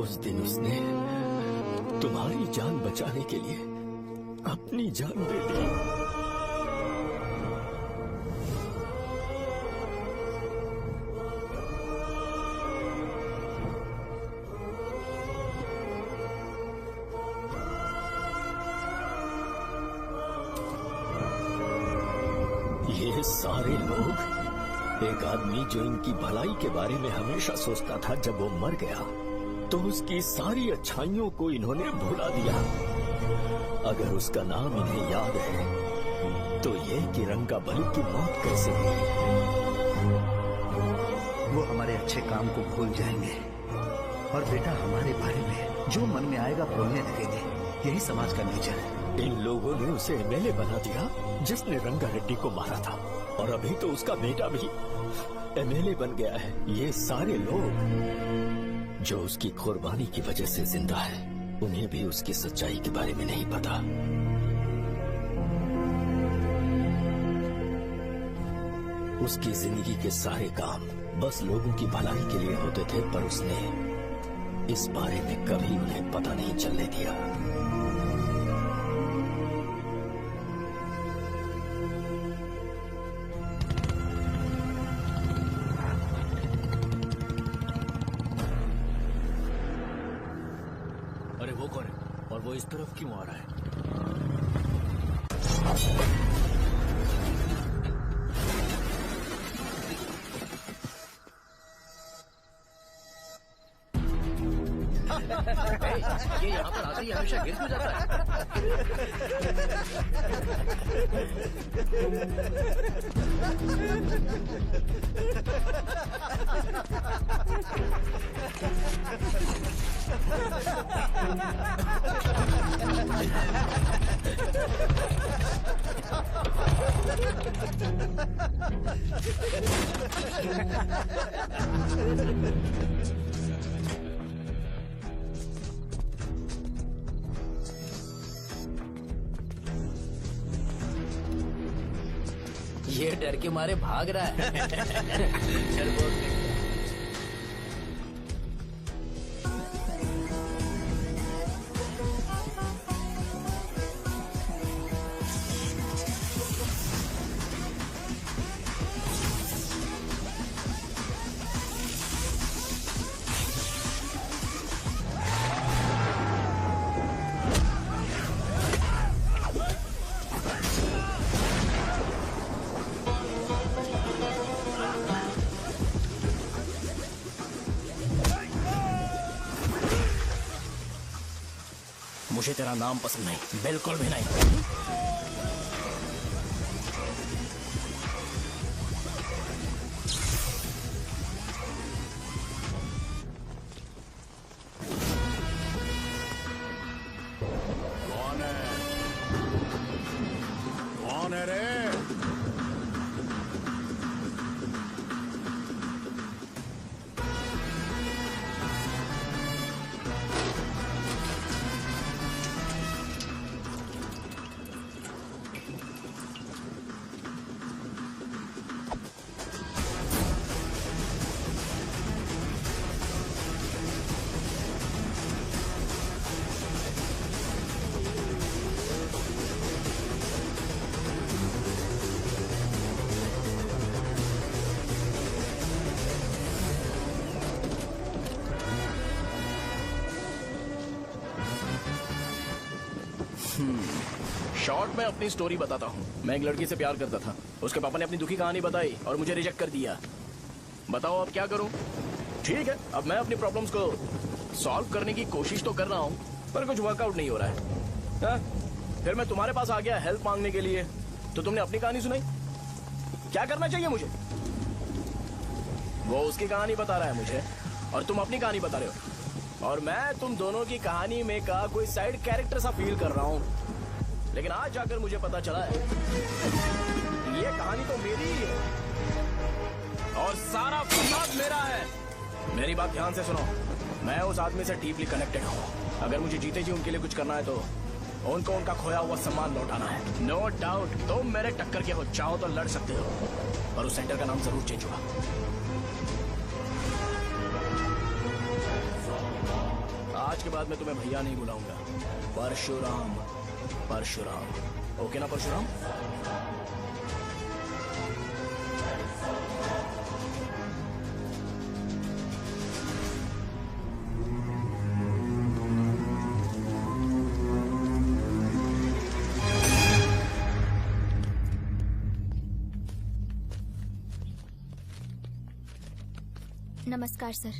उस दिन उसने तुम्हारी जान बचाने के लिए अपनी जान दे दी। ये सारे लोग, एक आदमी जो इनकी भलाई के बारे में हमेशा सोचता था, जब वो मर गया तो उसकी सारी अच्छाइयों को इन्होंने भुला दिया। अगर उसका नाम इन्हें याद है तो ये कि रंगाबली की मौत कैसे हुई। वो हमारे अच्छे काम को भूल जाएंगे और बेटा हमारे बारे में जो मन में आएगा बोलने लगेंगे। यही समाज का नेचर है। इन लोगों ने उसे एमएलए बना दिया जिसने रंगा रेड्डी को मारा था, और अभी तो उसका बेटा भी एमएलए बन गया है। ये सारे लोग जो उसकी कुर्बानी की वजह से जिंदा है, उन्हें भी उसकी सच्चाई के बारे में नहीं पता। उसकी जिंदगी के सारे काम बस लोगों की भलाई के लिए होते थे, पर उसने इस बारे में कभी उन्हें पता नहीं चलने दिया। अरे वो कौन है और वो इस तरफ क्यों आ रहा है? ये यहाँ पर आते ही हमेशा गिर क्यों जाता ये डर के मारे भाग रहा है। डरपोक नहीं। मुझे तेरा नाम पसंद नहीं, बिल्कुल भी नहीं। कौन है? कौन है रे? शॉर्ट में अपनी स्टोरी बताता हूँ। मैं एक लड़की से प्यार करता था। उसके पापा ने अपनी दुखी कहानी बताई और मुझे रिजेक्ट कर दिया। बताओ अब क्या करूँ? ठीक है, अब मैं अपनी प्रॉब्लम्स को सॉल्व करने की कोशिश तो कर रहा हूँ, पर कुछ वर्कआउट नहीं हो रहा है। फिर मैं तुम्हारे पास आ गया हेल्प मांगने के लिए, तो तुमने अपनी कहानी सुनाई। क्या करना चाहिए मुझे? वो उसकी कहानी बता रहा है मुझे और तुम अपनी कहानी बता रहे हो, और मैं तुम दोनों की कहानी में का कोई साइड कैरेक्टर सा फील कर रहा हूँ। लेकिन आज जाकर मुझे पता चला है ये कहानी तो मेरी ही है और सारा फसाद मेरा है। मेरी बात ध्यान से सुनो, मैं उस आदमी से डीपली कनेक्टेड हूँ। अगर मुझे जीते जी उनके लिए कुछ करना है तो उनको उनका खोया हुआ सम्मान लौटाना है। नो डाउट तुम मेरे टक्कर के हो, चाहो तो लड़ सकते हो, पर उस सेंटर का नाम जरूर चेंज होगा। आज के बाद मैं तुम्हें भैया नहीं बुलाऊंगा, परशुराम। परशुराम, ओके ना परशुराम? नमस्कार सर।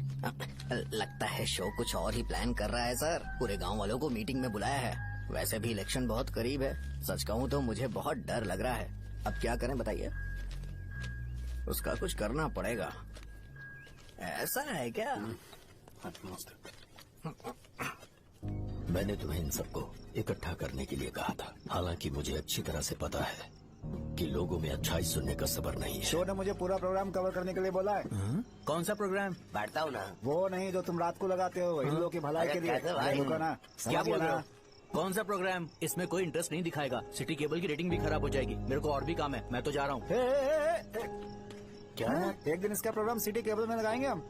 लगता है शो कुछ और ही प्लान कर रहा है सर। पूरे गांव वालों को मीटिंग में बुलाया है। वैसे भी इलेक्शन बहुत करीब है। सच कहूँ तो मुझे बहुत डर लग रहा है। अब क्या करें बताइए? उसका कुछ करना पड़ेगा। ऐसा है क्या? मैंने तुम्हें इन सबको इकट्ठा करने के लिए कहा था। हालांकि मुझे अच्छी तरह से पता है कि लोगों में अच्छाई सुनने का सब्र नहीं है। शो ने मुझे पूरा प्रोग्राम कवर करने के लिए बोला है। कौन सा प्रोग्राम? बैठता हूँ ना। वो नहीं जो तुम रात को लगाते हो, इन लोगों की भलाई के लिए। रुको ना, क्या बोल रहे हो? कौन सा प्रोग्राम? इसमें कोई इंटरेस्ट नहीं दिखाएगा। सिटी केबल की रेटिंग भी खराब हो जाएगी। मेरे को और भी काम है, मैं तो जा रहा हूँ। क्या? एक दिन इसका प्रोग्राम सिटी केबल में लगाएंगे हम।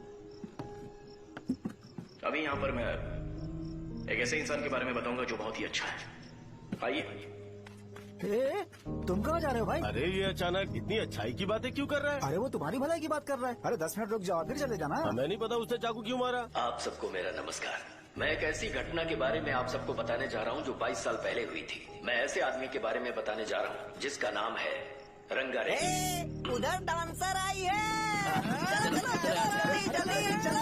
अभी यहाँ पर मैं एक ऐसे इंसान के बारे में बताऊंगा जो बहुत ही अच्छा है। आइए। तुम कहाँ जा रहे हो भाई? अरे ये अचानक इतनी अच्छाई की बातें क्यों कर रहा है? अरे वो तुम्हारी भलाई की बात कर रहा है। अरे 10 मिनट रुक जाओ फिर चले जाना। हमें नहीं पता उसने चाकू क्यों मारा। आप सबको मेरा नमस्कार। मैं एक ऐसी घटना के बारे में आप सबको बताने जा रहा हूँ जो 22 साल पहले हुई थी। मैं ऐसे आदमी के बारे में बताने जा रहा हूँ जिसका नाम है रंगारेड्डी। उधर डांसर आई है। चलो जल्दी जल्दी चलो।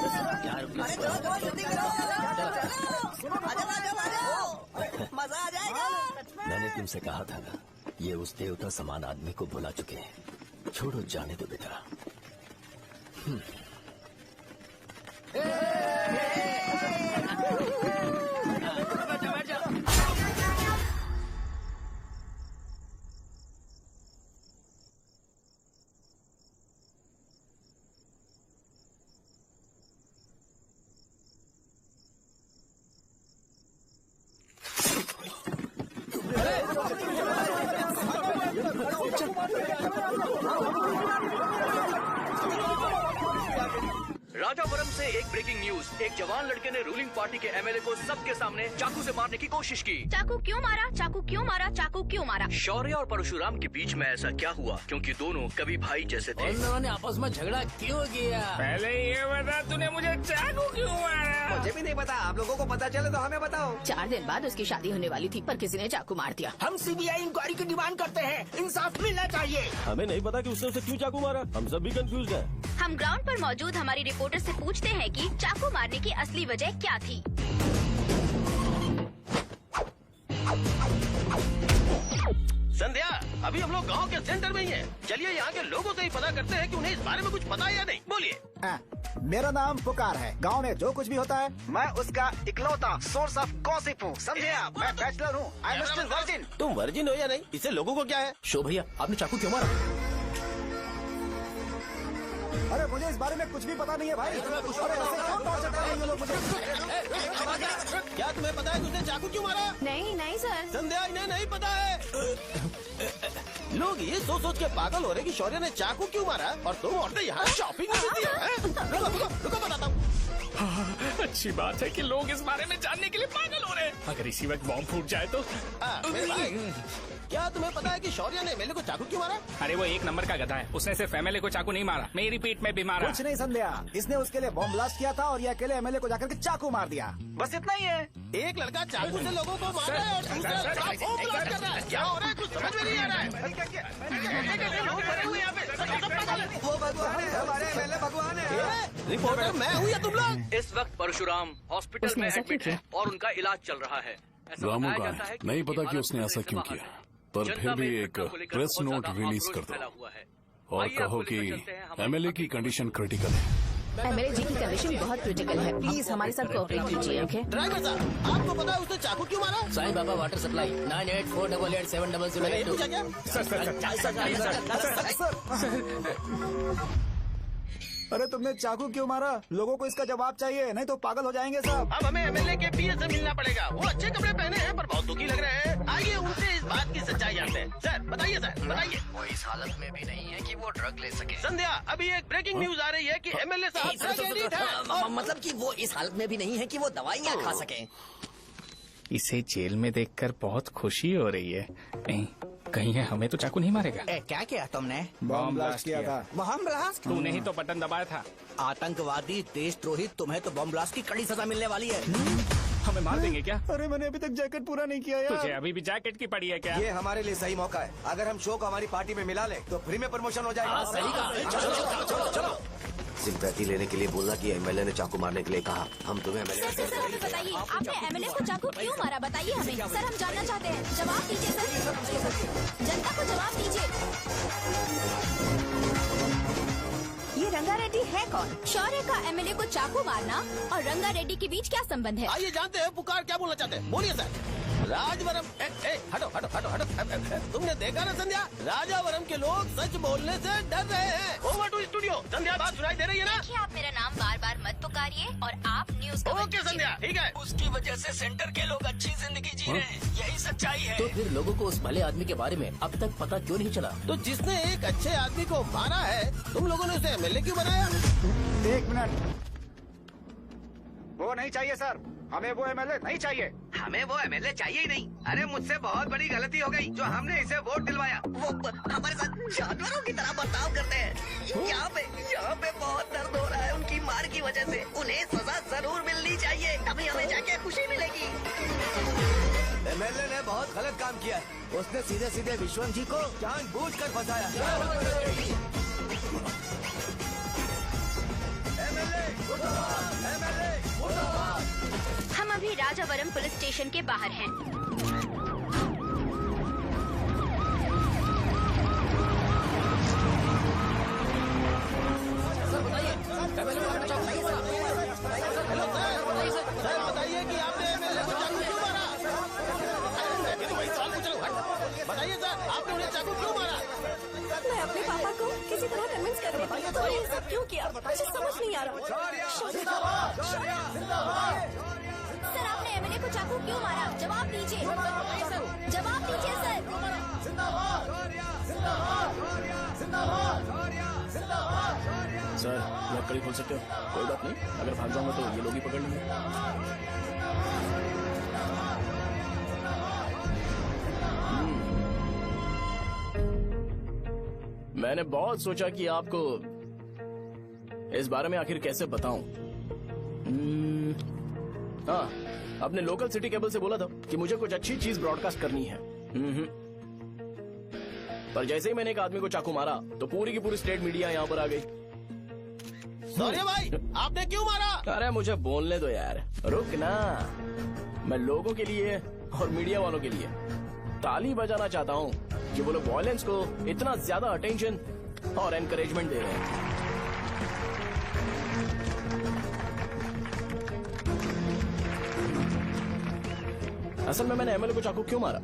अरे चलो जल्दी करो। मजा आ जाएगा। मैंने तुमसे कहा था ना, ये उस देवता समान आदमी को भुला चुके हैं। छोड़ो, जाने दो बेटा। राजापुरम से एक ब्रेकिंग न्यूज। एक जवान लड़के ने रूलिंग पार्टी के एमएलए को सबके सामने चाकू से मारने की कोशिश की। चाकू क्यों मारा? चाकू क्यों मारा? चाकू क्यों मारा? शौर्य और परशुराम के बीच में ऐसा क्या हुआ? क्योंकि दोनों कभी भाई जैसे थे। उन दोनों ने आपस में झगड़ा क्यों किया? पहले ये बता, तूने मुझे चाकू क्यों मारा? मुझे भी नहीं पता। आप लोगों को पता चले तो हमें बताओ। 4 दिन बाद उसकी शादी होने वाली थी पर किसी ने चाकू मार दिया। हम सीबीआई इंक्वायरी की डिमांड करते हैं। इंसाफ मिलना चाहिए। हमें नहीं पता कि उसने उसे क्यों चाकू मारा। हम सब भी कंफ्यूज हैं। हम ग्राउंड पर मौजूद हमारी रिपोर्टर से पूछते हैं कि चाकू मारने की असली वजह क्या थी। संध्या, अभी हम लोग गांव के सेंटर में ही हैं। चलिए यहाँ के लोगों से ही पता करते हैं कि उन्हें इस बारे में कुछ पता है या नहीं। बोलिए। मेरा नाम पुकार है। गांव में जो कुछ भी होता है मैं उसका इकलौता सोर्स ऑफ गॉसिप हूँ। समझे आप? मैं बैचलर हूँ। I am still virgin. तुम वर्जिन हो या नहीं, इससे लोगों को क्या है? शो भैया, आपने चाकू क्यों मारा? अरे मुझे इस बारे में कुछ भी पता नहीं है भाई। अरे ऐसे क्यों टॉर्चर कर रहे हैं ये लोग मुझे? क्या तुम्हें पता है कि उसने चाकू क्यों मारा? नहीं नहीं सर। संध्या, इन्हें नहीं पता है। लोग ये सोच के पागल हो रहे कि शौर्य ने चाकू क्यों मारा और तुम औरतें यहाँ शॉपिंग में बिजी हो। रुको बताता हूँ। अच्छी बात है कि लोग इस बारे में जानने के लिए पागल हो रहे हैं। अगर इसी वक्त बॉम्ब फूट जाए तो। मेरे भाई, क्या तुम्हें पता है कि शौर्य ने एमएलए को चाकू क्यों मारा? अरे वो एक नंबर का गधा है। उसने सिर्फ एमएलए को चाकू नहीं मारा, मेरी पीठ में भी मारा। कुछ नहीं संध्या, इसने उसके लिए बॉम्ब ब्लास्ट किया था और ये अकेले एमएलए को जाकर के चाकू मार दिया। बस इतना ही है। एक लड़का चाकू से लोगों को मार रहा है और दूसरा लड़का बॉम्ब ब्लास्ट कर रहा है। क्या हो रहा है? कुछ समझ में नहीं आ रहा है। वो भगवान है, हमारे एमएलए भगवान है। रिपोर्टर मैं हूँ या तुम लोग? इस वक्त परशुराम हॉस्पिटल में एडमिट है और उनका इलाज चल रहा है। रामू का है, नहीं पता कि उसने ऐसा क्यों किया, पर फिर भी एक प्रेस नोट रिलीज कर दो और कहो कि एमएलए की कंडीशन क्रिटिकल है। एमएलए जी की कंडीशन बहुत क्रिटिकल है। प्लीज हमारे साथ कोऑपरेट कीजिए। ओके ड्राइवर साहब, आपको पता है उसने चाकू क्यों मारा? Sai Baba water supply 9848870082। अरे तुमने चाकू क्यों मारा? लोगों को इसका जवाब चाहिए, नहीं तो पागल हो जाएंगे सब। अब हमें एमएलए के पीए से मिलना पड़ेगा। वो अच्छे कपड़े पहने हैं पर बहुत दुखी लग रहे हैं। आइए उनसे इस बात की सच्चाई जानते हैं। सर बताइए, सर बताइए। वो इस हालत में भी नहीं है कि वो ड्रग ले सके। संध्या, अभी एक ब्रेकिंग न्यूज आ रही है कि एमएलए साहब ड्रग एडिक्ट हैं। मतलब कि वो इस हालत में भी नहीं है कि वो दवाइयाँ खा सके। इसे जेल में देखकर बहुत खुशी हो रही है। नहीं, कहीं है हमें तो चाकू नहीं मारेगा। क्या किया तुमने? बॉम्ब ब्लास्ट किया था। Bomb blast? तूने ही तो बटन दबाया था। आतंकवादी, देशद्रोही, तुम्हें तो बॉम्ब ब्लास्ट की कड़ी सजा मिलने वाली है। हमें मार देंगे क्या? अरे मैंने अभी तक जैकेट पूरा नहीं किया यार। तुझे अभी भी जैकेट की पड़ी है क्या? ये हमारे लिए सही मौका है। अगर हम शो को हमारी पार्टी में मिला ले तो फ्री में प्रमोशन हो जाएगा। सही कहा। चलो चलो चलो चलो। सिंपैथी लेने के लिए बोला कि एमएलए ने चाकू मारने के लिए कहा। हम तुम्हें एमएलए सर हमें बताइए, आपने एमएलए को चाकू क्यों मारा? बताइए हमें सर, हम जानना चाहते हैं। जवाब दीजिए सर, जनता को जवाब दीजिए। ये रंगा रेड्डी है कौन? शौर्य का एमएलए को चाकू मारना और रंगा रेड्डी के बीच क्या संबंध है? आइए जानते हैं पुकार क्या बोलना चाहते हैं। बोलिए सर। राजवरम हटो हटो हटो हटो। तुमने देखा ना संध्या, राजावरम के लोग सच बोलने से डर रहे हैं। Over to studio. संध्या बात सुनाई दे रही है ना? देखिए आप मेरा नाम बार बार मत पुकारिए और आप न्यूज ओके संध्या, ठीक है। उसकी वजह से सेंटर के लोग अच्छी जिंदगी जी रहे हैं, यही सच्चाई है। तो फिर लोगों को उस भले आदमी के बारे में अब तक पता क्यों नहीं चला? तो जिसने एक अच्छे आदमी को मारा है, तुम लोगों ने उसे एमएलए क्यों बनाया? 1 मिनट, वो नहीं चाहिए सर, हमें वो एमएलए नहीं चाहिए। हमें वो एमएलए चाहिए ही नहीं। अरे मुझसे बहुत बड़ी गलती हो गई जो हमने इसे वोट दिलवाया। वो हमारे साथ जानवरों की तरह बर्ताव करते हैं। यहाँ पे बहुत दर्द हो रहा है उनकी मार की वजह से। उन्हें सजा जरूर मिलनी चाहिए, तभी हमें जाके खुशी मिलेगी। एमएलए ने बहुत गलत काम किया। उसने सीधे सीधे विश्वम जी को जानबूझकर फंसाया। हम अभी राजावरम पुलिस स्टेशन के बाहर हैं। सर बताइए कि आपने एमएलए को चाकू क्यों मारा? ये तो वही सवाल पूछ रहा हूँ। बताइए सर, आपने उन्हें चाकू क्यों मारा? मैं अपने पापा को किसी तरह कन्विंस कर रही थी। तो ये सब क्यों किया मुझे समझ नहीं आ रहा। सर आपने एमएलए को चाकू क्यों मारा? जवाब दीजिए, जवाब दीजिए सर। सर लकड़ी खोल सकते हो? कोई बात नहीं, अगर भाग जाऊंगा तो ये लोग ही पकड़ लेंगे। मैंने बहुत सोचा कि आपको इस बारे में आखिर कैसे बताऊं। हाँ, अपने लोकल सिटी केबल से बोला था कि मुझे कुछ अच्छी चीज ब्रॉडकास्ट करनी है। पर जैसे ही मैंने एक आदमी को चाकू मारा तो पूरी की पूरी स्टेट मीडिया यहाँ पर आ गई। सॉरी भाई, आपने क्यों मारा? अरे मुझे बोलने दो यार, रुक ना। मैं लोगों के लिए और मीडिया वालों के लिए ताली बजाना चाहता हूँ कि वो लोग वायलेंस को इतना ज्यादा अटेंशन और एनकरेजमेंट दे रहे हैं। असल में मैंने एमएलए को चाकू क्यों मारा?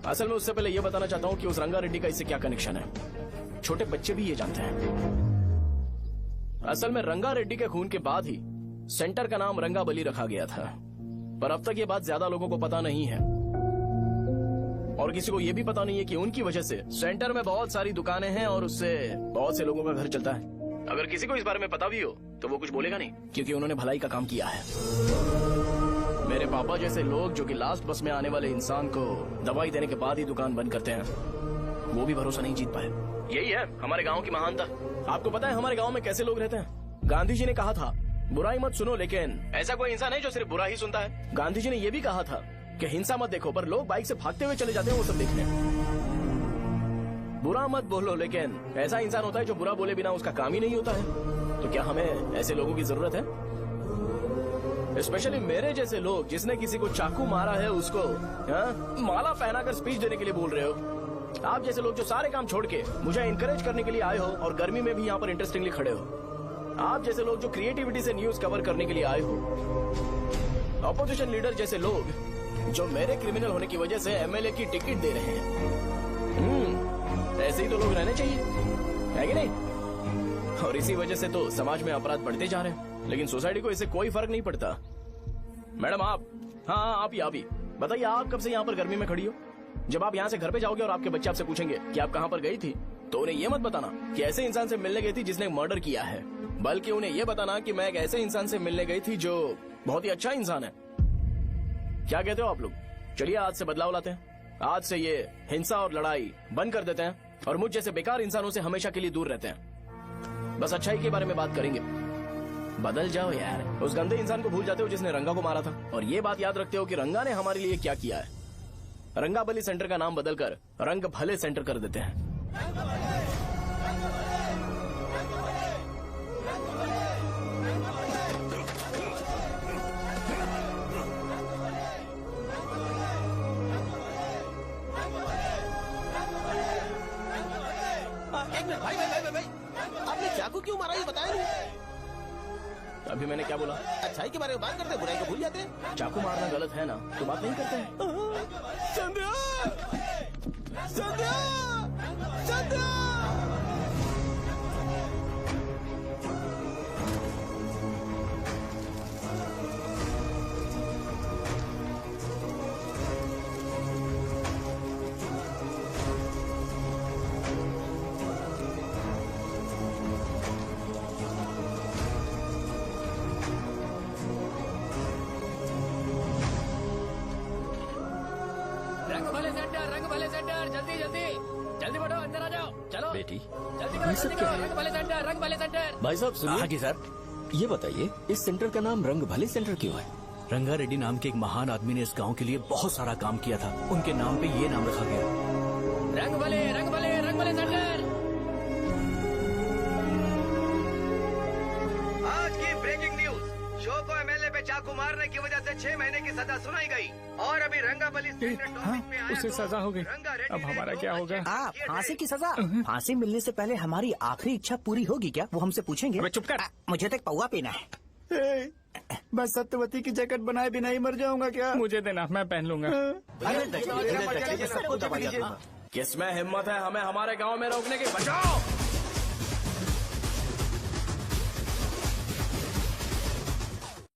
असल में उससे पहले यह बताना चाहता हूँ कि उस रंगा रेड्डी का इससे क्या कनेक्शन है। छोटे बच्चे भी ये जानते हैं। असल में रंगा रेड्डी के खून के बाद ही सेंटर का नाम रंगा बली रखा गया था, पर अब तक ये बात ज्यादा लोगों को पता नहीं है और किसी को ये भी पता नहीं है कि उनकी वजह से सेंटर में बहुत सारी दुकानें हैं और उससे बहुत से लोगों का घर चलता है। अगर किसी को इस बारे में पता भी हो तो वो कुछ बोलेगा नहीं, क्योंकि उन्होंने भलाई का काम किया है। मेरे पापा जैसे लोग जो कि लास्ट बस में आने वाले इंसान को दवाई देने के बाद ही दुकान बंद करते हैं, वो भी भरोसा नहीं जीत पाए। यही है हमारे गांव की महानता। आपको पता है हमारे गांव में कैसे लोग रहते हैं? गांधी जी ने कहा था बुराई मत सुनो, लेकिन ऐसा कोई इंसान है जो सिर्फ बुरा ही सुनता है। गांधी जी ने यह भी कहा था कि हिंसा मत देखो, पर लोग बाइक से भागते हुए चले जाते हैं वो सब देखने। बुरा मत बोलो, लेकिन ऐसा इंसान होता है जो बुरा बोले बिना उसका काम ही नहीं होता है। तो क्या हमें ऐसे लोगों की जरूरत है? स्पेशली मेरे जैसे लोग, जिसने किसी को चाकू मारा है उसको माला पहनाकर स्पीच देने के लिए बोल रहे हो। आप जैसे लोग जो सारे काम छोड़ के मुझे इंकरेज करने के लिए आए हो और गर्मी में भी यहाँ पर इंटरेस्टिंगली खड़े हो। आप जैसे लोग जो क्रिएटिविटी से न्यूज कवर करने के लिए आए हो। अपोजिशन लीडर जैसे लोग जो मेरे क्रिमिनल होने की वजह से एमएलए की टिकट दे रहे हैं। ऐसे ही तो लोग रहने चाहिए, है कि नहीं? और इसी वजह से तो समाज में अपराध बढ़ते जा रहे हैं, लेकिन सोसाइटी को इससे कोई फर्क नहीं पड़ता। मैडम आप, हाँ आप ही बताइए, आप कब से यहाँ पर गर्मी में खड़ी हो? जब आप यहाँ से घर पे जाओगे और आपके बच्चे आपसे पूछेंगे कि आप कहाँ पर गई थी, तो उन्हें ये मत बताना कि ऐसे इंसान से मिलने गई थी जिसने मर्डर किया है, बल्कि उन्हें ये बताना कि मैं एक ऐसे इंसान से मिलने गई थी जो बहुत ही अच्छा इंसान है। क्या कहते हो आप लोग? चलिए आज से बदलाव लाते हैं। आज से ये हिंसा और लड़ाई बंद कर देते हैं और मुझ जैसे बेकार इंसानों से हमेशा के लिए दूर रहते हैं। बस अच्छाई के बारे में बात करेंगे। बदल जाओ यार, उस गंदे इंसान को भूल जाते हो जिसने रंगा को मारा था, और ये बात याद रखते हो कि रंगा ने हमारे लिए क्या किया है। रंगा बली सेंटर का नाम बदलकर रंग भले सेंटर कर देते हैं। तुम्हारा ये बताया नहीं। अभी मैंने क्या बोला? अच्छाई के बारे में बात करते हैं, बुराई को भूल जाते हैं। चाकू मारना गलत है ना, तो बात नहीं करते हैं। संध्या! संध्या! संध्या! रंग भले सेंटर, जल्दी जल्दी जल्दी बढ़ो, अंदर आ जाओ, चलो बेटी जल्दी ये सब क्या है? रंग भले सेंटर, रंग भले सेंटर। भाई साहब सुनिए। हाँ जी सर। ये बताइए इस सेंटर का नाम रंग भले सेंटर क्यों है? रंगा रेड्डी नाम के एक महान आदमी ने इस गांव के लिए बहुत सारा काम किया था, उनके नाम पे ये नाम रखा गया। रंग भले सेंटर। आज की ब्रेकिंग न्यूज, शो को एमएलए पे चाकू मारने की वजह से 6 महीने की सजा सुनाई गई और अभी रंगाबली उसे सजा हो गई, अब हमारा क्या होगा? फांसी की सजा? फांसी मिलने से पहले हमारी आखिरी इच्छा पूरी होगी क्या, वो हमसे पूछेंगे? चुप कर। मुझे तो एक पौवा पीना है। मैं सत्यवती की जैकेट बनाए बिना ही मर जाऊंगा क्या? मुझे देना, मैं पहन लूंगा। किसमें हिम्मत है हमें हमारे गांव में रोकने की? बचाओ!